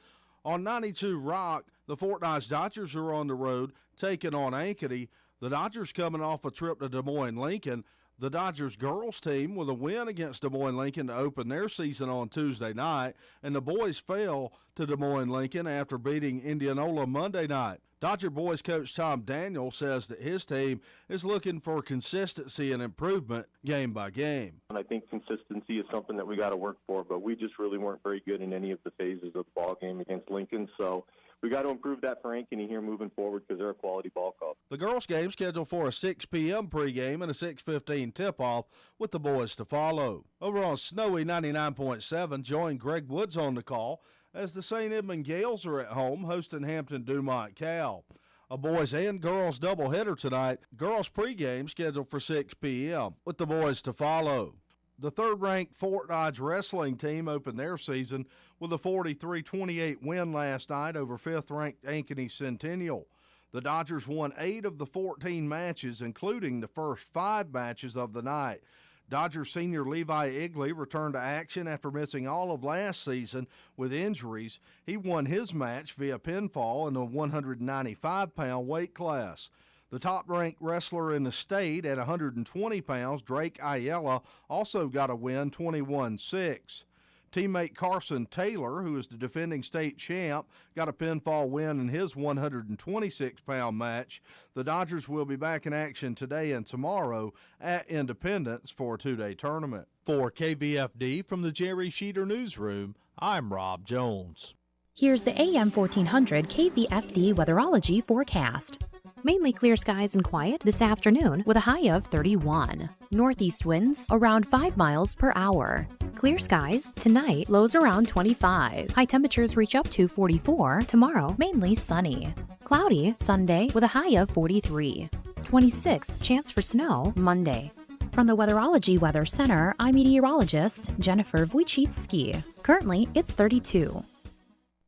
On 92 Rock, the Fort Dodge Dodgers are on the road taking on Ankeny. The Dodgers coming off a trip to Des Moines Lincoln. The Dodgers girls team with a win against Des Moines Lincoln to open their season on Tuesday night, and the boys fell to Des Moines Lincoln after beating Indianola Monday night. Dodger boys coach Tom Daniel says that his team is looking for consistency and improvement game by game. And I think consistency is something that we got to work for, but we just really weren't very good in any of the phases of the ball game against Lincoln. So we we got to improve that for Ankeny here moving forward because they're a quality ball club. The girls' game scheduled for a 6 p.m. pregame and a 6:15 tip-off with the boys to follow. Over on Snowy 99.7, join Greg Woods on the call as the St. Edmund Gales are at home hosting Hampton Dumont Cal. A boys and girls doubleheader tonight. Girls pregame scheduled for 6 p.m. with the boys to follow. The third-ranked Fort Dodge wrestling team opened their season with a 43-28 win last night over fifth-ranked Ankeny Centennial. The Dodgers won 8 of the 14 matches, including the first 5 matches of the night. Dodgers senior Levi Igley returned to action after missing all of last season with injuries. He won his match via pinfall in the 195-pound weight class. The top-ranked wrestler in the state at 120 pounds, Drake Ayala, also got a win 21-6. Teammate Carson Taylor, who is the defending state champ, got a pinfall win in his 126-pound match. The Dodgers will be back in action today and tomorrow at Independence for a 2-day tournament. For KVFD from the Jerry Sheeter Newsroom, I'm Rob Jones. Here's the AM 1400 KVFD weatherology forecast. Mainly clear skies and quiet this afternoon with a high of 31. Northeast winds around 5 miles per hour. Clear skies tonight, lows around 25. High temperatures reach up to 44. Tomorrow, mainly sunny. Cloudy Sunday with a high of 43. 26 chance for snow Monday. From the Weatherology Weather Center, I'm meteorologist Jennifer Wojcicki. Currently, it's 32.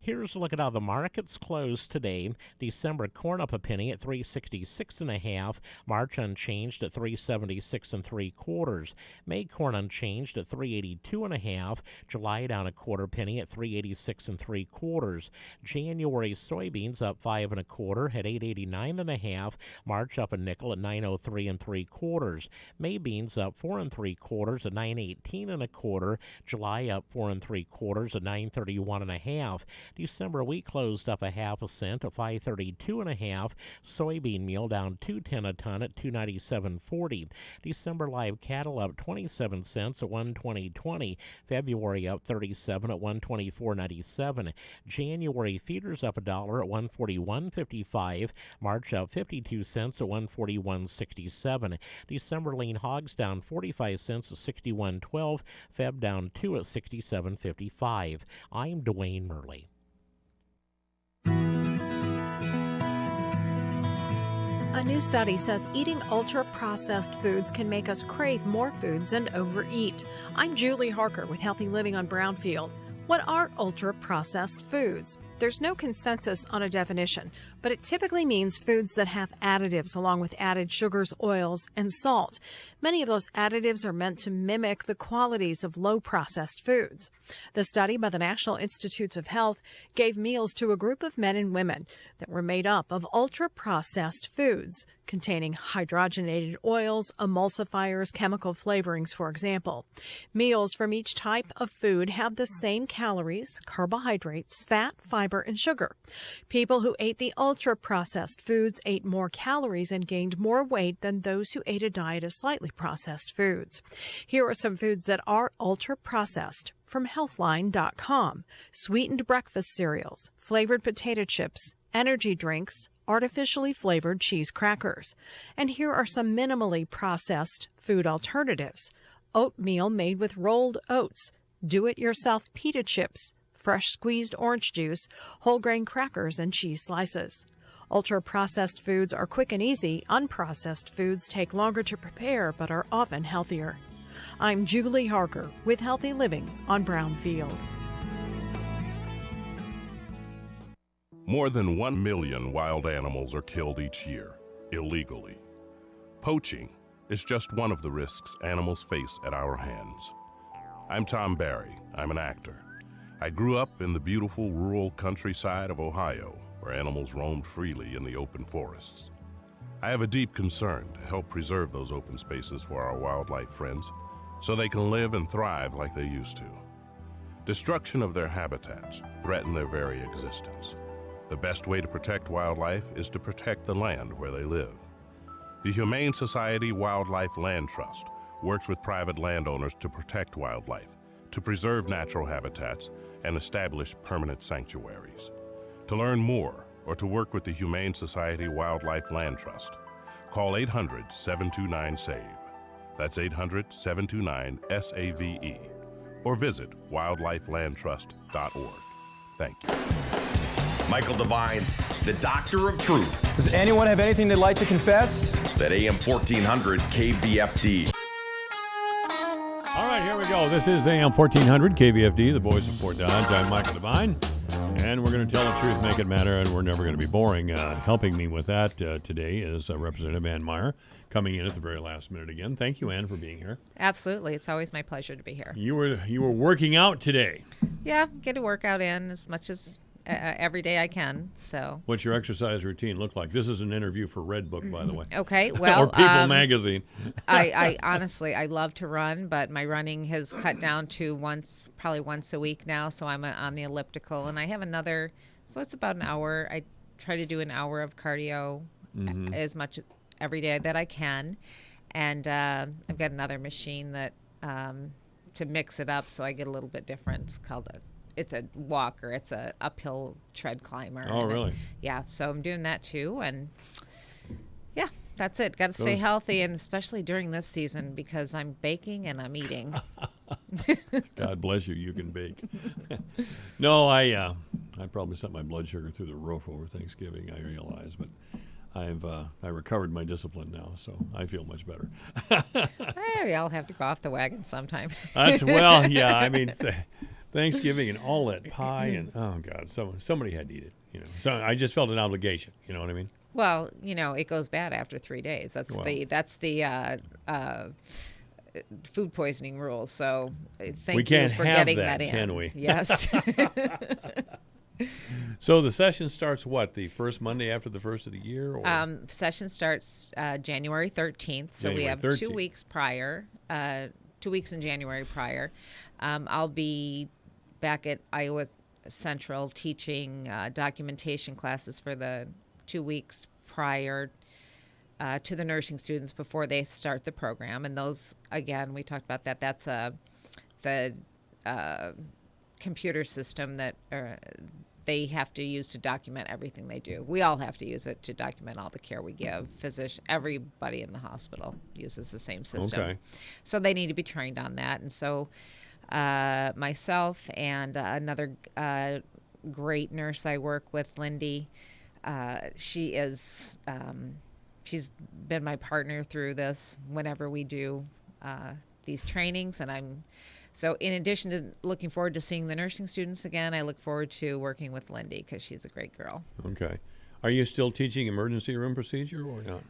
Here's a look at how the markets closed today. December corn up a penny at 366.5. March unchanged at 376 3/4. May corn unchanged at 382.5. July down a quarter penny at 386 3/4. January soybeans up 5 1/4 at 889.5. March up a nickel at 903 3/4. May beans up 4 3/4 at 918 1/4. July up 4 3/4 at 931.5. December wheat closed up a half a cent at 532.5. Soybean meal down 2.10 a ton at 297.40. December live cattle up 27 cents at 120.20. February up 37 at 124.97. January feeders up $1 at 141.55. March up 52 cents at 141.67. December lean hogs down 45 cents at 61.12. Feb down 2 at 67.55. I'm Dwayne Murley. A new study says eating ultra-processed foods can make us crave more foods and overeat. I'm Julie Harker with Healthy Living on Brownfield. What are ultra-processed foods? There's no consensus on a definition, but it typically means foods that have additives along with added sugars, oils, and salt. Many of those additives are meant to mimic the qualities of low-processed foods. The study by the National Institutes of Health gave meals to a group of men and women that were made up of ultra-processed foods containing hydrogenated oils, emulsifiers, chemical flavorings, for example. Meals from each type of food have the same calories, carbohydrates, fat, fiber, and sugar. People who ate the ultra-processed foods ate more calories and gained more weight than those who ate a diet of slightly processed foods. Here are some foods that are ultra-processed from Healthline.com. Sweetened breakfast cereals, flavored potato chips, energy drinks, artificially flavored cheese crackers. And here are some minimally processed food alternatives. Oatmeal made with rolled oats, do-it-yourself pita chips, fresh squeezed orange juice, whole grain crackers, and cheese slices. Ultra-processed foods are quick and easy. Unprocessed foods take longer to prepare but are often healthier. I'm Julie Harker with Healthy Living on Brownfield. More than 1 million wild animals are killed each year, illegally. Poaching is just one of the risks animals face at our hands. I'm Tom Barry. I'm an actor. I grew up in the beautiful rural countryside of Ohio, where animals roamed freely in the open forests. I have a deep concern to help preserve those open spaces for our wildlife friends, so they can live and thrive like they used to. Destruction of their habitats threaten their very existence. The best way to protect wildlife is to protect the land where they live. The Humane Society Wildlife Land Trust works with private landowners to protect wildlife, to preserve natural habitats, and establish permanent sanctuaries. To learn more or to work with the Humane Society Wildlife Land Trust, call 800-729-SAVE. That's 800-729-SAVE. Or visit wildlifelandtrust.org. Thank you. Michael Devine, the Doctor of Truth. Does anyone have anything they'd like to confess? At AM 1400 KVFD. All right, here we go. This is AM 1400 KVFD, the voice of Fort Dodge. I'm Michael Devine, and we're going to tell the truth, make it matter, and we're never going to be boring. Helping me with that today is Representative Ann Meyer, coming in at the very last minute again. Thank you, Ann, for being here. Absolutely. It's always my pleasure to be here. You were working out today. Yeah, get a workout in as much as every day I can. So. What's your exercise routine look like? This is an interview for Red Book, by the way. Okay, well. Or People Magazine. I honestly, I love to run, but my running has cut down to probably once a week now. So I'm on the elliptical, and I have another, so it's about an hour. I try to do an hour of cardio as much every day that I can. And I've got another machine that to mix it up so I get a little bit different. It's a walker. It's a uphill tread climber. Oh, really? Yeah. So I'm doing that too, and yeah, that's it. Got to stay healthy, and especially during this season because I'm baking and I'm eating. God bless you. You can bake. No, I probably sent my blood sugar through the roof over Thanksgiving. I realize, but I recovered my discipline now, so I feel much better. Hey, I'll have to go off the wagon sometime. Well, yeah. I mean. Thanksgiving and all that pie and oh God, somebody had to eat it, So I just felt an obligation, you know what I mean? Well, it goes bad after 3 days. That's the food poisoning rules. So thank you for getting that in. Can we? Yes. So the session starts what? The first Monday after the first of the year? Or? Session starts January 13th. So we have 2 weeks prior. 2 weeks in January prior. I'll be back at Iowa Central teaching documentation classes for the 2 weeks prior to the nursing students before they start the program. And those, again, we talked about that. That's the computer system that they have to use to document everything they do. We all have to use it to document all the care we give. Everybody in the hospital uses the same system. Okay. So they need to be trained on that. And so myself and another great nurse I work with, Lindy, she's been my partner through this whenever we do these trainings. And so in addition to looking forward to seeing the nursing students again, I look forward to working with Lindy because she's a great girl. Okay. Are you still teaching emergency room procedure or not?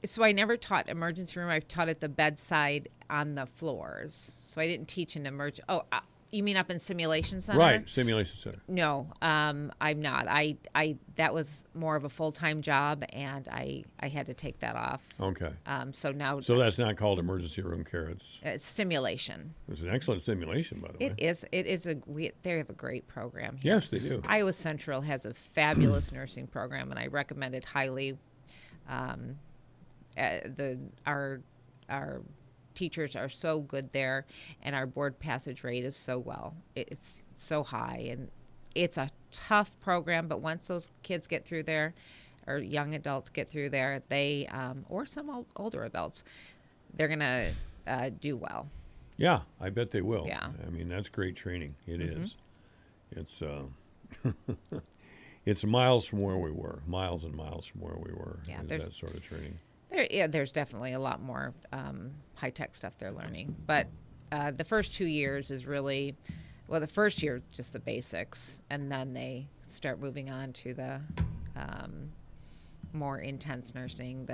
So I never taught emergency room. I've taught at the bedside on the floors. So I didn't teach an emergency. Oh, you mean up in Simulation Center? Right, Simulation Center. No, I'm not. That was more of a full-time job, and I had to take that off. Okay. So now. So that's not called emergency room care. It's simulation. It's an excellent simulation, by the way. It is. They have a great program here. Yes, they do. Iowa Central has a fabulous nursing program, and I recommend it highly. Our teachers are so good there, and our board passage rate is it's so high, and it's a tough program, but once those kids get through there, or young adults get through there, they or some older adults, they're gonna do well. Yeah, I bet they will. Yeah. I mean, that's great training. It is. It's it's miles from where we were, miles and miles from where we were. Yeah, that sort of training. There's definitely a lot more high-tech stuff they're learning. But the first 2 years is really, the first year, just the basics. And then they start moving on to the more intense nursing,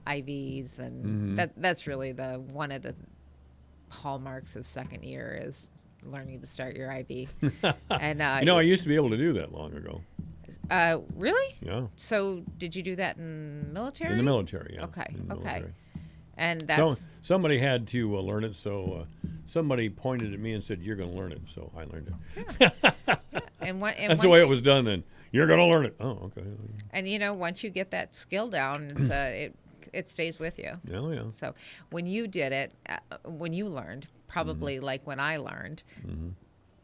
IVs. And that's really one of the hallmarks of second year is learning to start your IV. And I used to be able to do that long ago. Really? Yeah. So did you do that in military? In the military, yeah. Okay. Military. And that's somebody had to learn it. So somebody pointed at me and said, "You're going to learn it." So I learned it. Yeah. And that's the way it was done. Then you're going to learn it. Oh, okay. And once you get that skill down, it's it stays with you. Oh, yeah. So when you did it, when you learned, probably like when I learned.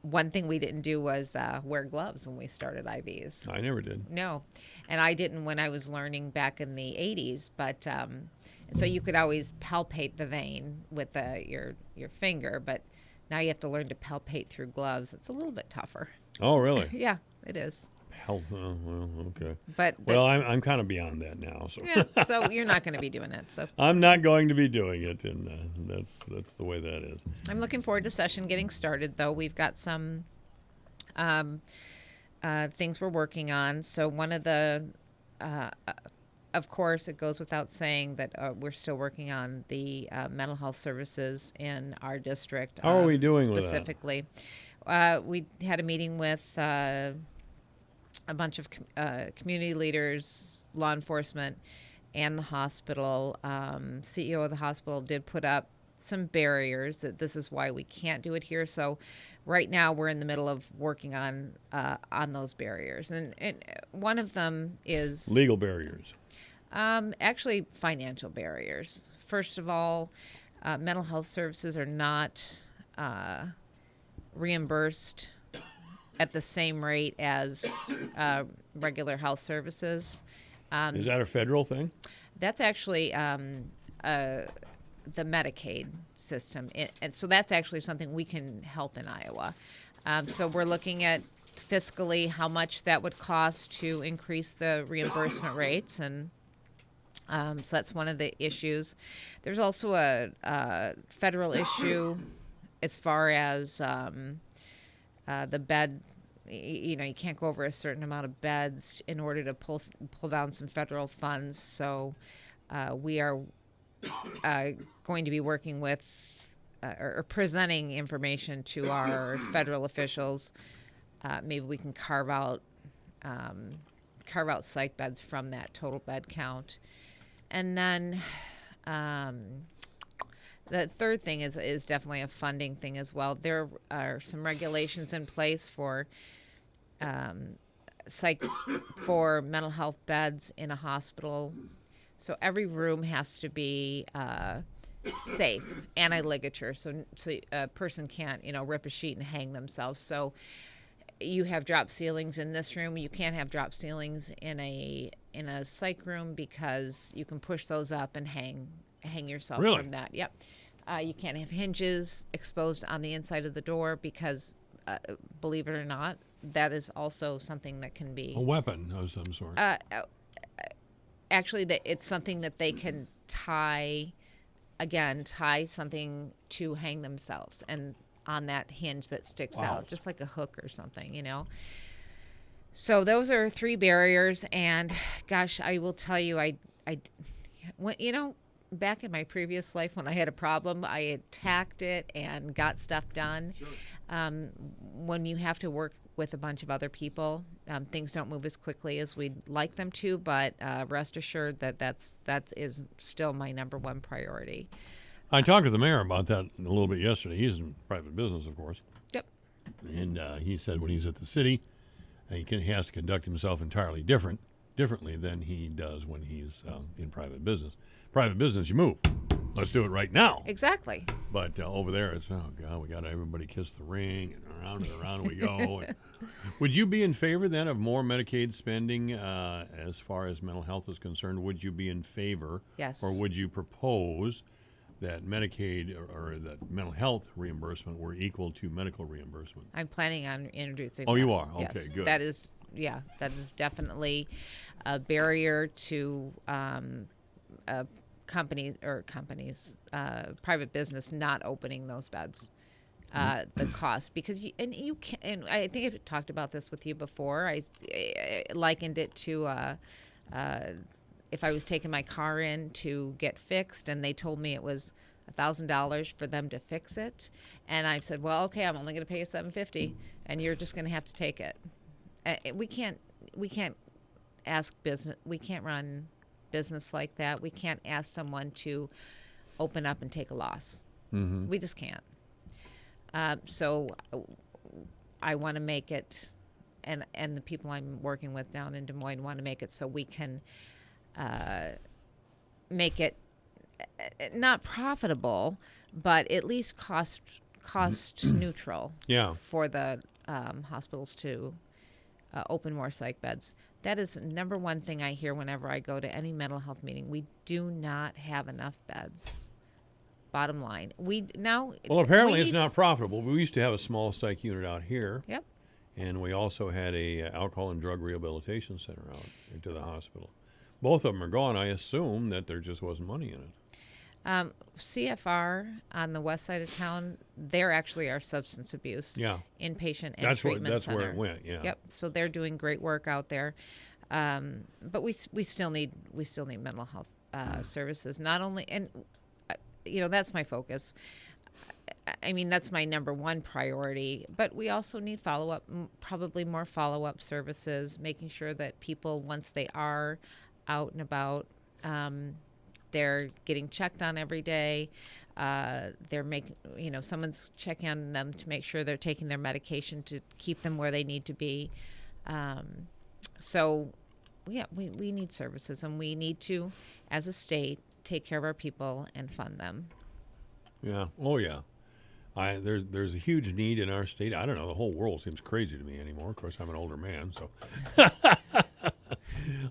one thing we didn't do was wear gloves when we started IVs. I never did. No, and I didn't when I was learning back in the 80s. But so you could always palpate the vein with your finger, but now you have to learn to palpate through gloves. It's a little bit tougher. Oh, really? Yeah, it is. Hell, well, okay. But I'm kind of beyond that now. So yeah, so you're not going to be doing it. So I'm not going to be doing it, and that's the way that is. I'm looking forward to session getting started, though. We've got some things we're working on. So one of the, of course, it goes without saying that we're still working on the mental health services in our district. How are we doing specifically? We had a meeting with a bunch of community leaders, law enforcement, and the hospital. CEO of the hospital did put up some barriers that this is why we can't do it here. So right now we're in the middle of working on those barriers. And one of them is legal barriers. Actually, financial barriers. First of all, mental health services are not reimbursed at the same rate as regular health services. Is that a federal thing? That's actually the Medicaid system. And so that's actually something we can help in Iowa. So we're looking at fiscally how much that would cost to increase the reimbursement rates. And so that's one of the issues. There's also a federal issue as far as the bed. You can't go over a certain amount of beds in order to pull down some federal funds. So we are going to be working with or presenting information to our federal officials. Maybe we can carve out psych beds from that total bed count. And then the third thing is definitely a funding thing as well. There are some regulations in place for for mental health beds in a hospital. So every room has to be safe, anti-ligature, so a person can't rip a sheet and hang themselves. So you have drop ceilings in this room. You can't have drop ceilings in a psych room because you can push those up and hang yourself from that. Yep. You can't have hinges exposed on the inside of the door because, believe it or not, that is also something that can be a weapon of some sort. Actually, it's something that they can tie something to hang themselves and on that hinge that sticks out, just like a hook or something, So those are 3 barriers, and gosh, I will tell you, back in my previous life when I had a problem, I attacked it and got stuff done. Sure. When you have to work with a bunch of other people, things don't move as quickly as we'd like them to, but rest assured that is still my number one priority. I talked to the mayor about that a little bit yesterday. He's in private business, of course. Yep. And he said when he's at the city, he has to conduct himself entirely differently than he does when he's in private business. Private business, you move. Let's do it right now. Exactly. But over there, it's, oh, God, we got everybody kiss the ring, and around we go. Would you be in favor, then, of more Medicaid spending as far as mental health is concerned? Would you be in favor? Yes. Or would you propose that Medicaid or that mental health reimbursement were equal to medical reimbursement? I'm planning on introducing that. You are? Yes. Okay, good. That is definitely a barrier to private business not opening those beds. The cost, because you can, and I think I've talked about this with you before. I likened it to if I was taking my car in to get fixed and they told me it was $1,000 for them to fix it, and I said, well, okay, I'm only going to pay you $750, and you're just going to have to take it. We can't ask business. We can't run business like that. We can't ask someone to open up and take a loss. Mm-hmm. We just can't. So I want to make it, and the people I'm working with down in Des Moines want to make it so we can make it not profitable, but at least cost cost neutral. Yeah. For the hospitals to open more psych beds. That is number one thing I hear whenever I go to any mental health meeting. We do not have enough beds. Bottom line. Well, apparently it's not profitable. We used to have a small psych unit out here. Yep. And we also had a alcohol and drug rehabilitation center out into the hospital. Both of them are gone. I assume that there just wasn't money in it. CFR on the west side of town, they're actually our substance abuse inpatient and treatment center. That's where it went. Yeah. Yep. So they're doing great work out there, but we still need mental health services. Not only, and that's my focus. I mean, that's my number one priority. But we also need follow-up, probably more follow-up services, making sure that people, once they are out and about, they're getting checked on every day. They're making, someone's checking on them to make sure they're taking their medication to keep them where they need to be. We need services, and we need to, as a state, take care of our people and fund them. Yeah. Oh, yeah. There's a huge need in our state. I don't know. The whole world seems crazy to me anymore. Of course, I'm an older man, so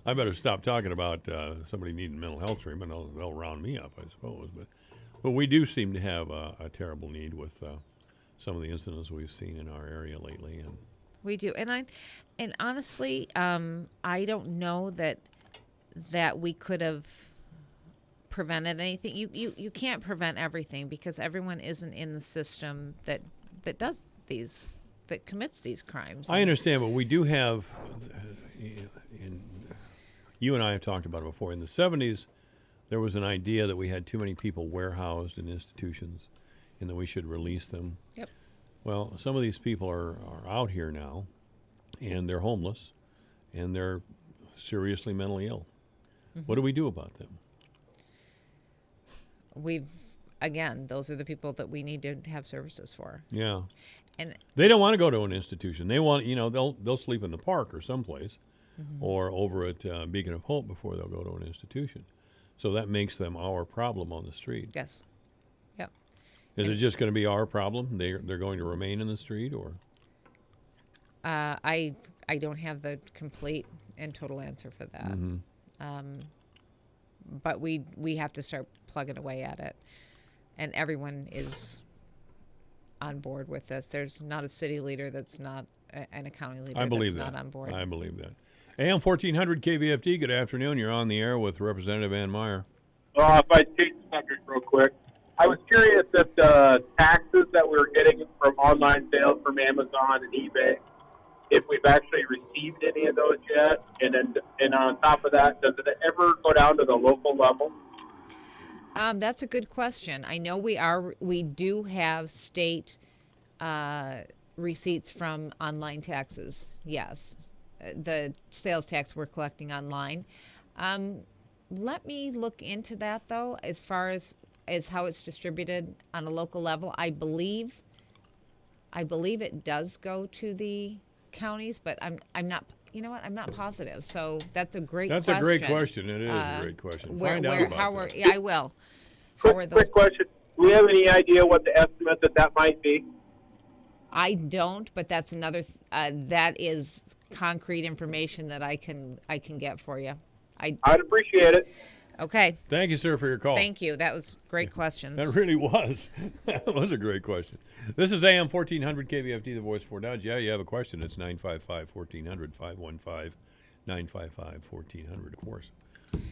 I better stop talking about somebody needing mental health treatment. They'll round me up, I suppose. But we do seem to have a terrible need with some of the incidents we've seen in our area lately. And we do, and honestly, I don't know that we could have prevented anything. You can't prevent everything because everyone isn't in the system that does these, that commits these crimes. I understand, but we do have, you and I have talked about it before. In the 70s, there was an idea that we had too many people warehoused in institutions and that we should release them. Yep. Well, some of these people are out here now, and they're homeless, and they're seriously mentally ill. Mm-hmm. What do we do about them? Those are the people that we need to have services for. Yeah. And they don't want to go to an institution. They want, they'll sleep in the park or someplace, or over at Beacon of Hope before they'll go to an institution. So that makes them our problem on the street. Yes. Yep. Is it just going to be our problem? They're going to remain in the street, or? I don't have the complete and total answer for that. Mm-hmm. But we have to start plugging away at it, and everyone is on board with this. There's not a city leader that's not and a county leader that's not on board. I believe that. AM 1400 KVFD, good afternoon. You're on the air with Representative Ann Meyer. If I change the subject real quick, I was curious if the taxes that we were getting from online sales from Amazon and eBay, if we've actually received any of those yet, and on top of that, does it ever go down to the local level? That's a good question. I know we do have state receipts from online taxes. Yes, the sales tax we're collecting online. Let me look into that though, as far as how it's distributed on a local level. I believe it does go to the counties, but I'm not. You know what? I'm not positive. So that's a great question. That's a great question. It is a great question. Find out about that. Yeah, I will. Quick question. Do we have any idea what the estimate that might be? I don't, but that's another. That is concrete information that I can get for you. I'd appreciate it. Okay. Thank you, sir, for your call. Thank you. That was great questions. That really was. That was a great question. This is AM 1400 KVFD, the voice for Dodge. Yeah, you have a question. It's 955-1400, 515-955-1400, of course.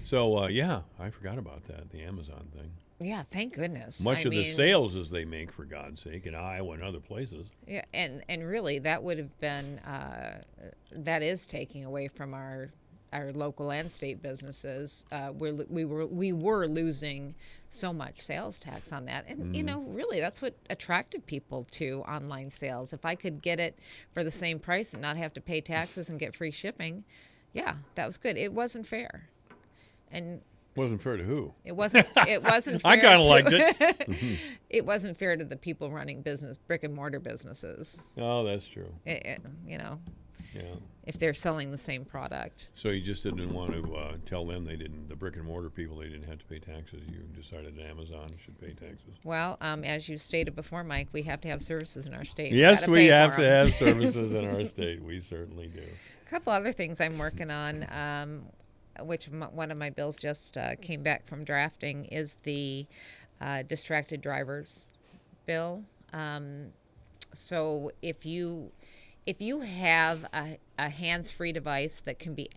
So, I forgot about that, the Amazon thing. Yeah, thank goodness. Much of the sales as they make, for God's sake, in Iowa and other places. Yeah, and really, that would have been, that is taking away from our local and state businesses. We were losing so much sales tax on that, and really that's what attracted people to online sales. If I could get it for the same price and not have to pay taxes and get free shipping, yeah, that was good. It wasn't fair, and wasn't fair to who? It wasn't. It wasn't fair. I kind of liked it. It wasn't fair to the people running brick and mortar businesses. Oh, that's true. Yeah. if they're selling the same product. So you just didn't want to tell them the brick and mortar people, they didn't have to pay taxes. You decided Amazon should pay taxes. Well, as you stated before, Mike, we have to have services in our state. Yes, we have to have services in our state. We certainly do. A couple other things I'm working on, which one of my bills just came back from drafting, is the distracted drivers bill. So if you have a hands-free device that can be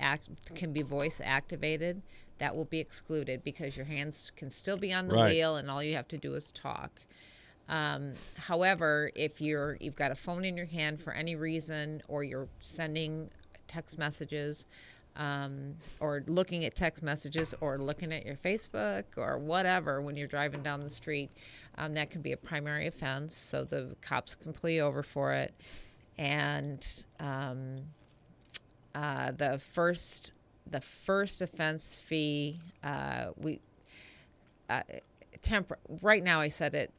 voice activated, that will be excluded because your hands can still be on the wheel and all you have to do is talk. However, if you've got a phone in your hand for any reason, or you're sending text messages, or looking at text messages, or looking at your Facebook or whatever when you're driving down the street, that can be a primary offense. So the cops can pull you over for it. And the first offense fee, right now I set it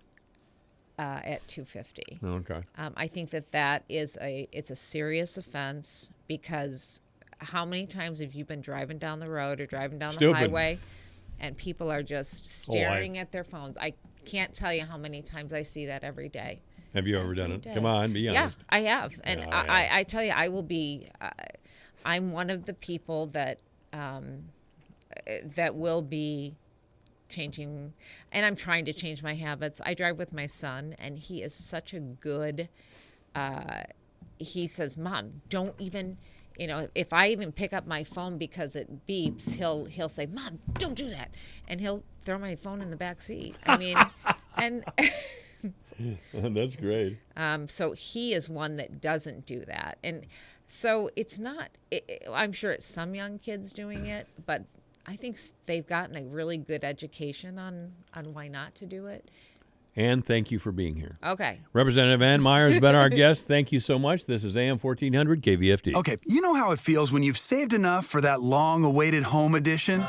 at $250. Okay. I think that it's a serious offense, because how many times have you been driving down the road or driving down the highway and people are just staring at their phones? I can't tell you how many times I see that every day. Have you ever done it? Come on, be honest. Yeah, I have. And I tell you, I will be, I'm one of the people that will be changing, and I'm trying to change my habits. I drive with my son, and he is such a good, he says, Mom, don't even, if I even pick up my phone because it beeps, he'll say, Mom, don't do that. And he'll throw my phone in the back seat. I mean, and... That's great. So he is one that doesn't do that. And so it's not, I'm sure it's some young kids doing it, but I think they've gotten a really good education on why not to do it. And thank you for being here. Okay. Representative Ann Meyer has been our guest. Thank you so much. This is AM 1400 KVFD. Okay, you know how it feels when you've saved enough for that long-awaited home edition?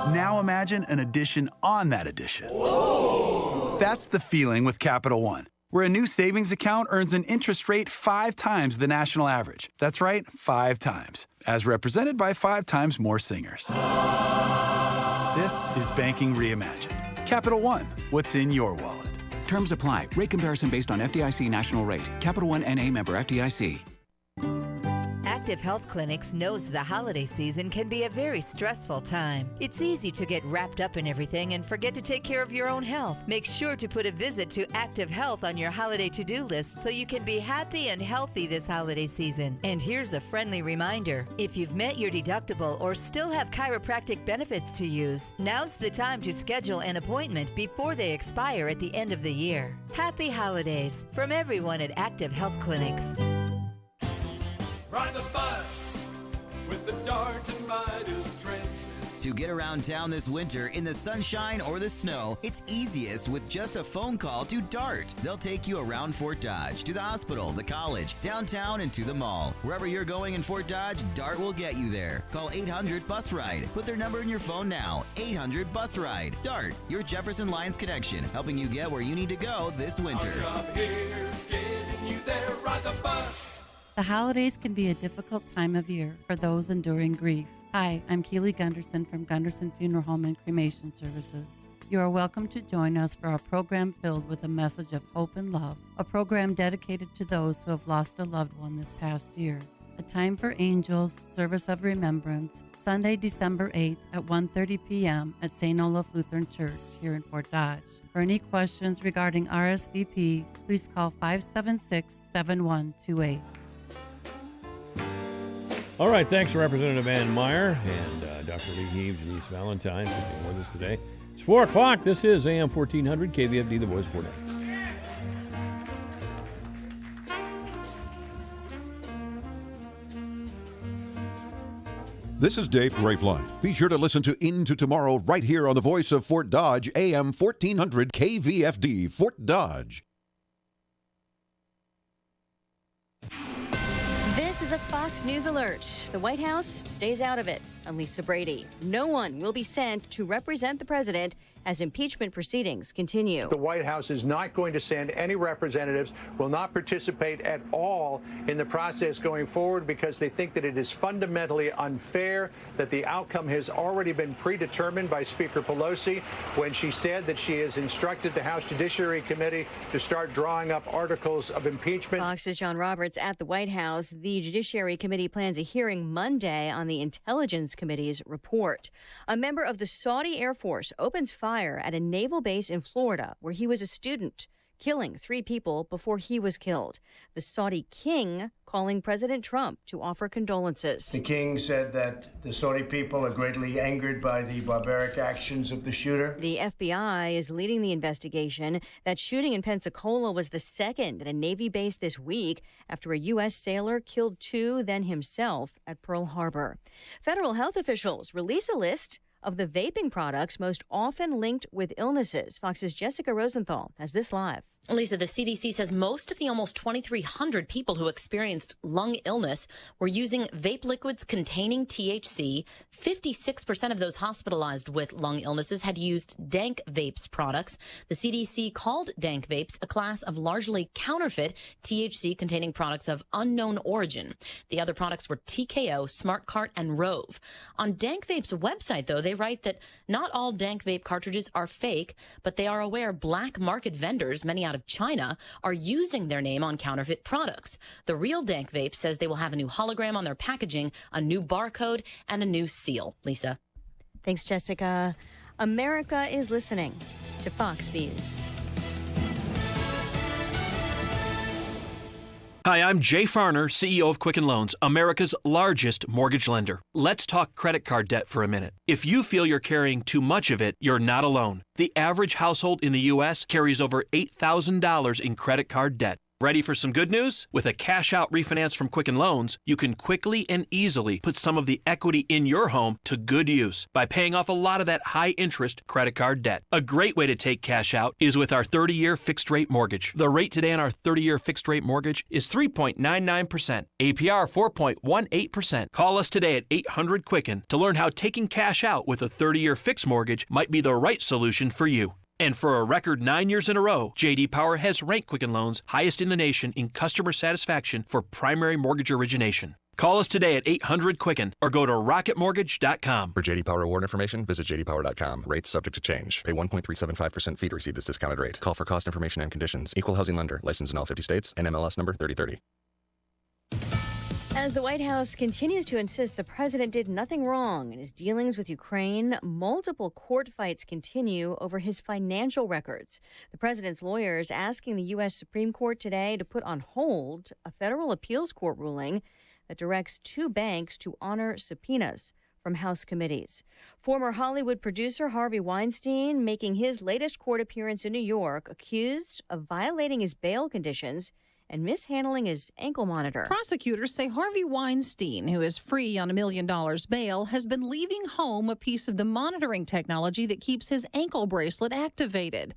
Now imagine an addition on that addition. Whoa. That's the feeling with Capital One, where a new savings account earns an interest rate 5 times the national average. That's right, 5 times, as represented by 5 times more singers. This is banking reimagined. Capital One, what's in your wallet? Terms apply. Rate comparison based on FDIC national rate. Capital One NA, member FDIC. Active Health Clinics knows the holiday season can be a very stressful time. It's easy to get wrapped up in everything and forget to take care of your own health. Make sure to put a visit to Active Health on your holiday to-do list so you can be happy and healthy this holiday season. And here's a friendly reminder. If you've met your deductible or still have chiropractic benefits to use, now's the time to schedule an appointment before they expire at the end of the year. Happy holidays from everyone at Active Health Clinics. Ride the bus with the Dart and Midas Transit. To get around town this winter in the sunshine or the snow, it's easiest with just a phone call to DART. They'll take you around Fort Dodge, to the hospital, the college, downtown, and to the mall. Wherever you're going in Fort Dodge, DART will get you there. Call 800-BUS-RIDE. Put their number in your phone now. 800-BUS-RIDE. DART, your Jefferson Lions connection, helping you get where you need to go this winter. Our job here's getting you there. Ride the bus. The holidays can be a difficult time of year for those enduring grief. Hi, I'm Keely Gunderson from Gunderson Funeral Home and Cremation Services. You are welcome to join us for a program filled with a message of hope and love, a program dedicated to those who have lost a loved one this past year. A Time for Angels, Service of Remembrance, Sunday, December 8th at 1:30 p.m. at St. Olaf Lutheran Church here in Fort Dodge. For any questions regarding RSVP, please call 576-7128. All right, thanks to Representative Ann Meyer and Dr. Lee Heaves and East Valentine for being with us today. It's 4 o'clock. This is AM 1400 KVFD, the voice of Fort Dodge. This is Dave Graveline. Be sure to listen to Into Tomorrow right here on the voice of Fort Dodge, AM 1400 KVFD, Fort Dodge. This is is a Fox News alert. The White House stays out of it. I'm Lisa Brady. No one will be sent to represent the president as impeachment proceedings continue. The White House is not going to send any representatives, will not participate at all in the process going forward because they think that it is fundamentally unfair, that the outcome has already been predetermined by Speaker Pelosi when she said that she has instructed the House Judiciary Committee to start drawing up articles of impeachment. Fox's John Roberts at the White House. The Judiciary Committee plans a hearing Monday on the Intelligence Committee's report. A member of the Saudi Air Force opens fire at a naval base in Florida where he was a student, killing 3 people before he was killed. The Saudi king calling President Trump to offer condolences. The king said that the Saudi people are greatly angered by the barbaric actions of the shooter. The FBI is leading the investigation. That shooting in Pensacola was the second at a Navy base this week after a U.S. sailor killed 2, then himself, at Pearl Harbor. Federal health officials release a list of the vaping products most often linked with illnesses. Fox's Jessica Rosenthal has this live. Lisa, the CDC says most of the almost 2,300 people who experienced lung illness were using vape liquids containing THC. 56% of those hospitalized with lung illnesses had used dank vapes products. The CDC called dank vapes a class of largely counterfeit THC-containing products of unknown origin. The other products were TKO, Smart Cart, and Rove. On dank vape's website, though, they write that not all dank vape cartridges are fake, but they are aware black market vendors, many out of China, are using their name on counterfeit products. The real dank vape says they will have a new hologram on their packaging, a new barcode, and a new seal. Lisa. Thanks, Jessica. America is listening to Fox News. Hi, I'm Jay Farner, CEO of Quicken Loans, America's largest mortgage lender. Let's talk credit card debt for a minute. If you feel you're carrying too much of it, you're not alone. The average household in the U.S. carries over $8,000 in credit card debt. Ready for some good news? With a cash-out refinance from Quicken Loans, you can quickly and easily put some of the equity in your home to good use by paying off a lot of that high-interest credit card debt. A great way to take cash out is with our 30-year fixed-rate mortgage. The rate today on our 30-year fixed-rate mortgage is 3.99%, APR 4.18%. Call us today at 800-QUICKEN to learn how taking cash out with a 30-year fixed mortgage might be the right solution for you. And for a record 9 years in a row, J.D. Power has ranked Quicken Loans highest in the nation in customer satisfaction for primary mortgage origination. Call us today at 800-QUICKEN or go to rocketmortgage.com. For J.D. Power award information, visit jdpower.com. Rates subject to change. Pay 1.375% fee to receive this discounted rate. Call for cost information and conditions. Equal housing lender. Licensed in all 50 states. NMLS number 3030. As the White House continues to insist the president did nothing wrong in his dealings with Ukraine, multiple court fights continue over his financial records. The president's lawyers asking the U.S. Supreme Court today to put on hold a federal appeals court ruling that directs 2 banks to honor subpoenas from House committees. Former Hollywood producer Harvey Weinstein making his latest court appearance in New York, accused of violating his bail conditions and mishandling his ankle monitor. Prosecutors say Harvey Weinstein, who is free on $1 million bail, has been leaving home a piece of the monitoring technology that keeps his ankle bracelet activated.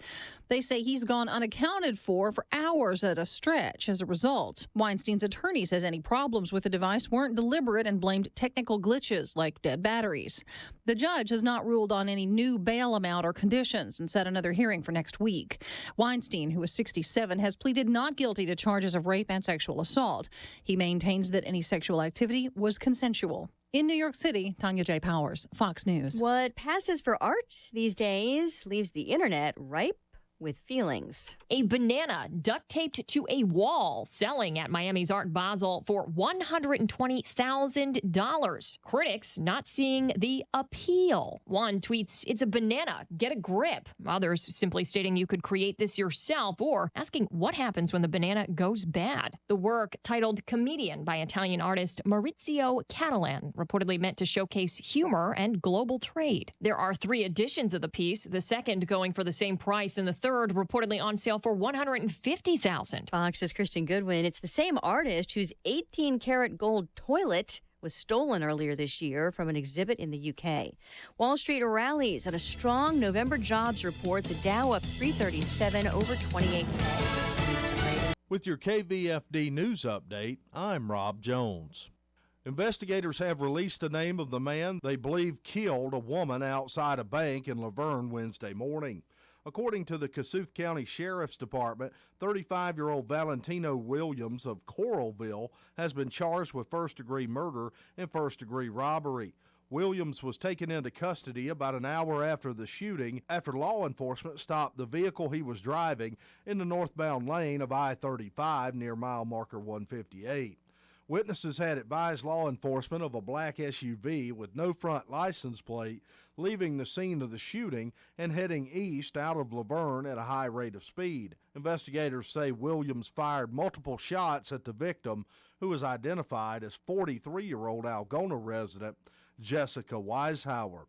They say he's gone unaccounted for hours at a stretch as a result. Weinstein's attorney says any problems with the device weren't deliberate and blamed technical glitches like dead batteries. The judge has not ruled on any new bail amount or conditions and set another hearing for next week. Weinstein, who is 67, has pleaded not guilty to charges of rape and sexual assault. He maintains that any sexual activity was consensual. In New York City, Tanya J. Powers, Fox News. What passes for art these days leaves the internet ripe with feelings. A banana duct taped to a wall selling at Miami's Art Basel for $120,000. Critics not seeing the appeal. One tweets, "It's a banana, get a grip." Others simply stating you could create this yourself or asking what happens when the banana goes bad. The work, titled Comedian by Italian artist Maurizio Catalan, reportedly meant to showcase humor and global trade. There are 3 editions of the piece, the second going for the same price and the third reportedly on sale for $150,000. Fox's Christian Goodwin. It's the same artist whose 18-karat gold toilet was stolen earlier this year from an exhibit in the UK. Wall Street rallies on a strong November jobs report. The Dow up 337 over 28K. With your KVFD news update, I'm Rob Jones. Investigators have released the name of the man they believe killed a woman outside a bank in Laverne Wednesday morning. According to the Kossuth County Sheriff's Department, 35-year-old Valentino Williams of Coralville has been charged with first-degree murder and first-degree robbery. Williams was taken into custody about an hour after the shooting after law enforcement stopped the vehicle he was driving in the northbound lane of I-35 near mile marker 158. Witnesses had advised law enforcement of a black SUV with no front license plate leaving the scene of the shooting and heading east out of Laverne at a high rate of speed. Investigators say Williams fired multiple shots at the victim, who was identified as 43-year-old Algona resident Jessica Weishauer.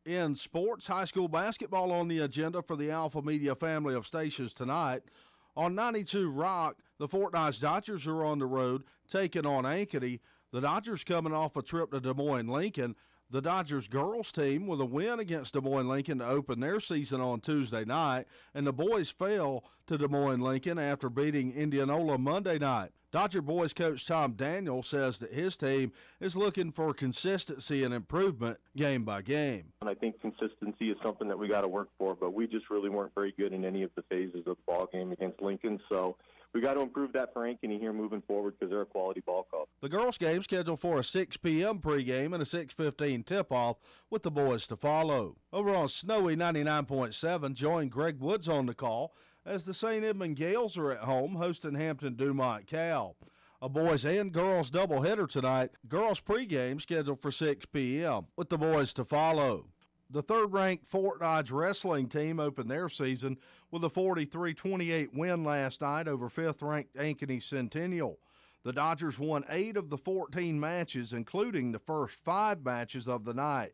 In sports, high school basketball on the agenda for the Alpha Media family of stations tonight. On 92 Rock, the Fort Dodge Dodgers are on the road taking on Ankeny. The Dodgers coming off a trip to Des Moines-Lincoln. The Dodgers girls team with a win against Des Moines-Lincoln to open their season on Tuesday night, and the boys fell to Des Moines-Lincoln after beating Indianola Monday night. Dodger boys coach Tom Daniel says that his team is looking for consistency and improvement game by game. And I think consistency is something that we got to work for, but we just really weren't very good in any of the phases of the ball game against Lincoln, so we got to improve that for Ankeny here moving forward because they're a quality ball club. The girls' game scheduled for a 6 p.m. pregame and a 6:15 tip-off with the boys to follow. Over on Snowy 99.7, join Greg Woods on the call as the St. Edmund Gales are at home hosting Hampton Dumont Cal. A boys and girls doubleheader tonight. Girls pregame scheduled for 6 p.m. with the boys to follow. The third-ranked Fort Dodge wrestling team opened their season with a 43-28 win last night over fifth-ranked Ankeny Centennial. The Dodgers won 8 of the 14 matches, including the first 5 matches of the night.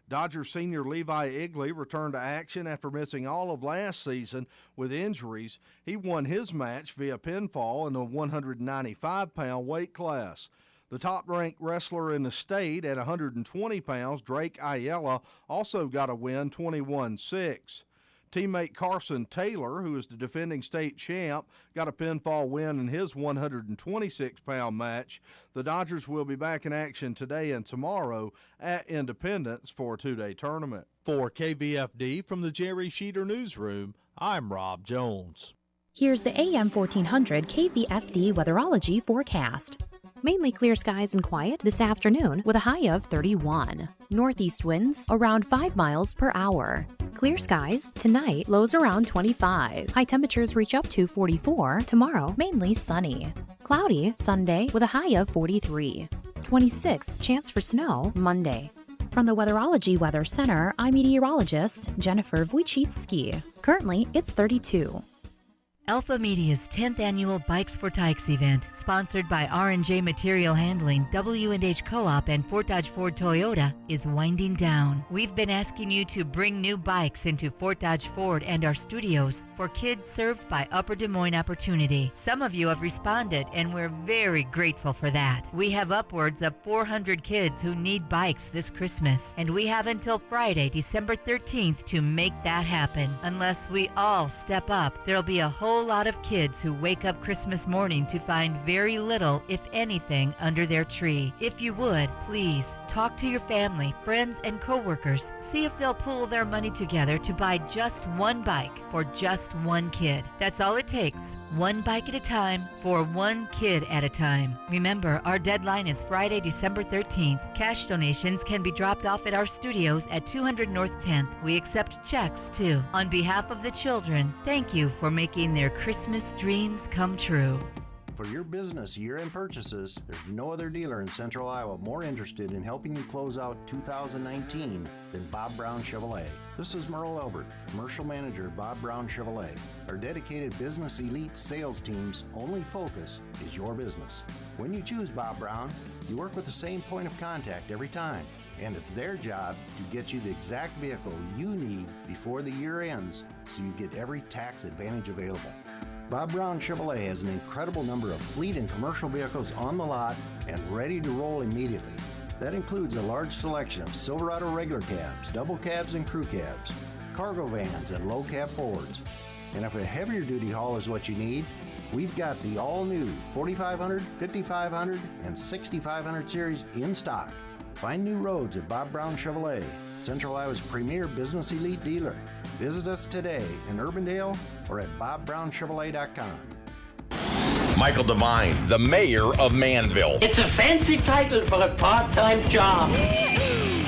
Dodger senior Levi Igley returned to action after missing all of last season with injuries. He won his match via pinfall in the 195-pound weight class. The top-ranked wrestler in the state at 120 pounds, Drake Ayala, also got a win 21-6. Teammate Carson Taylor, who is the defending state champ, got a pinfall win in his 126-pound match. The Dodgers will be back in action today and tomorrow at Independence for a 2-day tournament. For KVFD from the Jerry Sheeter Newsroom, I'm Rob Jones. Here's the AM 1400 KVFD weatherology forecast. Mainly clear skies and quiet this afternoon with a high of 31. Northeast winds around 5 miles per hour. Clear skies tonight, lows around 25. High temperatures reach up to 44. Tomorrow, mainly sunny. Cloudy Sunday with a high of 43. 26 chance for snow Monday. From the Weatherology Weather Center, I'm meteorologist Jennifer Wojcicki. Currently, it's 32. Alpha Media's 10th annual Bikes for Tykes event, sponsored by R&J Material Handling, W&H Co-op, and Fort Dodge Ford Toyota, is winding down. We've been asking you to bring new bikes into Fort Dodge Ford and our studios for kids served by Upper Des Moines Opportunity. Some of you have responded, and we're very grateful for that. We have upwards of 400 kids who need bikes this Christmas, and we have until Friday, December 13th to make that happen. Unless we all step up, there'll be a whole lot of kids who wake up Christmas morning to find very little, if anything, under their tree. If you would, please talk to your family, friends, and coworkers. See if they'll pool their money together to buy just one bike for just one kid. That's all it takes. One bike at a time for one kid at a time. Remember, our deadline is Friday, December 13th. Cash donations can be dropped off at our studios at 200 North 10th. We accept checks, too. On behalf of the children, thank you for making their Christmas dreams come true. For your business year-end purchases, there's no other dealer in Central Iowa more interested in helping you close out 2019 than Bob Brown Chevrolet. This is Merle Elbert, Commercial Manager, Bob Brown Chevrolet. Our dedicated business elite sales team's only focus is your business. When you choose Bob Brown, you work with the same point of contact every time, and it's their job to get you the exact vehicle you need before the year ends so you get every tax advantage available. Bob Brown Chevrolet has an incredible number of fleet and commercial vehicles on the lot and ready to roll immediately. That includes a large selection of Silverado regular cabs, double cabs, and crew cabs, cargo vans, and low cab Fords. And if a heavier duty haul is what you need, We've got the all-new 4500, 5500, and 6500 series in stock. Find new roads at Bob Brown Chevrolet, Central Iowa's premier business elite dealer. Visit us today in Urbandale or at bobbrownchevrolet.com. Michael Devine, the mayor of Manville. It's a fancy title for a part-time job.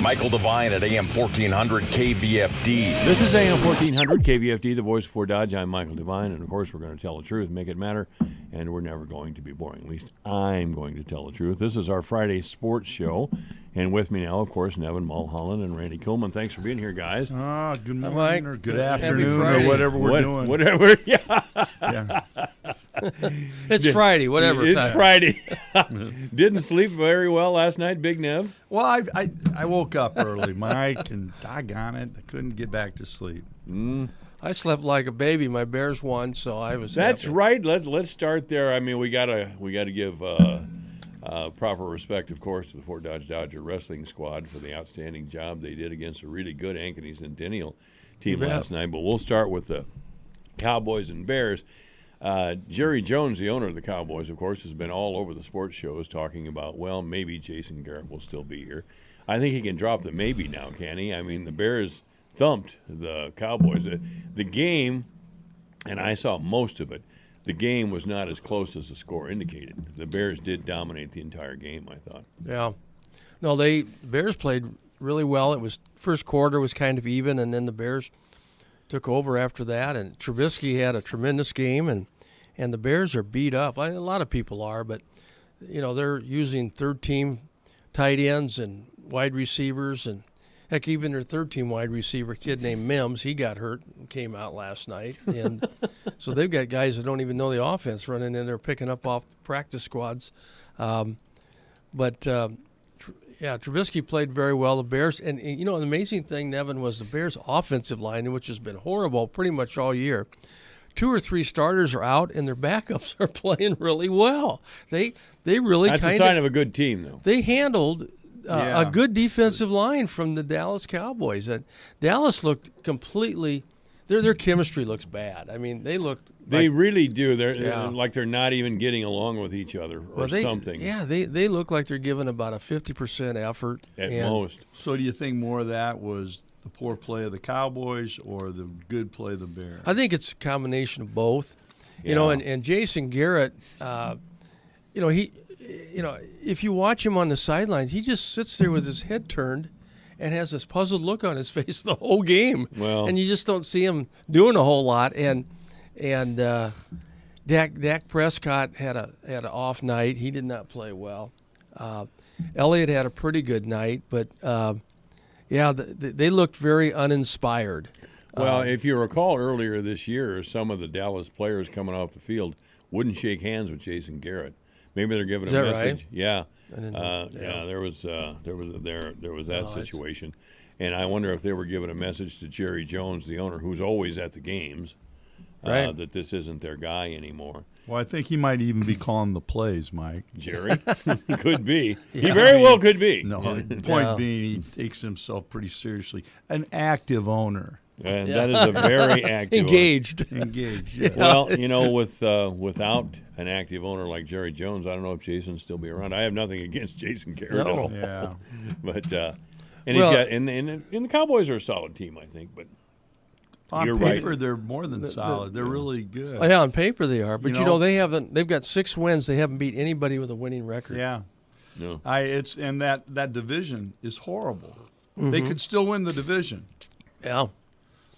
Michael Devine at AM 1400 KVFD. This is AM 1400 KVFD, the voice of Fort Dodge. I'm Michael Devine, and of course we're going to tell the truth, make it matter, and we're never going to be boring. At least I'm going to tell the truth. This is our Friday sports show, and with me now, of course, Nevin Mulholland and Randy Coleman. Thanks for being here, guys. Good morning or good afternoon Friday. or whatever we're doing. Whatever, yeah. It's Friday, whatever It's time. Friday. Didn't sleep very well last night, Big Nev? Well, I woke up early, Mike, and doggone it, I couldn't get back to sleep. I slept like a baby. My Bears won, so I was That's happy. right. Let's start there. I mean, we gotta give proper respect, of course, to the Fort Dodge Dodger wrestling squad for the outstanding job they did against a really good Ankeny Centennial team last night. But we'll start with the Cowboys and Bears. Jerry Jones, the owner of the Cowboys, of course, has been all over the sports shows talking about, well, maybe Jason Garrett will still be here. I think he can drop the maybe now, can he? I mean, the Bears thumped the Cowboys. The game, and I saw most of it, the game was not as close as the score indicated. The Bears did dominate the entire game, I thought. Yeah. No, the Bears played really well. It was first quarter was kind of even, and then the Bears took over after that, and Trubisky had a tremendous game, and the Bears are beat up. A lot of people are, but they're using third-team tight ends and wide receivers, and heck, even their third-team wide receiver kid named Mims, he got hurt and came out last night, and so they've got guys that don't even know the offense running in there picking up off the practice squads, Yeah, Trubisky played very well. The Bears, and the amazing thing, Nevin, was the Bears' offensive line, which has been horrible pretty much all year. 2 or 3 starters are out, and their backups are playing really well. They really That's a sign of a good team, though. They handled a good defensive line from the Dallas Cowboys. Dallas looked completely. Their chemistry looks bad. I mean, they looked. They really do. They're like they're not even getting along with each other or something. Yeah, they look like they're giving about a 50% effort at most. So do you think more of that was the poor play of the Cowboys or the good play of the Bears? I think it's a combination of both. Yeah. And Jason Garrett, if you watch him on the sidelines, he just sits there with his head turned and has this puzzled look on his face the whole game. Well, and you just don't see him doing a whole lot. And Dak Prescott had an off night. He did not play well. Elliott had a pretty good night, but they looked very uninspired. Well, if you recall earlier this year, some of the Dallas players coming off the field wouldn't shake hands with Jason Garrett. Maybe they're giving a message. Right? Yeah. There was that situation, and I wonder if they were giving a message to Jerry Jones, the owner, who's always at the games, that this isn't their guy anymore. Well, I think he might even be calling the plays, Mike. Jerry? Could be. He very well could be. No, the point being he takes himself pretty seriously. An active owner. And that is a very active engaged. Engaged. Yeah. Well, without an active owner like Jerry Jones, I don't know if Jason'd still be around. I have nothing against Jason Garrett at all. Yeah. But he's got and the Cowboys are a solid team, I think. But on you're paper, right. they're more than solid. They're really good. Oh, yeah, on paper they are. But they've got 6 wins. They haven't beat anybody with a winning record. Yeah. No. And that division is horrible. Mm-hmm. They could still win the division. Yeah.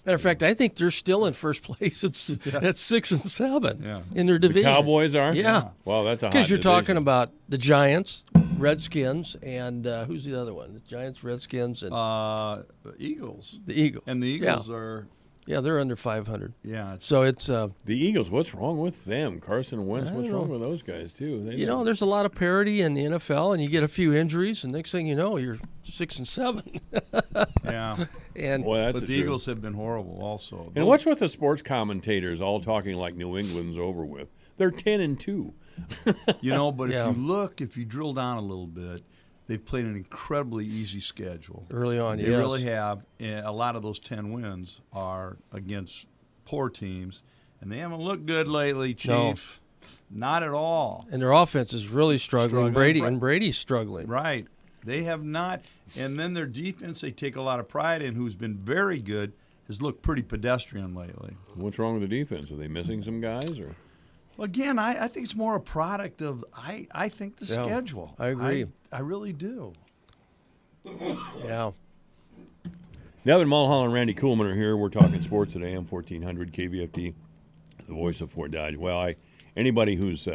Matter of fact, I think they're still in first place at 6 and 7 in their division. The Cowboys are? Yeah. Well, that's a hot because you're division. talking about the Giants, Redskins, and who's the other one? The Giants, Redskins, and the Eagles. The Eagles. And the Eagles are. Yeah, they're under 500. Yeah. So it's the Eagles. What's wrong with them? Carson Wentz. What's wrong with those guys too? There's a lot of parity in the NFL, and you get a few injuries, and next thing you know, you're 6 and 7. Yeah. And but the Eagles have been horrible also. And what's with the sports commentators all talking like New England's over with? They're 10-2. But if you drill down a little bit, they've played an incredibly easy schedule. Early on, They really have. And a lot of those 10 wins are against poor teams, and they haven't looked good lately, Chief. Not at all. And their offense is really struggling. Brady's struggling. Right. They have not. And then their defense, they take a lot of pride in, who's been very good, has looked pretty pedestrian lately. What's wrong with the defense? Are they missing some guys? Or Well, again, I think it's more a product of, I think, the schedule. I agree. I really do. Yeah. Nevin Mulholland and Randy Kuhlman are here. We're talking sports at AM 1400 KVFD, the voice of Fort Dodge. Well, anybody who's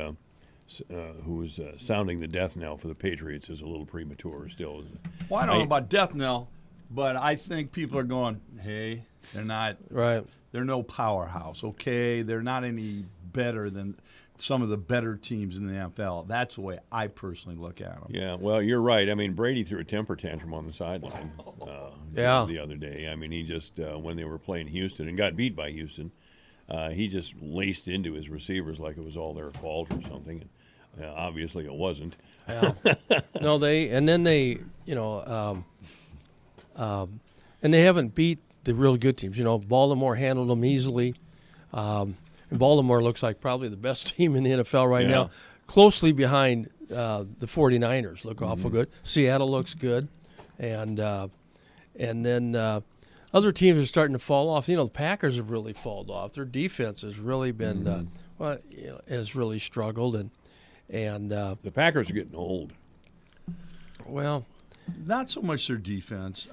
sounding the death knell for the Patriots is a little premature still. Well, I don't know about death knell, but I think people are going, hey, they're not. Right. They're no powerhouse, okay? They're not any better than some of the better teams in the NFL. That's the way I personally look at them. Yeah, well, you're right. I mean, Brady threw a temper tantrum on the sideline the other day. I mean, he just, when they were playing Houston and got beat by Houston, he just laced into his receivers like it was all their fault or something. And, obviously, it wasn't. Yeah. No, and they haven't beat the real good teams. Baltimore handled them easily. And Baltimore looks like probably the best team in the NFL right now, closely behind the 49ers. Look awful good. Seattle looks good. And then other teams are starting to fall off. The Packers have really fallen off. Their defense has really been has really struggled. And the Packers are getting old. Well, not so much their defense.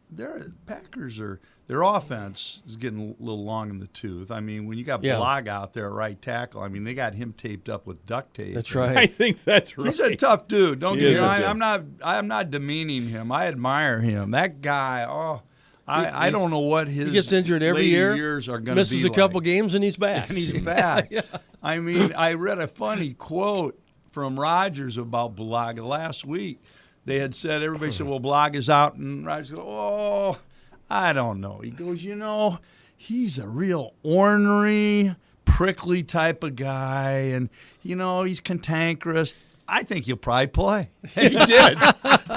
Their Packers are. Their offense is getting a little long in the tooth. I mean, when you got Blag out there at right tackle, I mean, they got him taped up with duct tape. That's right. I think that's right. He's a tough dude. Don't get me wrong. I'm not demeaning him. I admire him. That guy. I don't know what his he gets injured every years are going to be. Misses a couple games and he's back. And he's back. I mean, I read a funny quote from Rodgers about Blag last week. They had said, everybody said, well, Blag is out, and Rodgers goes, oh, I don't know. He goes, he's a real ornery, prickly type of guy, and, he's cantankerous. I think he'll probably play. And he did.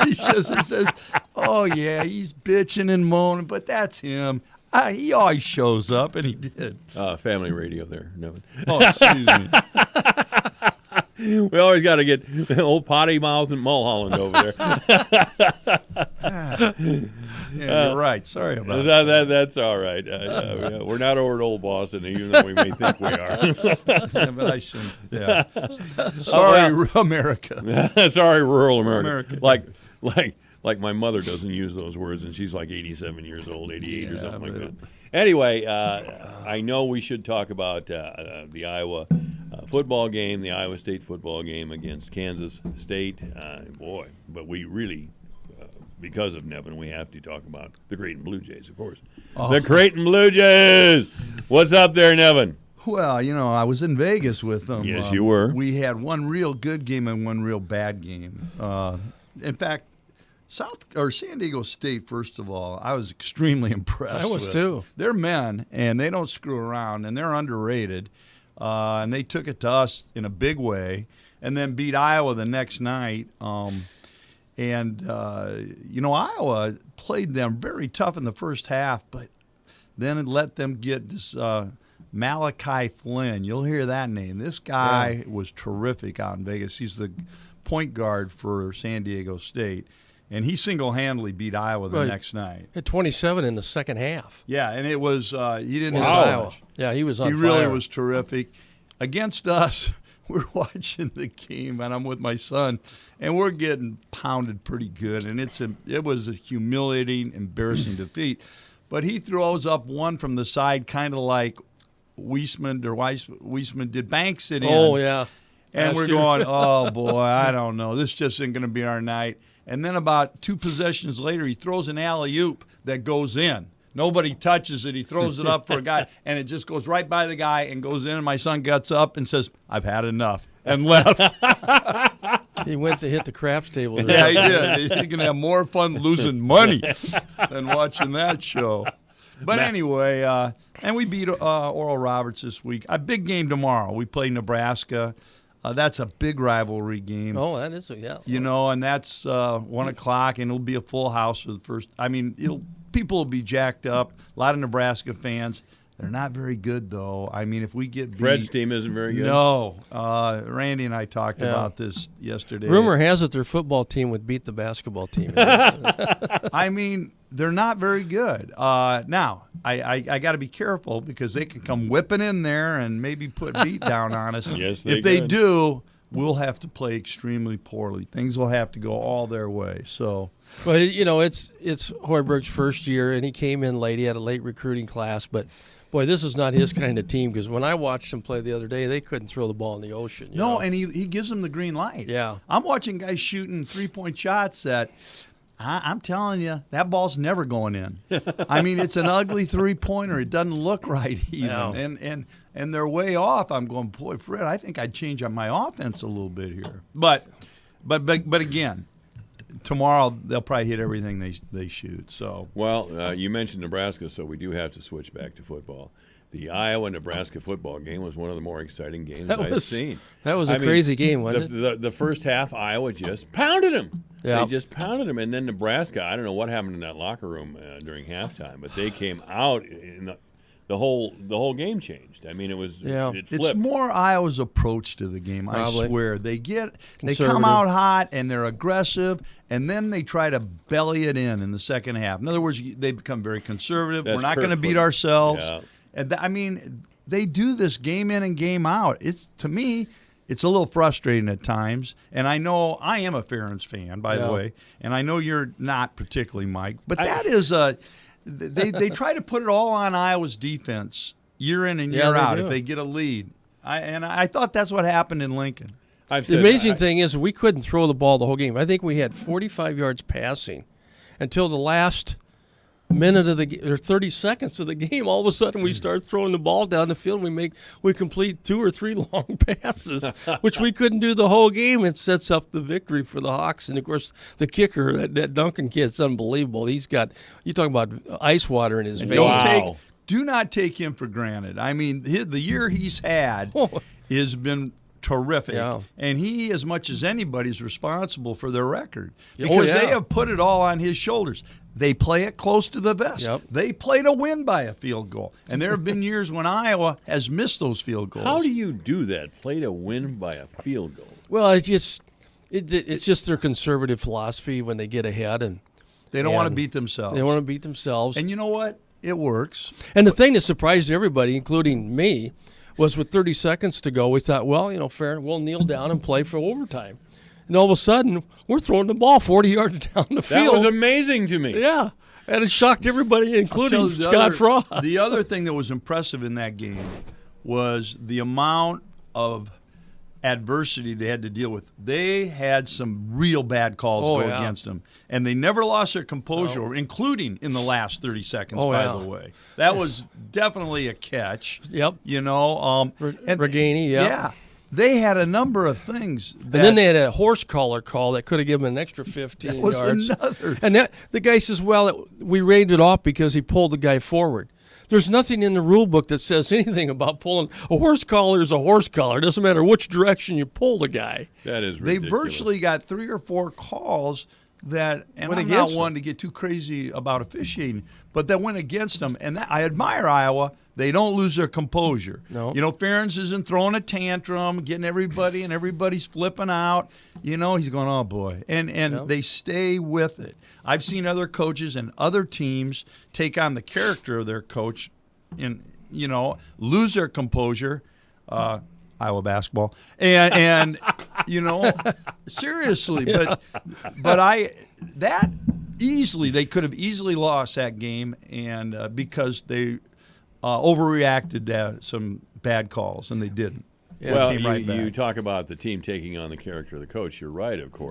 He says, oh, yeah, he's bitching and moaning, but that's him. He always shows up, and he did. Family radio there, Nevin. Oh, excuse me. We always got to get old potty mouth and Mulholland over there. Yeah, you're right. Sorry about that. That's all right. We're not over at Old Boston, even though we may think we are. But I shouldn't. Yeah. Sorry, America. Sorry, rural America. Like my mother doesn't use those words, and she's like 87 years old, 88 or something like that. Anyway, I know we should talk about the Iowa football game, the Iowa State football game against Kansas State. But we really, because of Nevin, we have to talk about the Creighton Blue Jays, of course. The Creighton Blue Jays! What's up there, Nevin? Well, I was in Vegas with them. Yes, you were. We had one real good game and one real bad game. In fact, San Diego State, first of all, I was extremely impressed. I was too. They're men, and they don't screw around, and they're underrated. And they took it to us in a big way, and then beat Iowa the next night. Iowa played them very tough in the first half, but then it let them get this Malachi Flynn. You'll hear that name. This guy was terrific out in Vegas. He's the point guard for San Diego State. And he single-handedly beat Iowa the next night. Hit 27 in the second half. Yeah, and it was he didn't. Iowa. Yeah, he was on fire. He really was terrific. Against us, we're watching the game, and I'm with my son, and we're getting pounded pretty good. And it was a humiliating, embarrassing defeat. But he throws up one from the side, kind of like Weisman did. Banks it in. Oh yeah. And we're going, oh boy, I don't know. This just isn't going to be our night. And then about 2 possessions later, he throws an alley-oop that goes in. Nobody touches it. He throws it up for a guy, and it just goes right by the guy and goes in. And my son gets up and says, I've had enough, and left. He went to hit the craps table. Yeah, he did. He's going to have more fun losing money than watching that show. But anyway, and we beat Oral Roberts this week. A big game tomorrow. We play Nebraska. That's a big rivalry game. Oh, that is, yeah. And that's 1 o'clock, and it'll be a full house for the first. I mean, people will be jacked up. A lot of Nebraska fans. They're not very good, though. I mean, if we get Fred's team isn't very good. No. Randy and I talked about this yesterday. Rumor has it their football team would beat the basketball team. I mean, they're not very good. Now, I got to be careful because they can come whipping in there and maybe put beat down on us. Yes, if they do, we'll have to play extremely poorly. Things will have to go all their way. So, well, it's Hoiberg's first year, and he came in late. He had a late recruiting class, but boy, this is not his kind of team because when I watched him play the other day, they couldn't throw the ball in the ocean. You know? And he gives them the green light. Yeah. I'm watching guys shooting 3-point shots that I'm telling you, that ball's never going in. I mean, it's an ugly 3-pointer. It doesn't look right even. No. And they're way off. I'm going, boy, Fred, I think I'd change up my offense a little bit here. But again, tomorrow they'll probably hit everything they shoot. So well, you mentioned Nebraska, so we do have to switch back to football. The Iowa-Nebraska football game was one of the more exciting games I've seen. That was a crazy game, wasn't it? The first half, Iowa just pounded them. Yeah. They just pounded them. And then Nebraska, I don't know what happened in that locker room during halftime, but they came out in the whole game changed. I mean, it flipped. It's more Iowa's approach to the game. Probably. I swear they come out hot and they're aggressive, and then they try to belly it in the second half. In other words, they become very conservative. We're not going to beat ourselves. Yeah. And I mean, they do this game in and game out. To me, it's a little frustrating at times. And I know I am a Ferentz fan, by the way, and I know you're not particularly, Mike. But that is they try to put it all on Iowa's defense year in and year out if they get a lead. I thought that's what happened in Lincoln. The amazing thing is we couldn't throw the ball the whole game. I think we had 45 yards passing until the last minute of or 30 seconds of the game. All of a sudden we start throwing the ball down the field. We complete 2 or 3 long passes, which we couldn't do the whole game. It sets up the victory for the Hawks. And of course the kicker, that Duncan kid's unbelievable. He's got, you talking about ice water in his veins. Do not take him for granted. I mean, the year he's had has been terrific. Yeah. And he, as much as anybody, is responsible for their record because they have put it all on his shoulders. They play it close to the vest. Yep. They play to win by a field goal. And there have been years when Iowa has missed those field goals. How do you do that? Play to win by a field goal? Well, it's just their conservative philosophy when they get ahead. And they don't want to beat themselves. They want to beat themselves. And you know what? It works. And the thing that surprised everybody, including me, was with 30 seconds to go, we thought, well, fair, we'll kneel down and play for overtime. And all of a sudden, we're throwing the ball 40 yards down the field. That was amazing to me. Yeah, and it shocked everybody, including Scott Frost. The other thing that was impressive in that game was the amount of adversity they had to deal with. They had some real bad calls go against them, and they never lost their composure, including in the last 30 seconds, by the way. That was definitely a catch. Yep. Reganey, yeah. They had a number of things. And then they had a horse collar call that could have given them an extra 15 that was yards. Another. And the guy says, well, we rated it off because he pulled the guy forward. There's nothing in the rule book that says anything about pulling. A horse collar is a horse collar. It doesn't matter which direction you pull the guy. That is ridiculous. They virtually got 3 or 4 calls that, and I'm not one to get too crazy about officiating, but that went against them. And I admire Iowa. They don't lose their composure. No. Ferentz isn't throwing a tantrum, getting everybody, and everybody's flipping out. He's going, oh, boy. And they stay with it. I've seen other coaches and other teams take on the character of their coach and, lose their composure. Iowa basketball. And seriously. But they could have easily lost that game and because they overreacted to some bad calls, and they didn't. Well, you talk about the team taking on the character of the coach. You're right, of course.